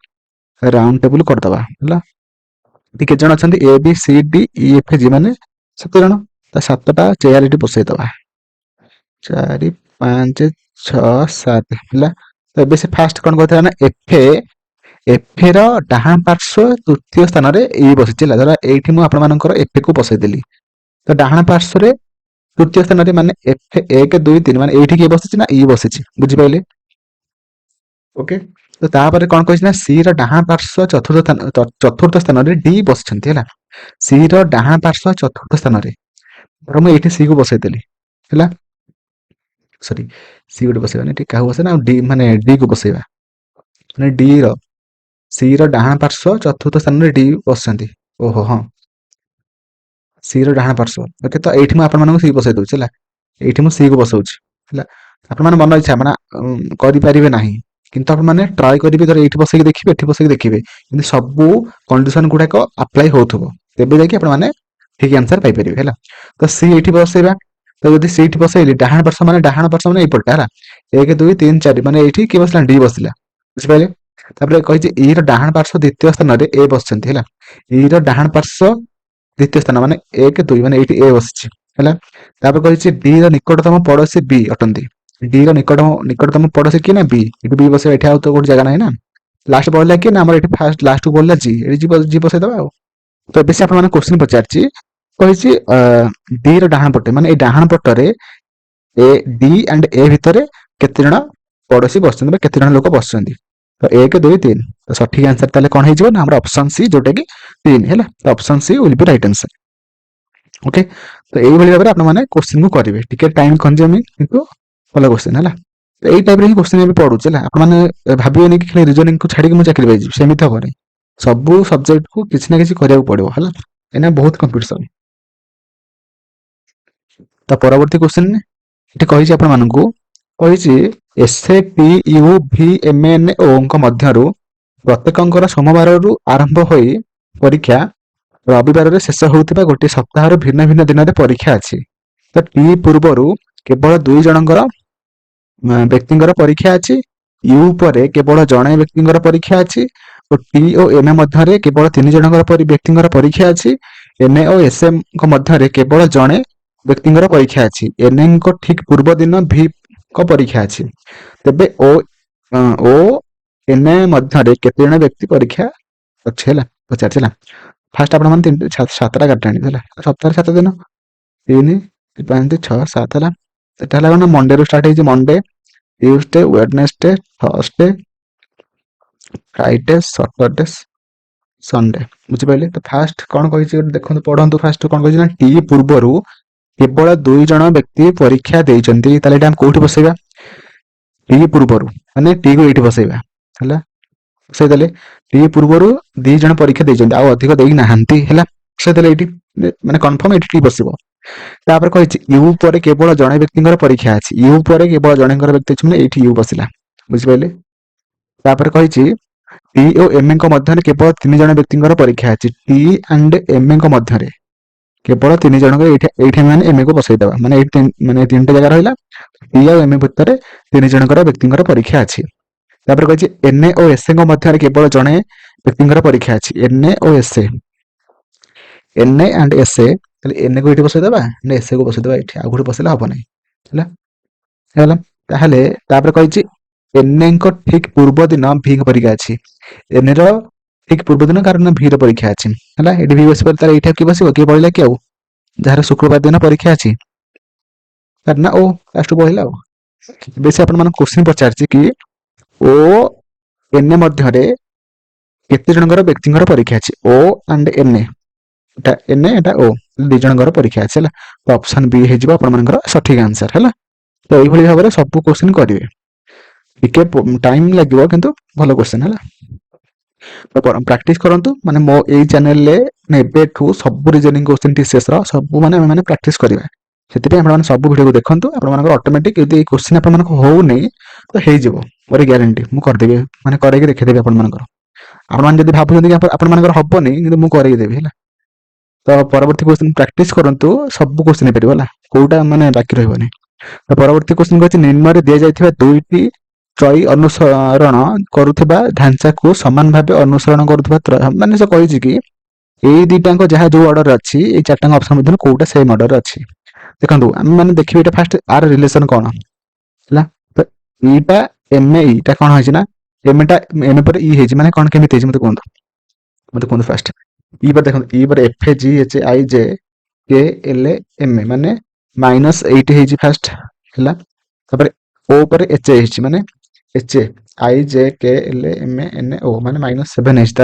ରାଉଣ୍ଡ ଟେବୁଲ କରିଦବା ହେଲା। କେତେ ଜଣ ଅଛନ୍ତି? A B C D E F G ମାନେ 7 ଜଣ। ତ 7ଟା ଚେୟାର ଏଠି ବସେଇଦବା, 4 5 6 7 ହେଲା। ତ ଏବେ ସେ ଫାର୍ଷ୍ଟ କଣ କହିଥିଲା ନା ଏଫ ର ଡାହାଣ ପାର୍ଶ୍ୱ ତୃତୀୟ ସ୍ଥାନରେ ଇ ବସିଛି ହେଲା। ଧର ଏଇଠି ମୁଁ ଆପଣମାନଙ୍କର ଏଫ କୁ ବସେଇଦେଲି, ତ ଡାହାଣ ପାର୍ଶ୍ୱରେ ତୃତୀୟ ସ୍ଥାନରେ ମାନେ ଏଫ 1 2 3 ମାନେ ଏଇଠି କିଏ ବସିଛି ନା ଇ ବସିଛି, ବୁଝିପାରିଲେ? ଓକେ। ତ ତାପରେ କଣ କହିଛି ନା ସି ର ଡାହାଣ ପାର୍ଶ୍ୱ ଚତୁର୍ଥ ସ୍ଥାନରେ ଡି ବସିଛନ୍ତି ହେଲା। ସି ର ଡାହାଣ ପାର୍ଶ୍ୱ ଚତୁର୍ଥ ସ୍ଥାନରେ ଧର ମୁଁ ଏଇଠି ସି କୁ ବସେଇଦେଲି ହେଲା। ସରି ସି ଗୋଟେ ବସେଇବା ଏଠି କାହାକୁ ବସେଇବା ନା ଡି ମାନେ ଡି କୁ ବସେଇବା ମାନେ ଡି ର ସି ର ଡାହାଣ ପାର୍ଶ୍ୱ ଚତୁର୍ଥ ସ୍ଥାନରେ ଡି ବସିଛନ୍ତି। ଓହୋ ହଁ ସି ର ଡାହାଣ ପାର୍ଶ୍ୱ ଓକେ ତ ଏଇଠି ମୁଁ ଆପଣମାନଙ୍କୁ ସି ବସେଇ ଦଉଛି ହେଲା ଏଇଠି ମୁଁ ସି କୁ ବସଉଛି ହେଲା ଆପଣମାନେ ମନ ଇଚ୍ଛା ମାନେ କରିପାରିବେ ନାହିଁ କିନ୍ତୁ ଆପଣମାନେ ଟ୍ରାଏ କରିବେ ଧର ଏଇଠି ବସେଇକି ଦେଖିବେ ଏଠି ବସେଇକି ଦେଖିବେ କିନ୍ତୁ ସବୁ କଣ୍ଡିସନ ଗୁଡାକ ଆପ୍ଲାଏ ହଉଥିବ ତେବେ ଯାଇକି ଆପଣମାନେ ଠିକ ଆନ୍ସର ପାଇପାରିବେ ହେଲା ତ ସି ଏଇଠି ବସେଇବା ତ ଯଦି ସେଇଠି ବସେଇଲି ଡାହାଣ ପାର୍ଶ୍ୱ ମାନେ ଏଇପଟଟା ହେଲା 1 2 3 4 ମାନେ ଏଇଠି କିଏ ବସିଲା ଡି ବସିଲା ବୁଝିପାରିଲେ ତାପରେ କହିଛି ଇ ର ଡାହାଣ ପାର୍ଶ୍ୱ ଦ୍ୱିତୀୟ ସ୍ଥାନରେ ଏ ବସିଛନ୍ତି ହେଲା ଇ ର ଡାହାଣ ପାର୍ଶ୍ୱ ଦ୍ୱିତୀୟ ସ୍ଥାନ ମାନେ 1 2 ମାନେ ଏଇଠି ଏ ବସିଛି ହେଲା ତାପରେ କହିଛି ଡି ର ନିକଟତମ ପଡୋଶୀ ବି ଅଟନ୍ତି ଡି ର ନିକଟତମ ପଡୋଶୀ କିଏ ନା ବି ଏଠି ବି ବସେଇବା ଏଠି ଆଉ ତ ଗୋଟେ ଜାଗା ନାହିଁ ନା ଲାଷ୍ଟ ବଳିଲା କିଏ ନା ଆମର ଏଠି ଫାଷ୍ଟ ଲାଷ୍ଟକୁ ବଳିଲା ଜି ଏଠି ଜି ବସେଇଦବା ଆଉ ତ ଏବେ ସେ ଆପଣମାନଙ୍କୁ କୋଶ୍ଚିନ୍ ପଚାରିଛି କହିଛି ଡି ର ଡାହାଣ ପଟେ ମାନେ ଏଇ ଡାହାଣ ପଟରେ ଏ ଡି ଆଣ୍ଡ ଏ ଭିତରେ କେତେ ଜଣ ପଡୋଶୀ ବସିଛନ୍ତି ବା କେତେ ଜଣ ଲୋକ ବସିଛନ୍ତି ତ 1 2 3 ତ ସଠିକ ଆନ୍ସର ତାହେଲେ କଣ ହେଇଯିବ ନା ଆମର ଅପସନ ସି ଯୋଉଟା କି 3 ହେଲା ତ option C will be right answer okay ତ ଏଇଭଳି ଭାବରେ ଆପଣମାନେ କୋଶ୍ଚିନ୍ କୁ କରିବେ ଟିକେ ଟାଇମ କନଜ୍ୟୁମିଂ କିନ୍ତୁ ଭଲ କୋଶ୍ଚିନ୍ ହେଲା ଏଇ ଟାଇପରେ ହିଁ କୋଶ୍ଚିନ୍ ଏବେ ପଡୁଛି ହେଲା ଆପଣମାନେ ଭାବିବେନି କି ଖାଲି ରିଜନିଂ କୁ ଛାଡିକି ମୁଁ ଚାକିରି ପାଇଯିବି ସେମିତି ହବନି ସବୁ ସବଜେକ୍ଟ କୁ କିଛି ନା କିଛି କରିବାକୁ ପଡିବ ହେଲା ଏଇନା ବହୁତ କମ୍ପିଟିସନ ତ ପରବର୍ତ୍ତୀ କୋଶ୍ଚିନ୍ ଏଠି କହିଛି ଆପଣମାନଙ୍କୁ କହିଛି S A T U V M N ଓଙ୍କ ମଧ୍ୟରୁ ପ୍ରତ୍ୟେକଙ୍କର ସୋମବାରରୁ ଆରମ୍ଭ ହୋଇ ପରୀକ୍ଷା ରବିବାରରେ ଶେଷ ହେଉଥିବା ଗୋଟିଏ ସପ୍ତାହର ଭିନ୍ନ ଭିନ୍ନ ଦିନରେ ପରୀକ୍ଷା ଅଛି ତ ଟି ପୂର୍ବରୁ କେବଳ 2 ଜଣଙ୍କର ବ୍ୟକ୍ତିଙ୍କର ପରୀକ୍ଷା ଅଛି ୟୁ ପରେ କେବଳ ଜଣେ ବ୍ୟକ୍ତିଙ୍କର ପରୀକ୍ଷା ଅଛି ଓ ଟି ଓ ଏମ୍ ମଧ୍ୟରେ କେବଳ 3 ଜଣଙ୍କର ବ୍ୟକ୍ତିଙ୍କର ପରୀକ୍ଷା ଅଛି ଏନ୍ ଓ ଏସ୍ ଙ୍କ ମଧ୍ୟରେ କେବଳ ଜଣେ ବ୍ୟକ୍ତିଙ୍କର ପରୀକ୍ଷା ଅଛି ଏନ୍ ଙ୍କ ଠିକ ପୂର୍ବ ଦିନ ଭି ଙ୍କ ପରୀକ୍ଷା ଅଛି ତେବେ ଓ ଏନ୍ ମଧ୍ୟରେ କେତେ ଜଣ ବ୍ୟକ୍ତି ପରୀକ୍ଷା ଅଛି ହେଲା ପଚାରିଛି ହେଲା ଫାଷ୍ଟ ଆପଣମାନେ 7ଟା କାଟି ଆଣିବେ ହେଲା ସପ୍ତାହରେ 7 ଦିନ 3 5 6 7 ହେଲା ଏଟା ହେଲା କଣ ମଣ୍ଡେରୁ ଷ୍ଟାର୍ଟ ହେଇଛି Monday Tuesday Wednesday Thursday Friday Saturday Sunday ବୁଝିପାରିଲେ ତ ଫାଷ୍ଟ କଣ କହିଛି ଦେଖନ୍ତୁ ପଢନ୍ତୁ ଫାଷ୍ଟ କଣ କହିଛି ନା ଟି ପୂର୍ବରୁ କେବଳ 2 ଜଣ ବ୍ୟକ୍ତି ପରୀକ୍ଷା ଦେଇଛନ୍ତି ତାହେଲେ ଏଇଟା ଆମେ କୋଉଠି ବସେଇବା ଟି ପୂର୍ବରୁ ମାନେ ଟି କୁ ଏଇଠି ବସେଇବା ହେଲା ବସେଇଦେଲେ ଟି ପୂର୍ବରୁ 2 ଜଣ ପରୀକ୍ଷା ଦେଇଛନ୍ତି ଆଉ ଅଧିକ ଦେଇ ନାହାନ୍ତି ହେଲା ବସେଇଦେଲେ ଏଇଠି ମାନେ କନଫର୍ମ ଏଇଠି ଟି ବସିବ ତାପରେ କହିଛି ୟୁ ପରେ କେବଳ ଜଣେ ବ୍ୟକ୍ତିଙ୍କର ପରୀକ୍ଷା ଅଛି ୟୁ ପରେ କେବଳ ଜଣଙ୍କର ବ୍ୟକ୍ତି ଅଛି ମାନେ ଏଇଠି ୟୁ ବସିଲା ବୁଝିପାରିଲେ ତାପରେ କହିଛି ଟି ଓ ଏମ୍ ଙ୍କ ମଧ୍ୟରେ କେବଳ 3 ଜଣ ବ୍ୟକ୍ତିଙ୍କର ପରୀକ୍ଷା ଅଛି ଟି ଆଣ୍ଡ ଏମ୍ ଙ୍କ ମଧ୍ୟରେ କେବଳ 3 ଜଣଙ୍କର ଏଇଠି ମାନେ ଏମ୍ କୁ ବସେଇଦବା ମାନେ ଏଇଠି ମାନେ 3ଟା ଜାଗା ରହିଲା ଟି ଆଉ ଏମ୍ ଭିତରେ 3 ଜଣଙ୍କର ବ୍ୟକ୍ତିଙ୍କର ପରୀକ୍ଷା ଅଛି ତାପରେ କହିଛି ଏନ୍ ଓ ଏସ୍ ଙ୍କ ମଧ୍ୟରେ କେବଳ ଜଣେ ବ୍ୟକ୍ତିଙ୍କର ପରୀକ୍ଷା ଅଛି N O S N and S ତାହେଲେ ଏନ୍ କୁ ଏଇଠି ବସେଇଦବା ନା ଏସ୍ କୁ ବସେଇଦବା ଏଇଠି ଆଉ କୋଉଠି ବସେଇଲେ ହବ ନାହିଁ ହେଲା ହେଲା ତାହେଲେ ତାପରେ କହିଛି ଏନ୍ ଙ୍କ ଠିକ ପୂର୍ବ ଦିନ ଭି ଙ୍କ ପରୀକ୍ଷା ଅଛି ଏନ୍ ର ଠିକ ପୂର୍ବ ଦିନ କାରଣ ଭି ର ପରୀକ୍ଷା ଅଛି ହେଲା ଏଠି ଭି ବସିବ ତାହେଲେ ଏଇଠି କିଏ ବସିବ କିଏ ବଳିଲା କି ଆଉ ଯାହାର ଶୁକ୍ରବାର ଦିନ ପରୀକ୍ଷା ଅଛି ତାର ନା ଓ ଲାଷ୍ଟ ବଳିଲା ଆଉ ବେଶୀ ଆପଣମାନଙ୍କୁ କୋଶ୍ଚିନ୍ ପଚାରିଛି କି ଓ ଏନ୍ ମଧ୍ୟରେ କେତେ ଜଣଙ୍କର ବ୍ୟକ୍ତିଙ୍କର ପରୀକ୍ଷା ଅଛି ଓ ଆଣ୍ଡ ଏନ୍ ଏଟା ଓ 2 ଜଣଙ୍କର ପରୀକ୍ଷା ଅଛି ହେଲା ତ ଅପସନ ବି ହେଇଯିବ ଆପଣମାନଙ୍କର ସଠିକ ଆନ୍ସର ହେଲା ତ ଏଇଭଳି ଭାବରେ ସବୁ କୋଶ୍ଚିନ୍ କରିବେ ଟିକେ ଟାଇମ ଲାଗିବ କିନ୍ତୁ ଭଲ କୋଶ୍ଚିନ୍ ହେଲା ପ୍ରାକ୍ଟିସ କରନ୍ତୁ ମାନେ ମୋ ଏଇ ଚ୍ୟାନେଲରେ ଏବେଠୁ ସବୁ ରିଜନିଂ କୋଶ୍ଚିନ୍ TCS ର ସବୁ ମାନେ ଆମେ ପ୍ରାକ୍ଟିସ କରିବା ସେଥିପାଇଁ ଆପଣମାନେ ସବୁ ଭିଡ଼ିଓକୁ ଦେଖନ୍ତୁ ଆପଣମାନଙ୍କର ଅଟୋମେଟିକ ଯଦି ଏଇ କୋଶ୍ଚିନ୍ ଆପଣମାନଙ୍କୁ ହଉନି ତ ହେଇଯିବ ମୋର ଗ୍ୟାରେଣ୍ଟି ମୁଁ କରିଦେବି ମାନେ କରେଇକି ଦେଖେଇଦେବି ଆପଣମାନଙ୍କର ଆପଣମାନେ ଯଦି ଭାବୁଛନ୍ତି କି ଆପଣମାନଙ୍କର ହବନି କିନ୍ତୁ ମୁଁ କରେଇକି ଦେବି ହେଲା ତ ପରବର୍ତ୍ତୀ କୋଶ୍ଚିନ୍ ପ୍ରାକ୍ଟିସ କରନ୍ତୁ ସବୁ କୋଶ୍ଚିନ୍ ହେଇପାରିବ ହେଲା କୋଉଟା ମାନେ ବାକି ରହିବନି ତ ପରବର୍ତ୍ତୀ କୋଶ୍ଚିନ୍ କହିଛି ନିମ୍ନରେ ଦିଆଯାଇଥିବା 2ଟି ତ୍ରୟୀ ଅନୁସରଣ କରୁଥିବା ଢାଞ୍ଚାକୁ ସମାନ ଭାବେ ଅନୁସରଣ କରୁଥିବା ମାନେ ସେ କହିଛି କି ଏଇ ଦିଟାଙ୍କ ଯାହା ଯୋଉ ଅର୍ଡର ଅଛି ଏଇ 4ଟାଙ୍କ ଅପସନ ମଧ୍ୟରୁ କୋଉଟା ସେମ୍ ଅର୍ଡର ଅଛି ଦେଖନ୍ତୁ ଆମେ ମାନେ ଦେଖିବେ ଏଇଟା ଫାଷ୍ଟ ଆର ରିଲେସନ କଣ ହେଲା ତ ଇଟା ଏମ୍ ଇଟା କଣ ହେଇଛି ନା ଏମ୍ ପରେ ଇ ହେଇଛି ମାନେ କଣ କେମିତି ହେଇଛି ମତେ କୁହନ୍ତୁ ଫାଷ୍ଟ ଇ ପରେ ଦେଖନ୍ତୁ ଇ ପରେ F G H I J K L M ମାନେ -8 ହେଇଛି ଫାଷ୍ଟ ହେଲା ତାପରେ ଓ ପରେ ଏଚ୍ ହେଇଛି ମାନେ H I J K L M N O ମାନେ -7 ହେଇଛି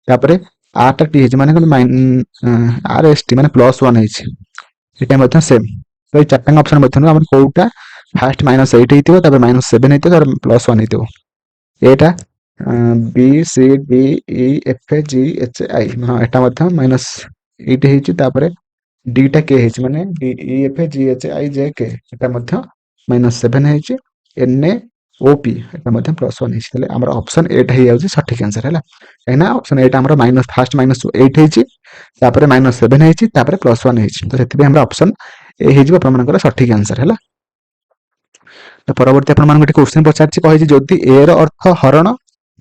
ତାପରେ ଆର ଟା ଟି ହେଇଛି ମାନେ ଆର ଏସ୍ ଟି ମାନେ +1 ହେଇଛି ଏଇଟା ମଧ୍ୟ ସେମ୍ ତ ଏଇ ଚାରିଟାଙ୍କ ଅପସନ୍ ମଧ୍ୟରୁ ଆମର କୋଉଟା ଫାଷ୍ଟ -8 ହେଇଥିବ, ତାପରେ -7 ହେଇଥିବ, ତାପରେ +1 ହେଇଥିବ। ଏଟା ବି C D E F G H I, ହଁ ଏଟା ମଧ୍ୟ -8 ହେଇଛି। ତାପରେ ଡିଟା କେ ହେଇଛି, ମାନେ D E F G H I J K, ଏଟା ମଧ୍ୟ -7 ହେଇଛି। ଏନ୍ ଏ ଓ ପି ଏଟା ମଧ୍ୟ +1 ହେଇଛି। ତାହେଲେ ଆମର ଅପସନ୍ ଏଟା ହେଇଯାଉଛି ସଠିକ ଆନ୍ସର ହେଲା। କାହିଁକିନା ଅପସନ୍ ଏଟା ଆମର ଫାଷ୍ଟ -8 ହେଇଛି, ତାପରେ -7 ହେଇଛି, ତାପରେ +1 ହେଇଛି। ତ ସେଥିପାଇଁ ଆମର ଅପସନ୍ ଏ ହେଇଯିବ ଆପଣମାନଙ୍କର ସଠିକ ଆନ୍ସର ହେଲା। ତ ପରବର୍ତ୍ତୀ ଆପଣମାନଙ୍କୁ ଗୋଟେ କ୍ୱେଶ୍ଚିନ୍ ପଚାରିଛି, କହିଛି ଯଦି ଏ ର ଅର୍ଥ ହରଣ,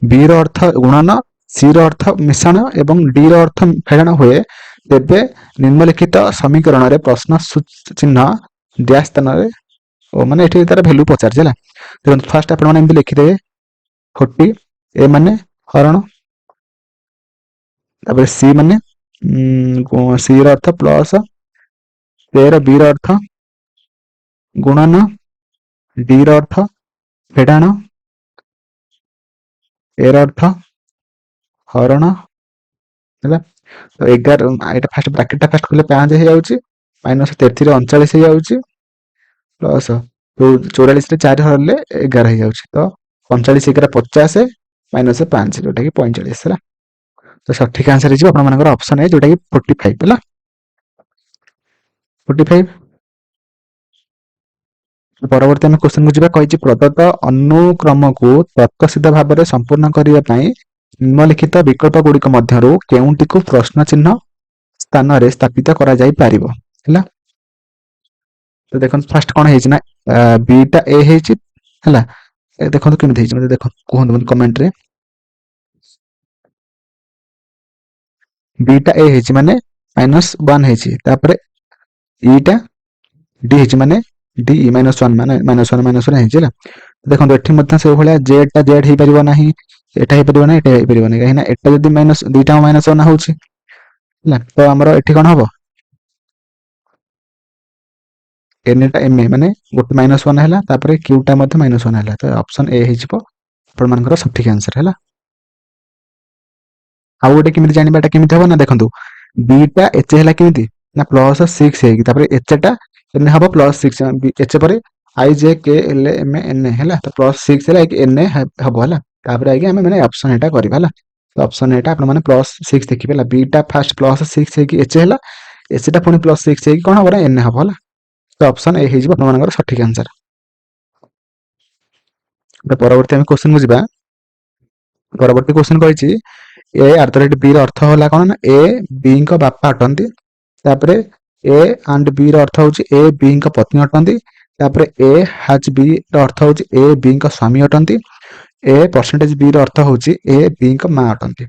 ବି ର ଅର୍ଥ ଗୁଣନ, ସି ର ଅର୍ଥ ମିଶ୍ରଣ ଏବଂ ଡି ର ଅର୍ଥ ଫେଡାଣ ହୁଏ, ତେବେ ନିମ୍ନଲିଖିତ ସମୀକରଣରେ ପ୍ରଶ୍ନ ଚିହ୍ନ ଡ୍ୟାଶ ସ୍ଥାନରେ, ମାନେ ଏଠି ତାର ଭ୍ୟାଲୁ ପଚାରିଛି ହେଲା। ଦେଖନ୍ତୁ ଫାଷ୍ଟ ଆପଣମାନେ ଏମିତି ଲେଖିଦେବେ 40, ଏ ମାନେ ହରଣ, ତାପରେ ସି ମାନେ ସି ର ଅର୍ଥ ପ୍ଲସ, ଏ ର ବି ର ଅର୍ଥ ଗୁଣନ, ଡି ର ଅର୍ଥ ଫେଡାଣ, ଏ ର ଅର୍ଥ ହରଣ ହେଲା। ତ 11, ଏଇଟା ଫାଷ୍ଟ ବ୍ରାକେଟଟା ଫାଷ୍ଟ କଲେ 5 ହେଇଯାଉଛି, -33 39 ହେଇଯାଉଛି, ପ୍ଲସ 44 ରେ 4 ହରିଲେ 11 ହେଇଯାଉଛି। ତ 39 11 50 -5 ଯୋଉଟା କି 45 ହେଲା। ତ ସଠିକ ଆନ୍ସର ହେଇଯିବ ଆପଣମାନଙ୍କର ଅପସନ୍ ଏ, ଯୋଉଟା କି 45 ହେଲା। 45। ପରବର୍ତ୍ତୀ ଆମେ କ୍ୱେଶ୍ଚିନକୁ ଯିବା। କହିଛି ପ୍ରଦତ୍ତ ଅନୁକ୍ରମକୁ ତର୍କସିଦ୍ଧ ଭାବରେ ସମ୍ପୂର୍ଣ୍ଣ କରିବା ପାଇଁ ନିମ୍ନଲିଖିତ ବିକଳ୍ପ ଗୁଡ଼ିକ ମଧ୍ୟରୁ କେଉଁଟିକୁ ପ୍ରଶ୍ନ ଚିହ୍ନ ସ୍ଥାନରେ ସ୍ଥାପିତ କରାଯାଇପାରିବ ହେଲା। ତ ଦେଖନ୍ତୁ ଫାଷ୍ଟ କଣ ହେଇଛି ନା ବିଟା ଏ ହେଇଛି ହେଲା। ଦେଖନ୍ତୁ କେମିତି ହେଇଛି, ମତେ ଦେଖନ୍ତୁ କୁହନ୍ତୁ ମତେ କମେଣ୍ଟରେ। ବିଟା ଏ ହେଇଛି ମାନେ -1 ହେଇଛି, ତାପରେ ଇଟା ଡି ହେଇଛି ମାନେ ଡି -1 ମାନେ -1 ହେଇଛି ହେଲା। ଦେଖନ୍ତୁ ଏଠି ମଧ୍ୟ ସେଇଭଳିଆ ଜେଡ୍ ଟା ଜେଡ୍ ହେଇପାରିବ ନାହିଁ, ଏଟା ହେଇପାରିବ ନାହିଁ, ଏଟା ହେଇପାରିବ ନାହିଁ, କାହିଁକିନା ଏଟା ଯଦି ଦିଟା -1 ହଉଛି ହେଲା। ତ ଆମର ଏଠି କଣ ହବ, ଏନ୍ ଟା ଏମ୍ ଏ ମାନେ ଗୋଟେ -1 ହେଲା, ତାପରେ କ୍ୟୁ ଟା ମଧ୍ୟ -1 ହେଲା। ତ ଅପସନ୍ ଏ ହେଇଯିବ ଆପଣମାନଙ୍କର ସଠିକ ଆନ୍ସର ହେଲା। ଆଉ ଗୋଟେ କେମିତି ଜାଣିବା, ଏଟା କେମିତି ହବ ନା ଦେଖନ୍ତୁ, ବିଟା ଏଚ୍ ହେଲା କେମିତି ନା +6 ହେଇକି, ତାପରେ ଏଚ୍ ଟା ଏନ୍ ହବ +6, ଏଚ୍ ପରେ I J K L M N A ହେଲା। ତ +6 ହେଲା ଏନ୍ ଏ ହବ ହେଲା। ତାପରେ ଆଇକି ଆମେ ମାନେ ଅପସନ୍ ଏଟା କରିବା ହେଲା। ଅପସନ୍ ଏଟା ଆପଣମାନେ +6 ଦେଖିବେ ହେଲା। ବିଟା ଫାଷ୍ଟ +6 ହେଇକି ଏଚ୍ ହେଲା, ଏଚ୍ ଟା ପୁଣି +6 ହେଇକି କଣ ହବ ନା ଏନ୍ ହବ ହେଲା। ତ ଅପସନ୍ ଏ ହେଇଯିବ ଆପଣମାନଙ୍କର ସଠିକ ଆନ୍ସର। ପରବର୍ତ୍ତୀ ଆମେ କ୍ୱେଶ୍ଚିନକୁ ଯିବା। ପରବର୍ତ୍ତୀ କ୍ୱେଶ୍ଚିନ କହିଛି A@B ର ଅର୍ଥ ହେଲା କଣ ନା ଏ ବି ଙ୍କ ବାପା ଅଟନ୍ତି। ତାପରେ ଏ ଆଣ୍ଡ ବି ର ଅର୍ଥ ହଉଛି ଏ ବି ଙ୍କ ପତ୍ନୀ ଅଟନ୍ତି। ତାପରେ ଏ ହାଜ୍ ବି ର ଅର୍ଥ ହଉଛି ଏ ବି ଙ୍କ ସ୍ୱାମୀ ଅଟନ୍ତି। A%B ର ଅର୍ଥ ହଉଛି ଏ ବି ଙ୍କ ମା ଅଟନ୍ତି।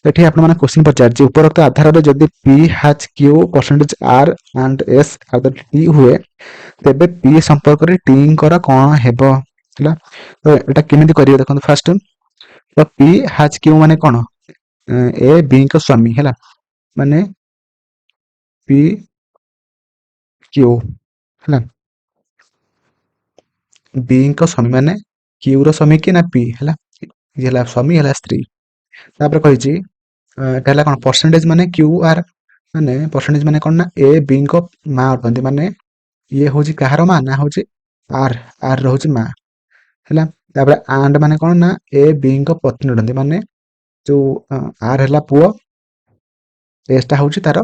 ଏଠି ଆପଣମାନେ କ୍ୱେଶ୍ଚିନ ପଚାରିଛି, ଉପରୋକ୍ତ ଆଧାରରେ ଯଦି P has Q %R and S T ହୁଏ, ତେବେ P ସମ୍ପର୍କରେ T ଙ୍କର କଣ ହେବ ହେଲା। ତ ଏଟା କେମିତି କରିବେ ଦେଖନ୍ତୁ ଫାଷ୍ଟ। ତ P ହାଜ୍ Q ମାନେ କଣ, ଏ ବି ଙ୍କ ସ୍ୱାମୀ ହେଲା, ମାନେ P Q ହେଲା। ବି ଙ୍କ ସ୍ୱାମୀ ମାନେ Q ର ସ୍ୱାମୀ କି ନା P ହେଲା, ଇଏ ହେଲା ସ୍ୱାମୀ, ହେଲା ସ୍ତ୍ରୀ। ତାପରେ କହିଛି ଏଟା ହେଲା କଣ ପରସେଣ୍ଟେଜ, ମାନେ QR ମାନେ ପରସେଣ୍ଟେଜ ମାନେ କଣ ନା ଏ ବି ଙ୍କ ମା ଅଟନ୍ତି, ମାନେ ଇଏ ହଉଛି କାହାର ମା ନା ହଉଛି ଆର୍ ର ହଉଛି ମା ହେଲା। ତାପରେ ଆଣ୍ଡ ମାନେ କଣ ନା ଏ ବି ଙ୍କ ପତ୍ନୀ ଅଟନ୍ତି, ମାନେ ଯୋଉ ଆର୍ ହେଲା ପୁଅ, ଏସ୍ ଟା ହଉଛି ତାର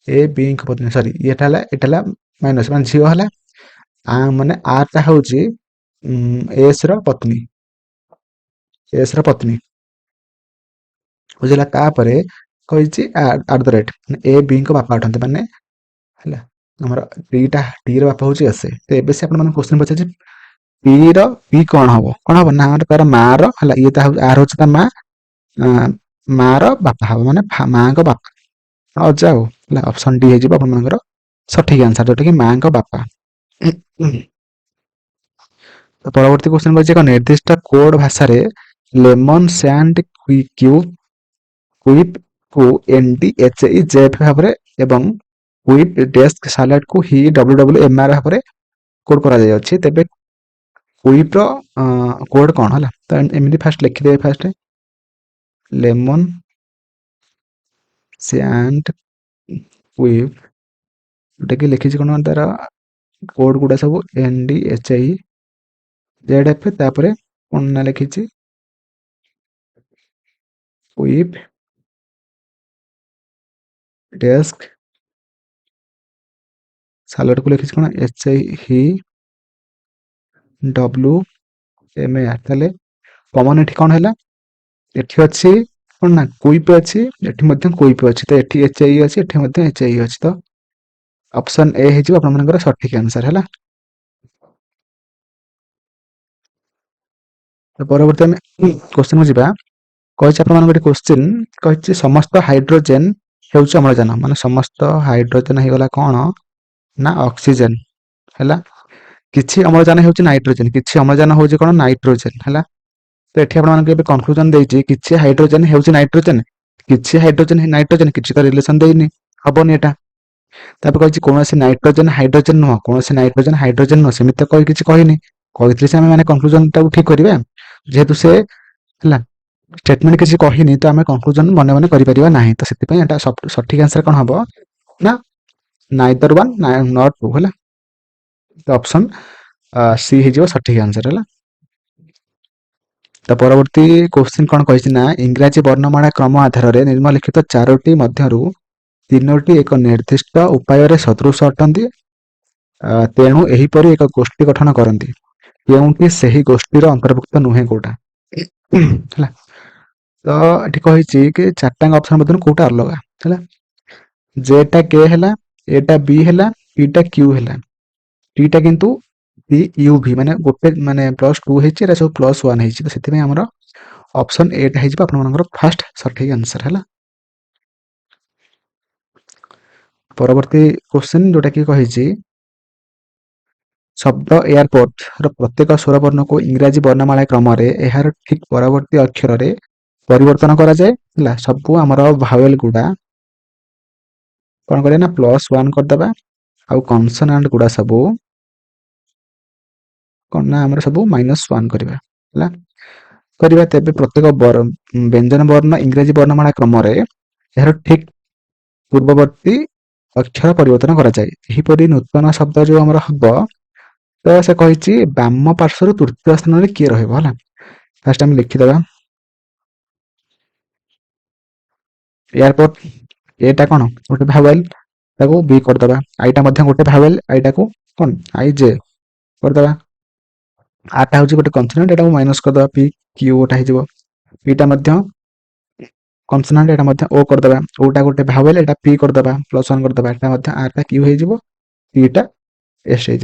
ଏ ବି ଙ୍କ ପତ୍ନୀ, ସରି ଏଟା ହେଲା ମାଇନସ ମାନେ ଝିଅ ହେଲା। ମାନେ ଆର୍ ଟା ହଉଛି ଏସ୍ ର ପତ୍ନୀ, ବୁଝିଲା। ତାପରେ କହିଛି ଆଟ୍ ଦ ରେଟ୍, ଏ ବି ଙ୍କ ବାପା ଅଟନ୍ତି, ମାନେ ହେଲା ଆମର ଡି ର ବାପା ହଉଛି ଏସ୍। ତ ଏବେ ସେ ଆପଣମାନଙ୍କୁ କ୍ୱେଶ୍ଚିନ ପଚାରିଛି ପି କଣ ହବ ନା ତାର ମା ର ହେଲା, ଇଏ ତା ଆର୍ ହଉଛି ତା ମା ର ବାପା ହବ, ମାନେ ମାଙ୍କ ବାପା ଅଜା ଆଉ ହେଲା। ଅପସନ ଡି ହେଇଯିବ ଆପଣମାନଙ୍କର ସଠିକ ଆନ୍ସର, ଯୋଉଟା କି ମାଙ୍କ ବାପା। ପରବର୍ତ୍ତୀ କ୍ୱେଶ୍ଚିନ କହିଛି, ଏକ ନିର୍ଦ୍ଦିଷ୍ଟ କୋଡ ଭାଷାରେ ଲେମନ ସ୍ୟାଣ୍ଡ କୁଇପ୍ କୁ NDHEZF ଭାବରେ ଏବଂ କୁଇପ୍ ଡେସ୍କ ସାଲାଡ କୁ HWWMR ଭାବରେ କୋଡ କରାଯାଇଅଛି, ତେବେ କୁଇପ୍ ର କୋଡ କଣ ହେଲା। ତ ଏମିତି ଫାଷ୍ଟ ଲେଖିଦେବେ, ଫାଷ୍ଟ ଲେମନ ସ୍ୟାଣ୍ଡ କୁଇପ୍ जोटा कि लिखी कौन तार कोड गुड़ा सब NDHIZF तापर कौन ना लिखी whip डेस्क सालड को लिखी कौन HIWMAR ताले कॉमन एठी कौन है एठी अच्छी कौन ना क्विप अच्छी एठी मध्यम क्विप अच्छी तो एठी HI अच्छी एठी मध्यम HI अच्छी तो ऑप्शन ए है जो अपन मनकर सठिक आंसर है। तो परवर्ती आम क्वेश्चन को जीवा कही आप क्वेश्चन कही समस्त हाइड्रोजेन हेउच अम्लजान माने समस्त हाइड्रोजेन हो गला कौन ना ऑक्सीजन है किछि अम्लजान हेउच नाइट्रोजेन किछि अम्लजान होउची कौन नाइट्रोजेन है तो एठी आपण मानके कंक्लूजन देइची किछि हाइड्रोजेन हेउची नाइट्रोजेन किछि हाइड्रोजेन नाइट्रोजेन किछि तो रिलेशन देइनी हबनी एटा तापर कहिछि कोनोसी नाइट्रोजेन हाइड्रोजेन नुह कोनोसी नाइट्रोजेन हाइड्रोजेन नुह सेमित कहि किछि कहिनी कहितले से हम माने कंक्लूजन टा ठीक करिवे जेहेतु से हला स्टेटमेंट किसी कहिनी तो आम कंक्लूजन मन मन करिपरिबा नाही तो सेति एटा सठिक आंसर कौन हम ना नाइदर वन नॉट टू है तो ऑप्शन सी हो सठिक आंसर है। तो परवर्ती क्वेश्चन कौन कही ना इंग्राजी वर्णमाला क्रम आधार में निम्नलिखित चारोटी मध्यरु तीनोटी एक निर्दिष्ट उपाय सदृश अटंती तेणु एहीपरि एक गोष्ठी गठन करती केउंटी सही गोष्ठीर अंतर्भुक्त नुहे कोटा है तो ये कही कि चार्टांग ऑप्शन मध्य कोटा अलग है जेटा के है एटा बी है पीटा क्यू है टीटा किंतु पी यू भी माने गोटे माने +2 है सब +1 है तो से आमर ऑप्शन एटा है आप फास्ट सठिक आंसर है। परवर्ती क्वेश्चन जोटा कि कही शब्द एयरपोर्ट प्रत्येक स्वर वर्ण को इंग्राजी वर्णमाला क्रम यार ठीक परवर्ती अक्षर रे परिवर्तन करा जाए सब आमर भावेल गुड़ा कौन करें ना +1 करदे आउ कनसोनांट गुड़ा सब कौन ना आमर सब -1 करवा तेरे प्रत्येक व्यंजन वर्ण इंग्राजी वर्णमाला क्रम यार ठीक पूर्ववर्ती अक्षर परिवर्तन करा जाए एहीपरि नूतन शब्द जो आमर हम तो से कही बाम पार्श्वर तृतीय स्थान में किए रहा फास्ट आम लिखिदे एयरपोर्ट एटा कौन गोटे भावेल ताको बी करदे आईटा गोटे भावेल आईटा को कौन आई जे करदे आटा हूँ गोटे कनसोनांट एटा माइनस करदे पी क्यू गोटा हो पीटा कनसोनांट एटा ओ करदे ओटा गोटे भावेल एटा पी करदे +1 करदे एटा आटा क्यू हो पीटा एस है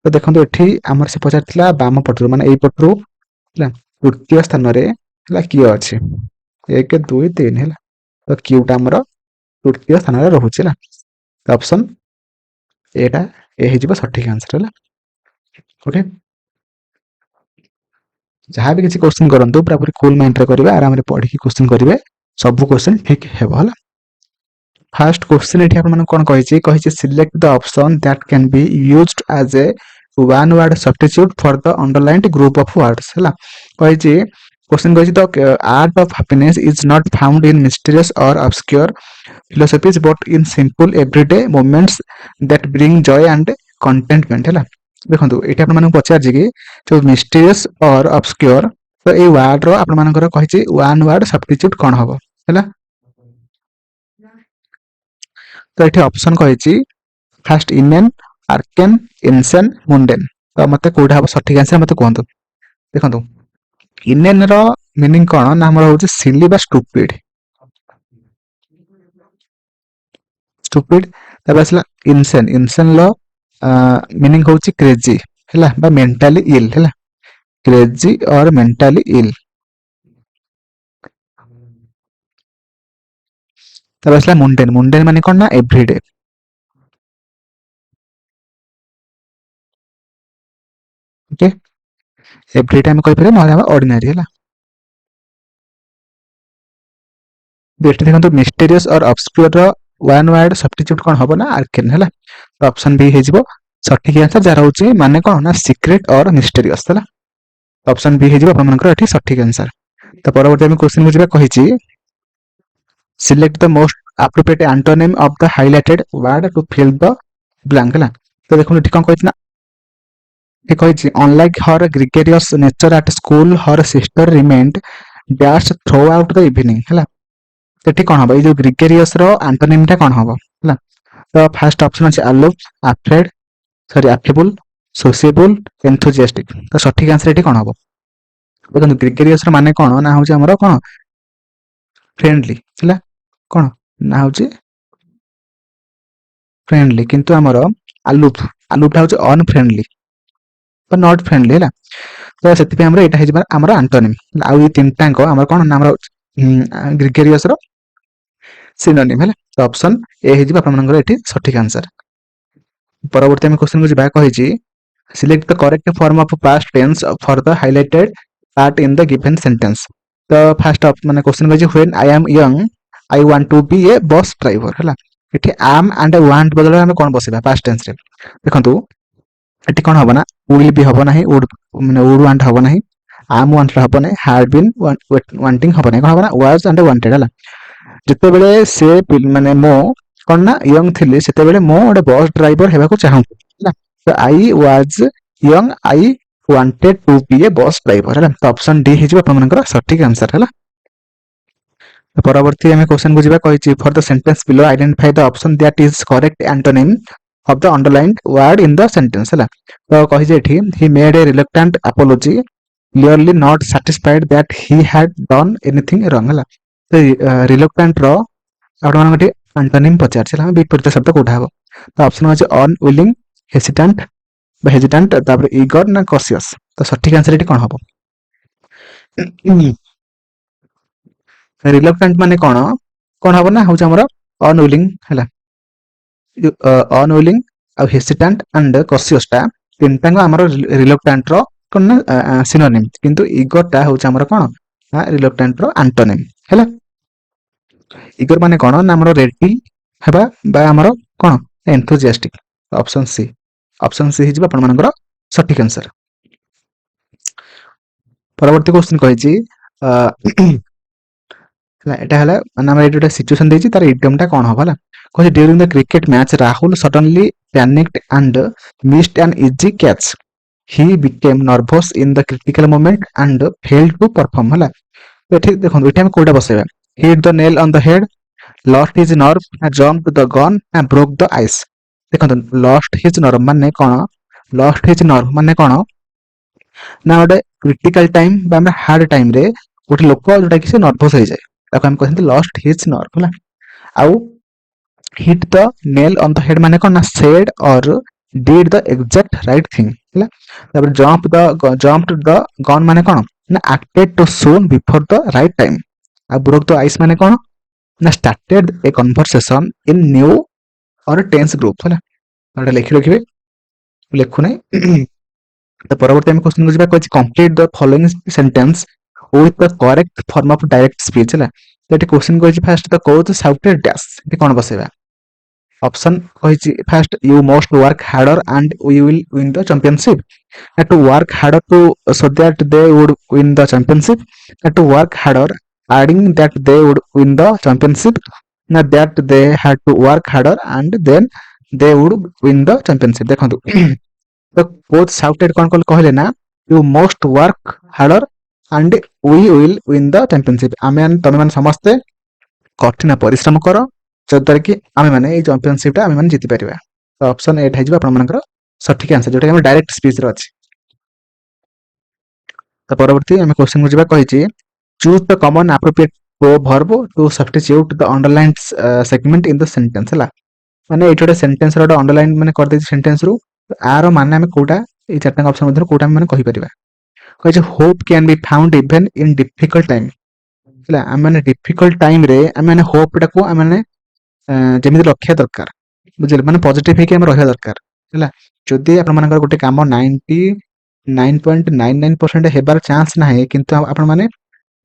तो देखो ये आमर से पचार बाम पटरू माने एई पटरू तृतीय स्थान में किए अच्छे 1 2 3 है तो क्यूटा आमर तृतीय स्थान में रोचे तो ऑप्शन एटा ए हो सठिक आंसर है ओके जहाँ भी किसी क्वेश्चन करूँ पूरा पूरी कूल माइंड रे करेंगे आराम पढ़ी क्वेश्चन करेंगे सब क्वेश्चन ठीक है। फर्स्ट क्वेश्चन ये कौन कही select the option that can be used as a one word substitute for the underlined group of words है कही क्वेश्चन कही the art of happiness is not found in mysterious or obscure philosophies but in simple everyday moments that bring joy and contentment है देखो ये आपको पचार कि जो mysterious or obscure तो ये वर्ड रो कही वन वर्ड सब्स्टिट्यूट कौन हम है तो ये ऑप्शन कही फास्ट इमेन आर्केन इनसेन मुंडेन तो मत कौटा हम सठिक आंसर मत कहतु देखो इनेन रो मीनिंग कौन ना हमारा हूँ सिली बा स्टूपिड स्टूपिड तब आसला इनसेन इनसेन लो मीनिंग हूँ क्रेजी है बा मेंटली इल है क्रेजी और मेंटली इल तब आसला मुंडेन मुंडेन माने कौन ना एवरीडे ओके एवरीडे हम कहि पारे नहले ऑर्डिनरी है देखो mysterious or obscure one word substitute कौन हम ना आर्केन है तो ऑप्शन बी हो सठिक आंसर जार हूँ माने कौन ना सीक्रेट और मिस्टीरियस है ऑप्शन बी हो आपंकर सठिक आंसर तो परवर्ती आम क्वेश्चन बुझा कही select the most appropriate antonym of the highlighted word to fill the blank ହେଲା। ତ ଦେଖନ୍ତୁ ଏଠି କଣ କହିଛି ନା ଏ କହିଛି unlike her gregarious nature at school her sister remained dash throughout the evening ହେଲା। ଏଠି କଣ ହବ ଏଇ ଯୋଉ ଗ୍ରିଗେରିୟସ୍ ର ଆଣ୍ଟୋନିମ୍ ଟା କଣ ହବ ହେଲା। ତ ଫାର୍ଷ୍ଟ ଅପସନ ଅଛି ଆଲୁପ୍, ଆଫ୍ରେଡ୍, ସରି ଆଫେବୁଲ, ସୋସିଏବୁଲ, ଏନ୍ଥୁଜିଆଷ୍ଟିକ। ତ ସଠିକ ଆନ୍ସର ଏଠି କଣ ହବ? ଦେଖନ୍ତୁ ଗ୍ରିଗେରିୟସ୍ ର ମାନେ କଣ ନା ହଉଛି ଆମର କଣ ଫ୍ରେଣ୍ଡଲି ହେଲା। କଣ ନା ହଉଛି ଫ୍ରେଣ୍ଡଲି, କିନ୍ତୁ ଆମର ଆଲୁପ୍ ଟା ହଉଛି ଅନଫ୍ରେଣ୍ଡଲି ବା ନଟ୍ ଫ୍ରେଣ୍ଡଲି ହେଲା। ତ ସେଥିପାଇଁ ଆମର ଏଇଟା ହେଇଯିବ ଆମର ଆଣ୍ଟୋନିମ୍। ଆଉ ଏଇ ତିନିଟାଙ୍କ ଆମର କଣ ନା ଆମର ଗ୍ରିଗେରିୟସ୍ ର ସିନୋନିମ୍ ହେଲା। ତ ଅପସନ ଏ ହେଇଯିବ ଆପଣମାନଙ୍କର ଏଠି ସଠିକ ଆନ୍ସର। ପରବର୍ତ୍ତୀ ଆମେ କ୍ୱେଶ୍ଚନକୁ ଯିବା। କହିଛି select the correct form of past tense for the highlighted part in the given sentence. ତ ଫାଷ୍ଟ ମାନେ କ୍ୱେଶ୍ଚନ କହିଛି when I am young I want to be a bus driver ହେଲା। ଏଠି am and want ବଦଳରେ ଆମେ କଣ ବସେଇବା past ଟେନ୍ସରେ। ଦେଖନ୍ତୁ ଏଠି କଣ ହବ ନା will ବି ହବ ନାହିଁ, would want ହବ ନାହିଁ, am wanted ହବ ନାହିଁ, had been wanting ହବ ନାହିଁ, କଣ ହବ ନା was and wanted ହେଲା। ଯେତେବେଳେ ସେ ମାନେ ମୁଁ କଣ ନା ୟଙ୍ଗ ଥିଲି ସେତେବେଳେ ମୁଁ ଗୋଟେ ବସ୍ ଡ୍ରାଇଭର ହେବାକୁ ଚାହୁଁଥିଲି ହେଲା। ତ I was young I wanted to be a bus driver ହେଲା। ତ ଅପସନ ଡି ହେଇଯିବ ଆପଣମାନଙ୍କର ସଠିକ ଆନ୍ସର ହେଲା। ପରବର୍ତ୍ତୀ ଆମେ କ୍ୱେଶ୍ଚନକୁ ଯିବା। କହିଛି for the sentence below identify the option that is correct antonym of the underlined word in the sentence ହେଲା। ତ କହିଛି ଏଠି he made a reluctant apology clearly not satisfied that he had done anything wrong ହେଲା। ତ ରିଲକ୍ଟାଣ୍ଟ ର ଆପଣମାନଙ୍କୁ ଏଠି antonym ପଚାରିଛି ହେଲା। ବିପରୀତ ଶବ୍ଦ କୋଉଟା ହବ? ତ ଅପସନ ଅଛି ଅନୱିଲିଂ, ହେସିଟାଣ୍ଟ ବା ହେଜିଟାଣ୍ଟ, ତାପରେ ଇଗର ନା କସିୟସ୍। ତ ସଠିକ ଆନ୍ସର ଏଠି କଣ ହବ? ରିଲକ୍ଟାଣ୍ଟ ମାନେ କଣ କଣ ହବ ନା ହଉଛି ଆମର ଅନୱିଲିଂ ହେଲା। ଅନୱିଲିଂ ଆଉ ହେସିଟାଣ୍ଟ ଆଣ୍ଡ କସିୟସ୍ ଟା ତିନିଟାଙ୍କ ଆମର ରିଲକ୍ଟାଣ୍ଟ ର କଣ ନା ସିନୋନିମ୍, କିନ୍ତୁ ଇଗର ଟା ହଉଛି ଆମର କଣ ନା ରିଲକ୍ଟାଣ୍ଟ ର ଆଣ୍ଟୋନିମ୍ ହେଲା। ଇଗର ମାନେ କଣ ନା ଆମର ରେଡି ହେବା ବା ଆମର କଣ ଏନ୍ଥୁଜିଆଷ୍ଟିକ। ଅପସନ ସି ହେଇଯିବ ଆପଣମାନଙ୍କର ସଠିକ ଆନ୍ସର। ପରବର୍ତ୍ତୀ କ୍ୱେଶ୍ଚନ କହିଛି ହେଲା ଏଟା ହେଲା ମାନେ ଆମର ଏଠି ଗୋଟେ ସିଚୁଏସନ ଦେଇଛି, ତାର ଇଡିୟମ ଟା କଣ ହବ ହେଲା। କହିଛି during the cricket match Rahul suddenly panicked and missed an easy catch. He became nervous in the critical moment and failed to perform ହେଲା। ଏଠି ଦେଖନ୍ତୁ ଏଠି ଆମେ କୋଉଟା ବସେଇବା? Hit the nail on the head, lost his nerve ନା jump the gun ନା broke the ice. ଦେଖନ୍ତୁ ଲଷ୍ଟ ହିଜ୍ ନର୍ଭ ମାନେ କଣ? ଲଷ୍ଟ ହିଜ୍ ନର୍ଭ ମାନେ କଣ ନା ଗୋଟେ କ୍ରିଟିକାଲ ଟାଇମ ବା ଆମେ ହାର୍ଡ ଟାଇମରେ ଗୋଟେ ଲୋକ ଯୋଉଟା କି ସେ ନର୍ଭସ ହେଇଯାଏ ତାକୁ ଆମେ କହିଛନ୍ତି ଲଷ୍ଟ ହିଜ୍ ନର୍ଭ ହେଲା। ଆଉ hit the nail on the head ମାନେ କଣ ନା said or did the exact right thing ହେଲା। ତାପରେ ଜମ୍ପ ଦ ଗନ୍ ମାନେ କଣ ନା acted too soon before the right time. ଆଉ ବ୍ରୋକ୍ ଦ ଆଇସ୍ ମାନେ କଣ ନା started a conversation in new or tense group ହେଲା। ଏଟା ଲେଖି ରଖିବେ, ଲେଖୁନାହିଁ। ତ ପରବର୍ତ୍ତୀ ଆମେ କ୍ୱେଶ୍ଚନକୁ ଯିବା। କହିଛି complete the following sentence with the correct form of direct speech ହେଲା। ଏଠି କ୍ୱେଶ୍ଚନ କହିଛି ଫାଷ୍ଟ ଦ କୋଚ୍ ସାଉଟେଡ ଡ୍ୟାଶ। ଏଠି କଣ ବସେଇବା? ଅପସନ କହିଛି first you must work harder and we will win the championship, to work harder to so that they would win the championship, to work harder adding that they would win the championship, na that they had to work harder and then they would win the championship। ଦେଖନ୍ତୁ ତ coach ସାଉଟେଡ୍ କଣ କହିଲେ ନା you must work harder and we will win the championship। ତମେମାନେ ସମସ୍ତେ କଠିନ ପରିଶ୍ରମ କର ଯଦ୍ୱାରା କି ଆମେମାନେ ଏଇ ଚାମ୍ପିଅନସିପଟା ଆମେମାନେ ଜିତିପାରିବା। ତ ଅପସନ ଏଟା ହେଇଯିବ ଆପଣମାନଙ୍କର ସଠିକ ଆନ୍ସର, ଯୋଉଟା ଆମର ଡାଇରେକ୍ଟ ସ୍ପିଚରେ ଅଛି। ତ ପରବର୍ତ୍ତୀ ଆମେ କ୍ୱେଶ୍ଚନକୁ ଯିବା। କହିଛି choose the common appropriate verb to substitute the underline segment in the sentence ହେଲା। ମାନେ ଏଇଠି ଗୋଟେ ସେଣ୍ଟେନ୍ସର ଗୋଟେ ଅଣ୍ଡରଲାଇନ୍ ମାନେ କରିଦେଇଛି ସେଣ୍ଟେନ୍ସରୁ, ଆର ମାନେ ଆମେ କୋଉଟା ଏଇ ଚାରିଟାଙ୍କ ଅପସନ ମଧ୍ୟରୁ କୋଉଟା ଆମେ ମାନେ କହିପାରିବା? କହିଛି Hope can be ଫାଉଣ୍ଡ even in difficult time ହେଲା। ଆମେ ଡିଫିକଲ୍ଟ ଟାଇମରେ ଆମେ ହୋପଟାକୁ ଆମେ ଯେମିତି ରଖିବା ଦରକାର, ବୁଝିଲେ, ମାନେ ପଜିଟିଭ ହେଇକି ଆମେ ରହିବା ଦରକାର ହେଲା। ଯଦି ଆପଣମାନଙ୍କର ଗୋଟେ କାମ 99.99% ହେବାର ଚାନ୍ସ ନାହିଁ, କିନ୍ତୁ ଆପଣମାନେ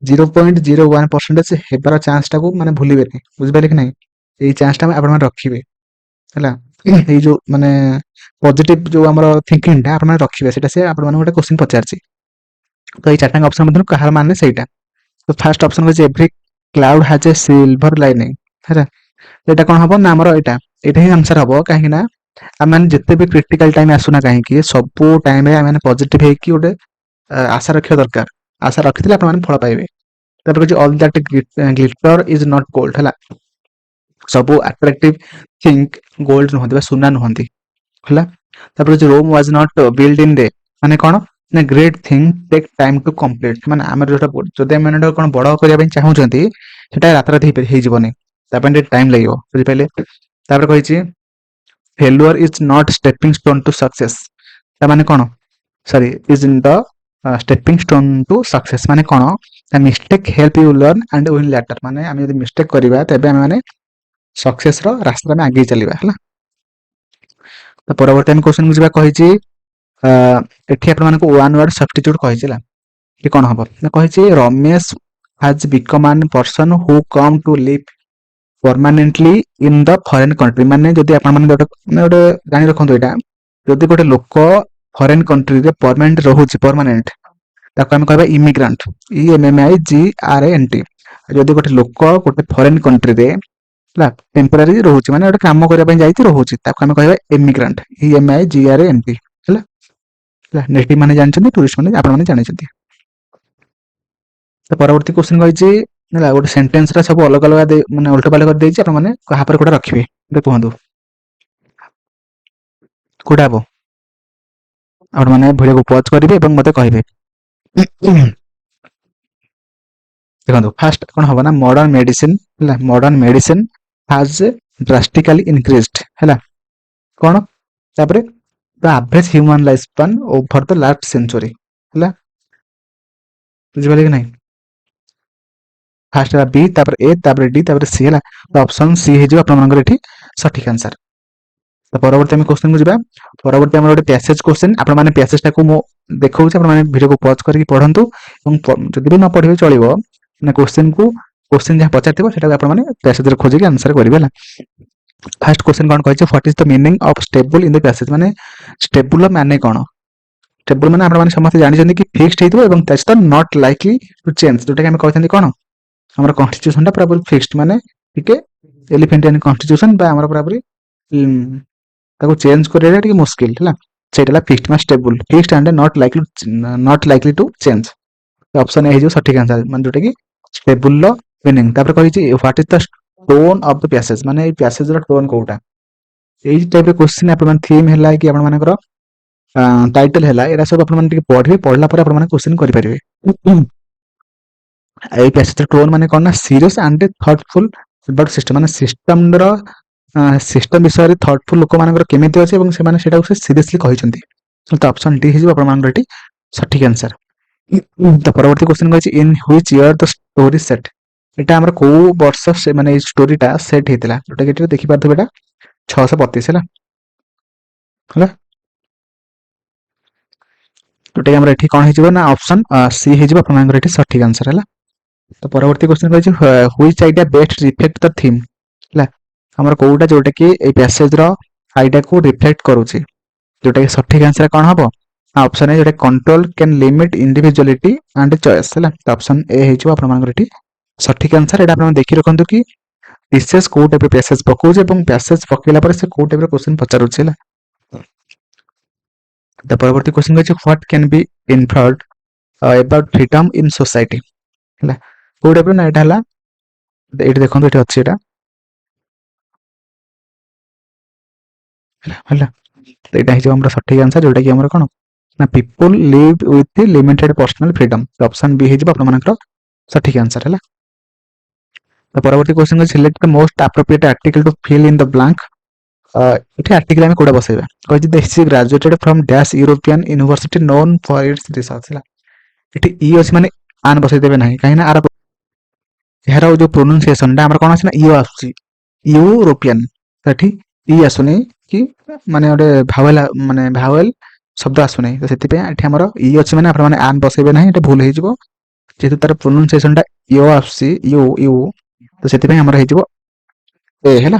0.01% ହେବାର ଚାନ୍ସଟାକୁ ମାନେ ଭୁଲିବେନି, ବୁଝିପାରିଲେ କି ନାହିଁ? ଏଇ ଚାନ୍ସଟା ଆପଣମାନେ ରଖିବେ ହେଲା। ଏଇ ଯୋଉ ମାନେ ପଜିଟିଭ ଯୋଉ ଆମର ଥିଙ୍କିଂଟା ଆପଣମାନେ ରଖିବେ, ସେଇଟା ସେ ଆପଣମାନଙ୍କୁ ଗୋଟେ କ୍ୱେଶ୍ଚିନ୍ ପଚାରିଛି। ତ ଏଇ ଚାରିଟାଙ୍କ ଅପସନ ମଧ୍ୟରୁ କାହାର ମାନେ ସେଇଟା? ତ ଫାଷ୍ଟ ଅପସନ ହେଉଛି every cloud has A silver lining ହେଲା। ଏଇଟା କଣ ହବ ନା ଆମର ଏଇଟା ହିଁ ଆନ୍ସର ହବ। କାହିଁକି ନା आम मैंने जिते भी क्रिटिकल टाइम आसुना कहीं सब टाइम आम पॉजिटिव है गोटे आशा रखा दरकार आशा रखिले आप फल पाइबे तापर कहछि all that glitter is not gold है सब अट्रैक्टिव थिंक गोल्ड नुहति बा सुना नुहति है तापर कहछि Rome was not build in day माने कोन ना great thing take time to complete माने आम जोटा जदि आम कोन बड़ करबा चाहूछंती सेटा रात रात हे जीवनी तापर टाइम लागो बुझि पाइले तापर कहछि failure is not stepping stone to success माने कोन sorry is in the stepping stone to success माने कोन mistake help you learn and will later माने आम यदि मिस्टेक करबा तबे आम माने सक्सेस रो रास्ता में आगे चलिबा हला तो परवर्ती हम क्वेश्चन बुझिबा कहिछि एठी आपण मानको वन वर्ड सब्स्टिट्यूट कहिछि ला कि कोन हबो ना कहिछि Ramesh has become an person who come to live permanently in the foreign country माने जदि आपण माने गोटे जानि रखंतु एटा जदि गोटे लोक फॉरेन कंट्री रे परमानेंट रहउछि परमानेंट ताको हम कहबा इमिग्रेंट IMMIGRANT जदि गोटे लोक गोटे फॉरेन कंट्री रे ला टेम्पररी रहउछि माने गोटे काम करबा पय जाईति रहउछि ताको हम कहबा इमिग्रेंट IMIGRANT हला हला नेटिव माने जानछन्ती टूरिस्ट माने आपण माने जानिछन्ती तो परवर्ती क्वेश्चन कहिछि हला गोटे सेंटेंस रा सब अलग अलग माने उल्टा पाल्टा कर देछि आपण माने कहा पर कोडा रखिबे ते कहंतु कोडा हबो आपण माने वीडियो को पॉज करिवे एवं मते कहिबे देखो फास्ट कौन हम ना modern medicine has drastically increased है कौन तापरे the average human life span over the last century है बुझिपारे कि नहीं फास्ट बी तापर ए तापर डी तापर सी है तो ऑप्शन सी हे जो आपण मानकर एठी सठिक आंसर तो परवर्ती हम क्वेश्चन को जिबा परवर्ती हमर गोटे पैसेज क्वेश्चन आपण माने पैसेज टाको मो देखौछ आपण माने वीडियो को पॉज करके पढंतु एवं जदि भी न पढिबे चलिबो ना क्वेश्चन जहाँ पचार सेटा आपण माने पैसेज रे खोजिक आंसर करिवे ला फर्स्ट क्वेश्चन कोन कहै छै what is the meaning of stable in the passage माने स्टेबल माने कोन स्टेबल माने आपण माने समस्त जानि जंदी कि फिक्स्ड हेतु एवं that's the not likely to change जोटा कि हम कहथि कोन हमर कॉन्स्टिट्यूशन टा पूरा फिक्स्ड माने ठीक है एलिफेंटियन कॉन्स्टिट्यूशन बा हमर पूरा ताको चेंज करेला ठीक मुश्किल है सेटा फिक्स्ड मा stable fixed and not likely to change option A जो सठिक आंसर माने जोटा कि स्टेबल लो मीनिंग तापर कहि छी what is the tone of the passage माने ए पैसेज रो टोन कोटा एई टाइप रे क्वेश्चन आपण माने थीम हैला कि आपण मानकर टाइटल हैला एरा सब आपण माने टिके पढिबे पढला पर आपण माने क्वेश्चन करि परिबे एई पैसेज रो टोन माने कोन ना serious and thoughtful about system माने सिस्टम रो सिस्टम विषय रे थॉटफुल लोक मानकर केमिति अछि एवं से माने सेटा को सीरियसली कहिसंती तो ऑप्शन डी हे जो आपण मानकर एटी सठिक आंसर तो परवर्ती क्वेश्चन कहछि in which year the story set एटा हमर को वर्ष से माने स्टोरीटा सेट हेतला जोटा कि देखि पारथु बेटा 632 हैला हैला जोटा हमर एठी कोन हेजिबो ना ऑप्शन सी हेजिबो अपन मानकर एठी सठिक आंसर हैला तो परवर्ती क्वेश्चन कहछि which idea best reflect the theme हैला हमर कोउटा जोटा कि ए पैसेज रो आइडिया को रिफ्लेक्ट करूछि जोटा कि सठिक आंसर कोन हबो ऑप्शन ए जोटा control can limit individuality and choice हैला तो ऑप्शन ए हेजिबो अपन मानकर एठी सठिक आंसर एटा आपण देखि रखंतु कि विशेष को टाइप पैसेज पकोज एवं पैसेज पकेला पर से को टाइप क्वेश्चन पचारुछि हैला द परवर्ती क्वेश्चन कहछि what can be inferred about freedom in society हैला को टाइप ना एटा हैला एठी देखंतु एठी अछि एटा हैला तो एटा हिजो हमरा सठिक आंसर जोटा कि हमरा कोन ना people live with limited personal freedom तो ऑप्शन बी हिजो आपण मानकर सठिक आंसर हैला तो परवर्ती question select the most appropriate article to fill in the blank इथे आर्टिकल हम कोडा बसेबा कहै this is graduated from dash European university known for its research हैला इथे ई अछि माने आन बसै देबे नाही काहे ना आर एहरा जो प्रोनाउंसिएशन ता हमर कोन अछि ना ई आछि यूरोपियन तठी ई आसुनी कि माने ओडे भावेल शब्द आसुनी तो सेति पे एठी हमर ई अछि माने आपण माने आन बसैबे नाही एटा भूल हे जिवो जेतु तार प्रोनाउंसिएशन ता यो आछि यू तो सेति पे हमर हे जिवो ए हैला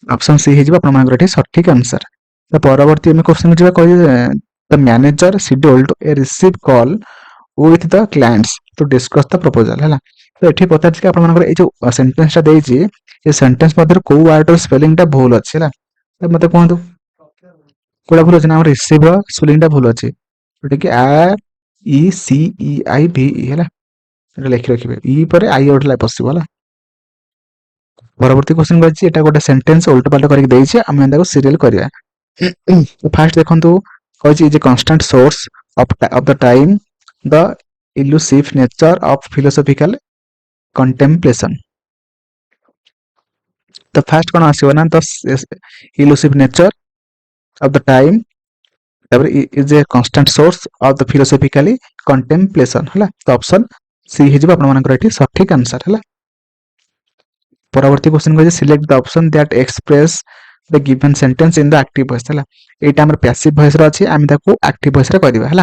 ऑप्शन सी हे जिवो आपण मानकर एठी सठिक आंसर तो परवर्ती हम क्वेश्चन जिबा कहि the manager scheduled A receive call with the clients to discuss the proposal है तो एठी पचारछि कि आपन ए जो सेंटेंस टा देइछि ए सेंटेंस मधर को वर्ड रो स्पेलिंग टा भूल अछि हैला तो मते कहंतु कोडा भूल अछि ना हमर रिसीव स्पेलिंग टा भूल अछि जोटा कि आर ई सी ई आई भि ई हैला एटा लेखि रखिबे ई परे आई ओठला पसिबल हैला परवर्ती क्वेश्चन अछि एटा गोटे सेंटेंस उल्टा पाल्टा करके देइछि हम ताको सीरियल करिया तो फास्ट देखंतु कहछि जे constant source of the time the elusive nature of philosophical contemplation तो फास्ट कोन आसीबो ना the elusive nature of the time तापर is a constant source of the philosophically contemplation हला तो ऑप्शन सी हे जिवो आपन मानकर एठी सठिक आंसर हला परवर्ती क्वेश्चन को select the option that express the given sentence in the active voice हला एटा हमर पैसिव वॉइस रो अछि आमी ताको एक्टिव वॉइस रे करबा हला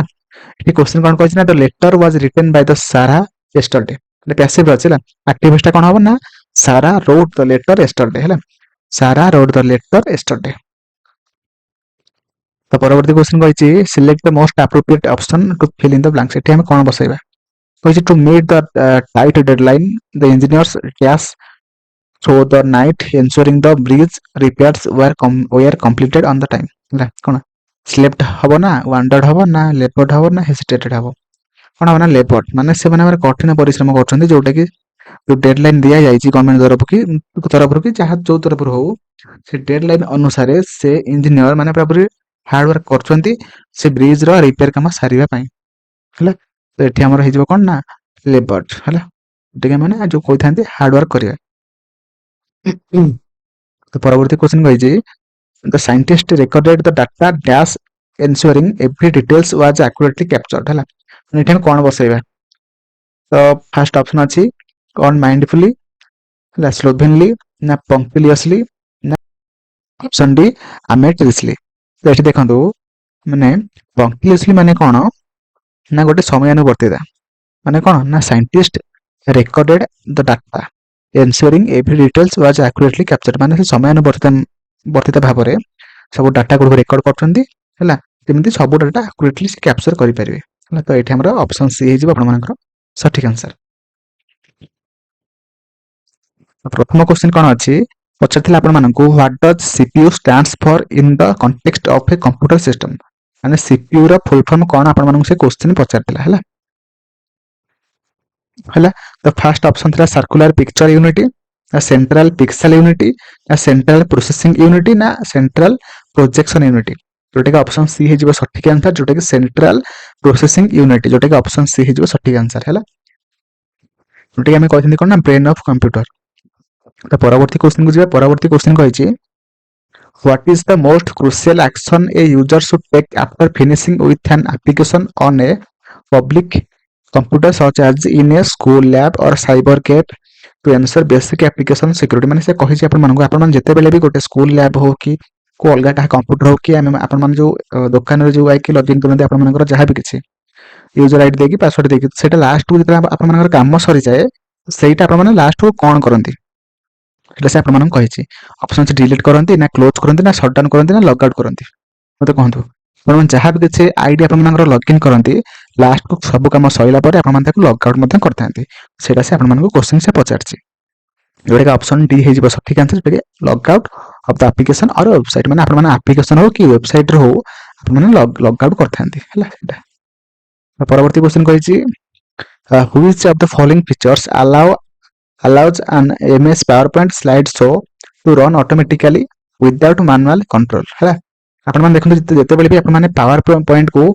एठी क्वेश्चन कोन कहछि ना the letter was written by the Sarah yesterday એટલે पैसिव रो अछि हला एक्टिव वॉइस टा कोन होबो ना सारा रोट द लेटर यस्टरडे हला सारा रोट द लेटर यस्टरडे तो परवर्ती क्वेश्चन कहछि select the most appropriate option to fill in the blanks एठी हम कोन बसैबा कहछि to meet the tight deadline the engineers tax so the night ensuring the bridge repairs were completed on the time ହେଲା କଣ slept ହବ ନା wandered ହବ ନା labored ହବ ନା hesitated ହବ କଣ ହବ ନା labored ମାନେ ସେମାନେ ଆମର କଠିନ ପରିଶ୍ରମ କରୁଛନ୍ତି ଯୋଉଟା କି जो डेडलाइन दिया जाइए गवर्नमेंट तरफ कि जहाँ जो तरफ हो से डेडलाइन अनुसार से इंजीनियर माने पूरा हार्ड वर्क करछंती से ब्रिज रो रिपेयर काम सारिबा पई हला तो एठी हमर हेजबो कोन ना लेबर्ड हला एठी माने जो कोइ थांती हार्ड वर्क करिया तो परवर्ती क्वेश्चन कहिजे the scientist recorded the data dash ensuring every details was accurately captured हला एठी हम कोन बसैबा तो फर्स्ट ऑप्शन अछि on mindfully हला slovenly ना punctiliously ना ऑप्शन डी aimlessly तो एठी देखंतु माने punctiliously माने कोन ना गोटे समयानुवर्तीता माने कोन ना scientist recorded the data ensuring every details was accurately captured माने से समयानुवर्तीता भाबरे सब डाटा को रेकॉर्ड करछंती हला जेमिति सब डाटा एक्युरेटली कैप्चर करि परिबे हला तो एठी हमरा ऑप्शन सी हे जिवो आपन मानकर सठिक आंसर प्रथम क्वेश्चन कोन अछि पछथिला आपन मानकु what does CPU stands for in the context of a computer system माने सीपीयू रो फुल फॉर्म कोन आपन मानकु से क्वेश्चन पछथिला हला हला तो फर्स्ट ऑप्शन थिला सर्कुलर पिक्चर यूनिटी ना सेंट्रल पिक्सेल यूनिटी ना सेंट्रल प्रोसेसिंग यूनिटी ना सेंट्रल प्रोजेक्शन यूनिटी जोटा कि ऑप्शन सी हे जिवो सठिक आंसर जोटा कि सेंट्रल प्रोसेसिंग यूनिटी जोटा कि ऑप्शन सी हे जिवो सठिक आंसर हला जोटा कि हमें कहथि कोन ना ब्रेन ऑफ कंप्यूटर तो परवर्ती क्वेश्चन को जिबा परवर्ती क्वेश्चन कहिछि what is the most crucial action a user should take after finishing with an application on a public computer such as in a school lab or cyber cafe to ensure basic application security माने से कहि आपण मानको आपण मान जते बेले भी गोटे स्कूल लैब हो कि को अलगा का कंप्यूटर हो कि आपण मान जो दुकान रे जो आइके लॉगिन करते आपण मानकर जहां भी किछि यूजर आईडी देकी पासवर्ड देकी सेटा लास्ट को जते आपण मानकर काम सरी जाए सेटा आपण माने लास्ट को कोन करंती सेटा से आपण मानन कहिछि ऑप्शन से डिलीट करंती ना क्लोज करंती ना शटडाउन करंती ना लॉग आउट करंती मते कहंतु आपण जहां भी किछि आईडी आपण मानकर लॉगिन करंती लास्ट को सब काम सइला परे आपण मान ताको लॉग आउट मध्ये करथांती सेटा से आपण मानको क्वेश्चन से पचारछि जोटा ऑप्शन डी हे जिवो सठिक आंसर जोटा log out of the application और वेबसाइट माने आपण माने एप्लीकेशन हो कि वेबसाइट रे हो आपण माने लॉग आउट करथांती हला सेटा परवर्ती क्वेश्चन कहिछि which of the following features allows an MS PowerPoint slideshow to run automatically without manual control है आपण मान देखंतु जते बेले भी आपण माने पावर पॉइंट को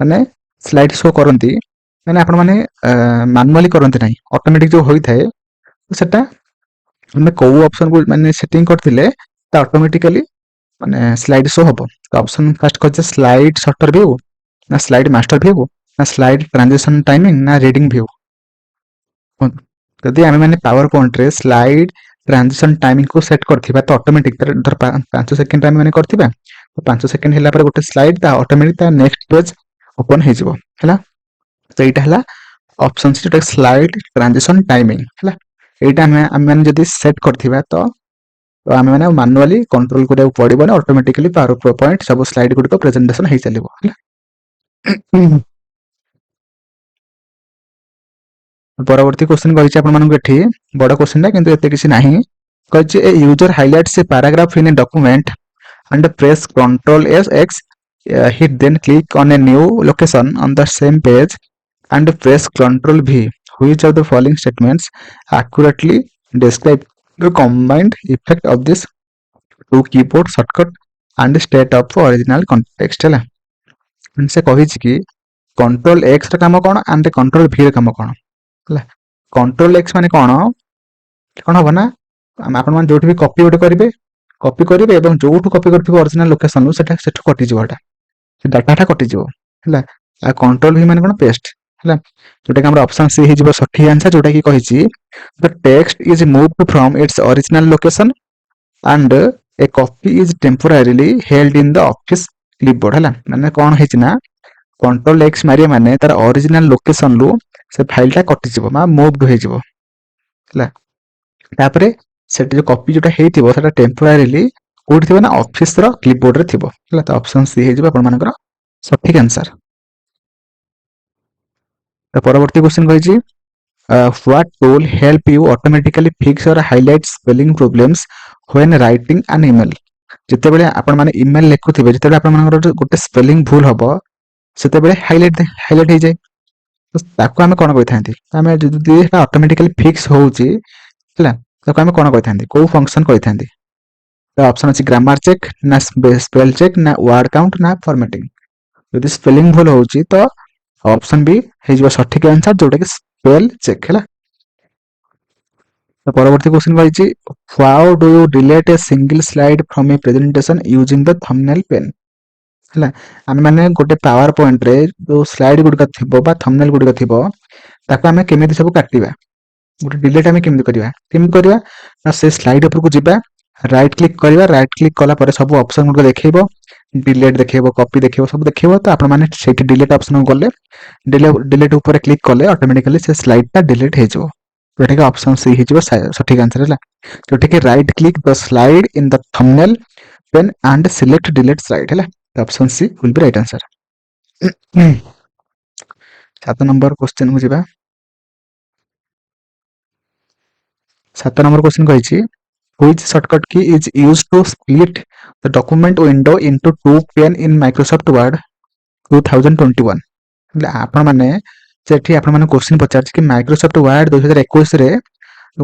माने स्लाइड शो करंती माने आपण माने मैनुअली करंती नाही ऑटोमेटिक जो होई थाए सेटा हम को ऑप्शन को माने सेटिंग करथिले त ऑटोमेटिकली माने स्लाइड शो हबो तो ऑप्शन फर्स्ट कहजे स्लाइड शॉर्टर व्यू ना स्लाइड मास्टर व्यू ना स्लाइड ट्रांजिशन टाइमिंग ना रीडिंग व्यू जदि आमे माने पावर पॉइंट रे स्लाइड ट्रांजिशन टाइमिंग को सेट करथिबा तो ऑटोमेटिक धर 5 सेकंड टाइम माने करथिबा तो 5 सेकंड हिला पर गोटे स्लाइड ता ऑटोमेटिक ता नेक्स्ट पेज ओपन हे जिवो हला तो एटा हला ऑप्शन से जोटा स्लाइड ट्रांजिशन टाइमिंग हला एटा हम माने जदि सेट करथिबा तो आमे माने मैनुअली कंट्रोल करिया पड़िबो ना ऑटोमेटिकली पावर पॉइंट सब स्लाइड गुडी को प्रेजेंटेशन हे चलिबो हला ପରବର୍ତ୍ତୀ କ୍ୱେଶ୍ଚିନ୍ କହିଛି ଆପଣମାନଙ୍କୁ ଏଠି ବଡ଼ କ୍ୱେଶ୍ଚିନ୍ଟା କିନ୍ତୁ ଏତେ କିଛି ନାହିଁ। କହିଛି a user highlights a paragraph in a document and press Ctrl S X, hit then click on a new location on the same page and press Ctrl V. Which of the following statements accurately describe the combined effect of this two keyboard shortcut and state of original context ହେଲା। ସେ କହିଛି କି Ctrl X ର କାମ କ'ଣ and Ctrl V ର କାମ କ'ଣ ହେଲା। Ctrl X ମାନେ କ'ଣ ହବ ନା ଆପଣମାନେ ଯୋଉଠି ବି କପି ଗୋଟେ କରିବେ ଏବଂ ଯୋଉଠୁ କପି କରିଥିବେ ଅରିଜିନାଲ ଲୋକେସନରୁ ସେଠୁ କଟିଯିବ, ସେ ଡାଟାଟା କଟିଯିବ ହେଲା। ଆଉ କଣ୍ଟ୍ରୋଲ ଭି ମାନେ କ'ଣ ପେଷ୍ଟ ହେଲା, ଯୋଉଟାକି ଆମର ଅପସନ ସି ହେଇଯିବ ସଠିକ ଆନ୍ସର, ଯୋଉଟାକି କହିଛି the text is moved from its original location and a copy is temporarily held in the office clipboard ହେଲା। ମାନେ କ'ଣ ହେଇଛି ନା କଣ୍ଟ୍ରୋଲ ଏକ୍ସ ମାରିବା ମାନେ ତାର ଅରିଜିନାଲ ଲୋକେସନରୁ ସେ ଫାଇଲଟା କଟିଯିବ ବା ମୁଭଡ ହେଇଯିବ ହେଲା। ତାପରେ ସେଠି ଯୋଉ କପି ଯୋଉଟା ହେଇଥିବ ସେଟା ଟେମ୍ପୋରାରିଲି କୋଉଠି ଥିବ ନା ଅଫିସର କ୍ଲିପବୋର୍ଡରେ ଥିବ ହେଲା। ତ ଅପସନ ସି ହେଇଯିବ ଆପଣମାନଙ୍କର ସଠିକ ଆନ୍ସର। ପରବର୍ତ୍ତୀ କ୍ୱେଶ୍ଚିନ୍ କହିଛି what tool help you automatically fix or highlight spelling problems when writing an email. ଯେତେବେଳେ ଆପଣମାନେ ଇମେଲ ଲେଖୁଥିବେ, ଯେତେବେଳେ ଆପଣମାନଙ୍କର ଗୋଟେ ସ୍ପେଲିଂ ଭୁଲ ହବ ସେତେବେଳେ ହାଇଲାଇଟ୍ ହେଇଯାଏ। ତାକୁ ଆମେ କ'ଣ କହିଥାନ୍ତି, ଆମେ ଯଦି ସେଟା ଅଟୋମେଟିକାଲି ଫିକ୍ସ ହଉଛି ହେଲା ତାକୁ ଆମେ କ'ଣ କହିଥାନ୍ତି, କୋଉ ଫଙ୍କସନ କହିଥାନ୍ତି? ଅପସନ ଅଛି ଗ୍ରାମାର ଚେକ୍ ନା ସ୍ପେଲ ଚେକ୍ ନା ୱାର୍ଡ କାଉଣ୍ଟ ନା ଫର୍ମାଟିଂ। ଯଦି ସ୍ପେଲିଂ ଭୁଲ ହଉଛି ତ ଅପସନ ବି ହେଇଯିବ ସଠିକ ଆନ୍ସର, ଯୋଉଟାକି ସ୍ପେଲ ଚେକ୍ ହେଲା। ତ ପରବର୍ତ୍ତୀ କ୍ୱେଶ୍ଚିନ୍ କହିଛି how do you delete a single slide from a presentation using the thumbnail pane ହେଲା। ଆମେ ମାନେ ଗୋଟେ ପାୱାର ପଏଣ୍ଟରେ ଯୋଉ ସ୍ଲାଇଡ ଗୁଡ଼ିକ ଥିବ ବା ଥମ୍ବନେଲ ଗୁଡ଼ିକ ଥିବ ତାକୁ ଆମେ କେମିତି ସବୁ କାଟିବା, ଗୋଟେ ଡିଲେଟ ଆମେ କେମିତି କରିବା ନା ସେ ସ୍ଲାଇଡ ଉପରକୁ ଯିବା, ରାଇଟ୍ କ୍ଲିକ୍ କରିବା, ରାଇଟ୍ କ୍ଲିକ୍ କଲା ପରେ ସବୁ ଅପସନ ଗୁଡ଼ିକ ଦେଖେଇବ, ଡିଲେଟ ଦେଖେଇବ, କପି ଦେଖେଇବ, ସବୁ ଦେଖେଇବ। ତ ଆପଣମାନେ ସେଇଠି ଡିଲେଟ ଅପସନକୁ ଗଲେ ଡିଲେଟ ଉପରେ କ୍ଲିକ୍ କଲେ ଅଟୋମେଟିକାଲି ସେ ସ୍ଲାଇଡଟା ଡିଲେଟ ହେଇଯିବ, ଯୋଉଟାକି ଅପସନ ସି ହେଇଯିବ ସଠିକ ଆନ୍ସର ହେଲା। ଯୋଉଟାକି right click the slide in the thumbnail pane and select delete slide ହେଲା। Option C will be right answer. 7 number କ୍ୱେଶ୍ଚିନକୁ ଯିବା। 7 ନମ୍ବର କ୍ୱେଶ୍ଚିନ କହିଛି which shortcut key is used to split the document window into two pane in Microsoft Word 2021। ଆପଣମାନେ ସେଠି ଆପଣମାନେ question ପଚାରିଛି କି Microsoft ward 2021ରେ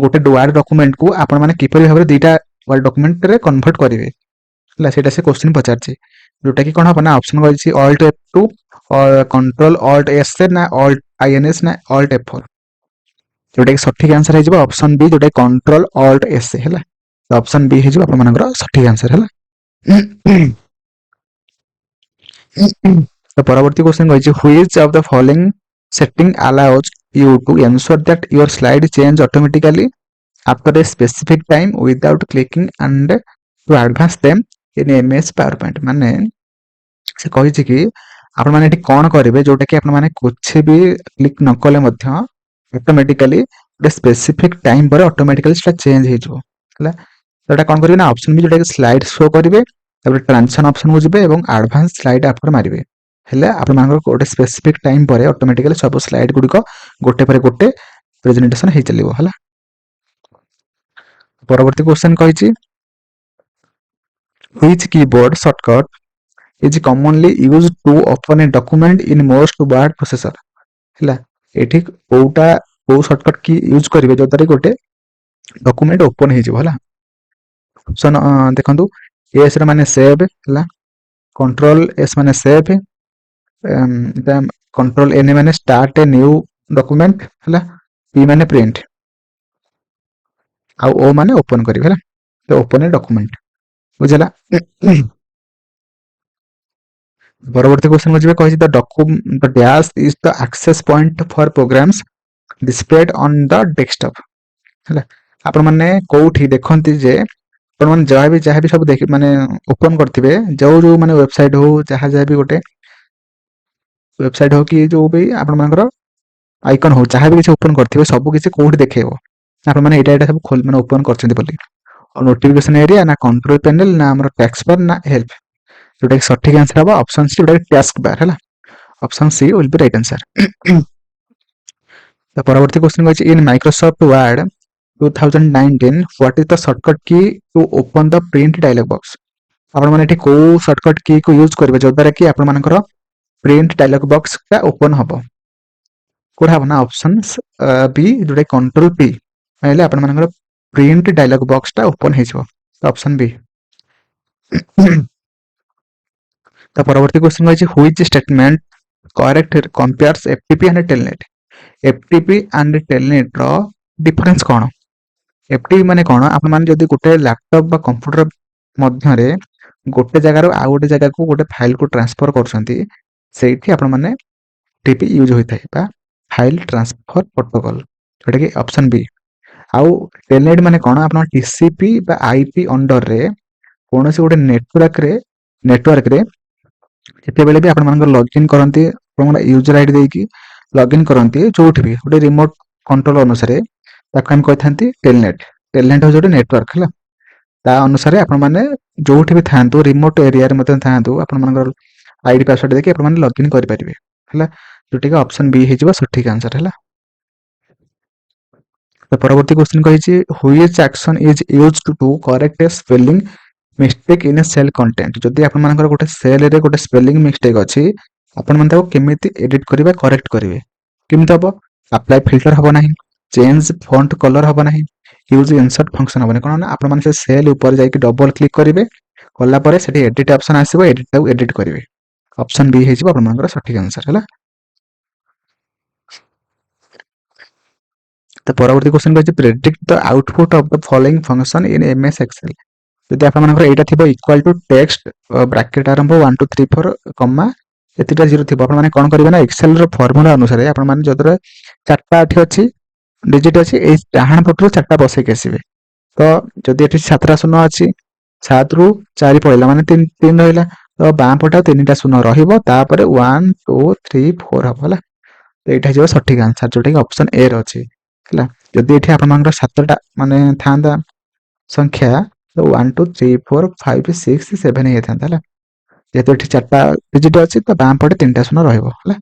ଗୋଟେ ୱାର୍ଡ ଡକୁମେଣ୍ଟକୁ ଆପଣମାନେ କିପରି ଭାବରେ ଦୁଇଟା ୱାର୍ଡ ଡକୁମେଣ୍ଟରେ କନଭର୍ଟ କରିବେ ହେଲା, ସେଇଟା ସେ କ୍ୱେଶ୍ଚିନ ପଚାରିଛି। ଯୋଉଟାକି କ'ଣ ହବ ନା ଅପସନ କହିଛି Alt F2, control Alt S ନା ଅଲ୍ଟ INS ନା ଅଲ୍ଟ F4, ଯୋଉଟାକି ସଠିକ ଆନ୍ସର ହେଇଯିବ ଅପସନ ବି, ଯୋଉଟାକି କଣ୍ଟ୍ରୋଲ ଅଲ୍ଟ S ହେଲା। ଅପସନ ବି ହେଇଯିବ ଆପଣମାନଙ୍କର ସଠିକ ଆନ୍ସର ହେଲା। ତ ପରବର୍ତ୍ତୀ କ୍ୱେଶ୍ଚିନ କହିଛି which of the following setting allows you to ensure that your slide change automatically after a specific time without clicking and to advance them in MS PowerPoint। ମାନେ ସେ କହିଛି କି ଆପଣମାନେ ଏଠି କ'ଣ କରିବେ, ଯୋଉଟାକି ଆପଣମାନେ କିଛି ବି କ୍ଲିକ୍ ନ କଲେ ମଧ୍ୟ ଅଟୋମେଟିକାଲି ଗୋଟେ ସ୍ପେସିଫିକ ଟାଇମ ପରେ ଅଟୋମେଟିକାଲି ସେଟା ଚେଞ୍ଜ ହେଇଯିବ ହେଲା। ସେଟା କ'ଣ କରିବେ ନା ଅପସନ ବି, ଯୋଉଟାକି ସ୍ଲାଇଡ ଶୋ କରିବେ, ତାପରେ ଟ୍ରାନ୍ସିସନ ଅପସନକୁ ଯିବେ ଏବଂ ଆଡଭାନ୍ସ ସ୍ଲାଇଡ ଆଫ୍ଟର ମାରିବେ, ହେଲେ ଆପଣମାନଙ୍କର ଗୋଟେ ସ୍ପେସିଫିକ ଟାଇମ ପରେ ଅଟୋମେଟିକାଲି ସବୁ ସ୍ଲାଇଡ ଗୁଡ଼ିକ ଗୋଟେ ପରେ ଗୋଟେ ପ୍ରେଜେଣ୍ଟେସନ ହେଇ ଚାଲିବ ହେଲା। ପରବର୍ତ୍ତୀ କ୍ୱେଶ୍ଚିନ କହିଛି which keyboard shortcut is commonly used to open a document in most word processor ହେଲା। ଏଠି କୋଉ ସର୍ଟକଟ କି ୟୁଜ କରିବେ ଯୋଉଟାରେ ଗୋଟେ ଡକୁମେଣ୍ଟ ଓପନ ହେଇଯିବ ହେଲା। ଅପସନ ଦେଖନ୍ତୁ ଏସ୍ ର ମାନେ ସେଭ୍ ହେଲା, କଣ୍ଟ୍ରୋଲ ଏସ୍ ମାନେ ସେଭ୍, କଣ୍ଟ୍ରୋଲ ଏନ୍ ମାନେ ଷ୍ଟାର୍ଟ ଏ ନ୍ୟୁ ଡକୁମେଣ୍ଟ ହେଲା, ପି ମାନେ ପ୍ରିଣ୍ଟ, ଆଉ ଓ ମାନେ ଓପନ କରିବେ ହେଲା। ତ ଓପନ ଏ ଡକୁମେଣ୍ଟ ବୁଝିଲା। ପରବର୍ତ୍ତୀ କ୍ୱେଶ୍ଚିନ ଯିବେ, କହିଛି the dash is the access point for programs displayed on the desktop ହେଲା। ଆପଣମାନେ କୋଉଠି ଦେଖନ୍ତି ଯେ ଆପଣମାନେ ଯାହାବି ସବୁ ଦେଖି ମାନେ ଓପନ କରିଥିବେ, ଯୋଉ ମାନେ ୱେବସାଇଟ ହଉ ଯାହା ବି ଗୋଟେ ୱେବସାଇଟ ହଉ କି ଯୋଉ ବି ଆପଣମାନଙ୍କର ଆଇକନ ହଉ ଯାହା ବି କିଛି ଓପନ କରିଥିବେ ସବୁ କିଛି କୋଉଠି ଦେଖେଇବ ଆପଣମାନେ ଏଇଟା ସବୁ ମାନେ ଓପନ କରିଛନ୍ତି ବୋଲି, ନୋଟିଫିକେସନ ଏରିଆ ନା କଣ୍ଟ୍ରୋଲ ପ୍ୟାନେଲ ନା ଆମର ଟ୍ୟାକ୍ସ ବାର ନା ହେଲ୍ପ, ଯୋଉଟାକି ସଠିକ ଆନ୍ସର ହବ ଅପସନ ସି, ଯୋଉଟାକି ଟାସ୍କ ବାର ହେଲା। Option C will be right answer. ତ ପରବର୍ତ୍ତୀ क्वेश्चन କହିଛି in Microsoft Word 2019 what is the shortcut key to open the print dialog box? ଆପଣ ମାନେ ଏଠି କୋଉ shortcut key କୁ ୟୁଜ କରିବେ ଯଦ୍ୱାରା କି ଆପଣ ମାନଙ୍କର print dialog box ଟା ଓପନ ହବ? କୋଉଟା ହବ ନା ଅପସନ୍ସ B ଯୋଉଟା କଣ୍ଟ୍ରୋଲ P ମାଇଲେ ଆପଣ ମାନଙ୍କର ପ୍ରିଣ୍ଟ ଡାୟଲଗ ବକ୍ସ ଟା ଓପନ ହେଇଯିବ। Option B। ତ ପରବର୍ତ୍ତୀ क्वेश्चन ରହିଛି which statement correct compares FTP and telnet? FTP and telnet ର ଡିଫରେନ୍ସ କ'ଣ? FTP ମାନେ କ'ଣ? ଆପଣ ମାନେ ଯଦି ଗୋଟେ ଲ୍ୟାପଟପ୍ ବା କମ୍ପ୍ୟୁଟର ମଧ୍ୟରେ ଗୋଟେ ଜାଗାରୁ ଆଉ ଗୋଟେ ଜାଗାକୁ ଗୋଟେ ଫାଇଲକୁ ଟ୍ରାନ୍ସଫର କରୁଛନ୍ତି ସେଇଠି ଆପଣ ମାନେ FTP ୟୁଜ ହୋଇଥାଏ ବା ଫାଇଲ ଟ୍ରାନ୍ସଫର ପ୍ରୋଟୋକଲ ଯୋଉଟା କି ଅପସନ B। ଆଉ ଟେଲନେଟ୍ ମାନେ କ'ଣ? ଆପଣ TCP ବା IP ଅଣ୍ଡରରେ କୌଣସି ଗୋଟେ ନେଟୱାର୍କରେ ଯେତେବେଳେ ବି ଆପଣମାନଙ୍କର ଲଗ୍ଇନ୍ କରନ୍ତି ଆପଣଙ୍କର ୟୁଜର ଆଇଡି ଦେଇକି ଲଗ୍ଇନ୍ କରନ୍ତି ଯୋଉଠି ବି ଗୋଟେ ରିମୋଟ କଣ୍ଟ୍ରୋଲ ଅନୁସାରେ ତାକୁ ଆମେ କହିଥାନ୍ତି ଟେଲନେଟ୍। ଟେଲନେଟ୍ ହେଉଛି ଗୋଟେ ନେଟୱାର୍କ ହେଲା। ତା ଅନୁସାରେ ଆପଣମାନେ ଯୋଉଠି ବି ଥାଆନ୍ତୁ ରିମୋଟ ଏରିଆରେ ମଧ୍ୟ ଥାଆନ୍ତୁ ଆପଣମାନଙ୍କର ଆଇଡି ପାସୱାର୍ଡ ଦେଇକି ଆପଣମାନେ ଲଗ୍ଇନ୍ କରିପାରିବେ ହେଲା। ଯୋଉଟାକି ଅପସନ B ହେଇଯିବ ସଠିକ ଆନ୍ସର ହେଲା। ତ ପରବର୍ତ୍ତୀ क्वेश्चन କହିଛି which action is used to correct a spelling mistake in a cell content? ଯଦି ଆପଣମାନଙ୍କର ଗୋଟେ ସେଲରେ ଗୋଟେ ସ୍ପେଲିଂ ମିଷ୍ଟେକ୍ ଅଛି ଆପଣମାନେ ତାକୁ କେମିତି ଏଡିଟ୍ କରିବେ କରେକ୍ଟ କରିବେ? କେମିତି ହବ? ଆପ୍ଲାଏ ଫିଲ୍ଟର ହବ ନାହିଁ, ଚେଞ୍ଜ ଫଣ୍ଟ କଲର ହବ ନାହିଁ, ୟୁଜ ଇନସର୍ଟ ଫଙ୍କସନ ହବନି। କ'ଣ ନା ଆପଣମାନେ ସେ ସେଲ୍ ଉପରେ ଯାଇକି ଡବଲ କ୍ଲିକ୍ କରିବେ, କଲା ପରେ ସେଠି ଏଡିଟ୍ ଅପସନ ଆସିବ, ଏଡିଟ୍ଟାକୁ ଏଡିଟ୍ କରିବେ। ଅପସନ B ହେଇଯିବ ଆପଣମାନଙ୍କର ସଠିକ ଆନ୍ସର ହେଲା। ତ ପରବର୍ତ୍ତୀ क्वेश्चन କହିଛି predict the output of the following function in MS Excel? ଯଦି ଆପଣମାନଙ୍କର ଏଇଟା ଥିବ ଇକ୍ୱାଲ ଟୁ ଟେକ୍ସଟ ବ୍ରାକେଟ ଆରମ୍ଭ 1 2 3 4 କମା ଏତିଟା ଜିରୋ ଥିବ ଆପଣମାନେ କ'ଣ କରିବେ ନା ଏକ୍ସେଲ ର ଫର୍ମୁଲା ଅନୁସାରେ ଆପଣମାନେ ଯଦି ଚାରିଟା ଏଠି ଅଛି ଡିଜିଟ ଅଛି ଏଇ ଡାହାଣ ପଟରୁ ଚାରିଟା ବସେଇକି ଆସିବେ। ତ ଯଦି ଏଠି 7ଟା ଶୂନ ଅଛି 7 ରୁ 4 ପଳେଇଲା ମାନେ 3 ରହିଲା। ତ ବାଁ ପଟେ 3ଟା ଶୂନ ରହିବ ତାପରେ 1 2 3 4 ହବ ହେଲା। ଏଇଟା ହେଇଯିବ ସଠିକ ଆନ୍ସର ଯୋଉଟା କି ଅପସନ A ର ଅଛି ହେଲା। ଯଦି ଏଠି ଆପଣମାନଙ୍କର 7ଟା ମାନେ ଥାନ୍ତା ସଂଖ୍ୟା 1 2 3 4 5 6 7 ହେଇଥାନ୍ତା ହେଲା। ଯେହେତୁ ଏଠି 4ଟା ଡିଜିଟ ଅଛି ତ ବାଁ ପଟେ 3ଟା ଶୂନ ରହିବ ହେଲା।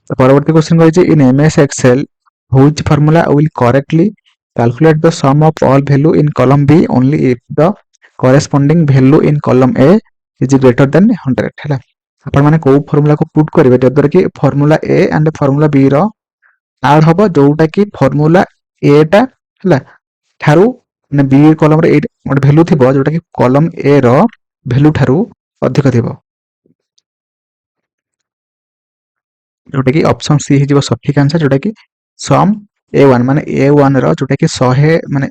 ତ ପରବର୍ତ୍ତୀ क्वेश्चन କହିଛି in MS Excel which formula will correctly calculate the sum of all value in column B only if the corresponding value in column A is greater than 100 ହେଲା। ଆପଣମାନେ କୋଉ ଫର୍ମୁଲାକୁ ପୁଟ୍ କରିବେ ଯଦ୍ୱାରା କି formula A and formula B ର add ହବ ଯୋଉଟା କି ଫର୍ମୁଲା A ଟା ହେଲା ଠାରୁ ମାନେ B କଲମରେ ଏଇ ଗୋଟେ ଭ୍ୟାଲୁ ଥିବ ଯୋଉଟା କି କଲମ A ର ଭ୍ୟାଲୁ ଠାରୁ ଅଧିକ ଥିବ ଯୋଉଟା କି ଅପସନ C ହେଇଯିବ ସଠିକ ଆନ୍ସର ଯୋଉଟା କି ସମ୍ A1 ମାନେ A1 ର ଯୋଉଟା କି 100 ମାନେ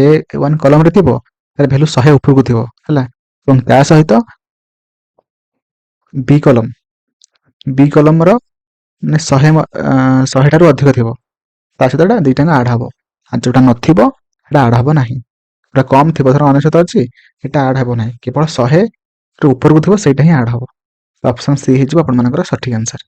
A1 କଲମରେ ଥିବ ତାର ଭ୍ୟାଲୁ 100 ଉପରକୁ ଥିବ ହେଲା ଏବଂ ତା ସହିତ B କଲମର ମାନେ 100 ଠାରୁ ଅଧିକ ଥିବ ତା ସହିତ ଏଟା ଦୁଇଟା ଆଡ୍ ହବ ଆଉ ଯୋଉଟା ନଥିବ ସେଟା ଆଡ୍ ହବ ନାହିଁ। ଯୋଉଟା କମ ଥିବ ଧର 99 ଅଛି ଏଟା ଆଡ୍ ହବ ନାହିଁ କେବଳ 100 ରୁ ଉପରକୁ ଥିବ ସେଇଟା ହିଁ ଆଡ୍ ହବ। ଅପସନ C ହେଇଯିବ ଆପଣମାନଙ୍କର ସଠିକ ଆନ୍ସର।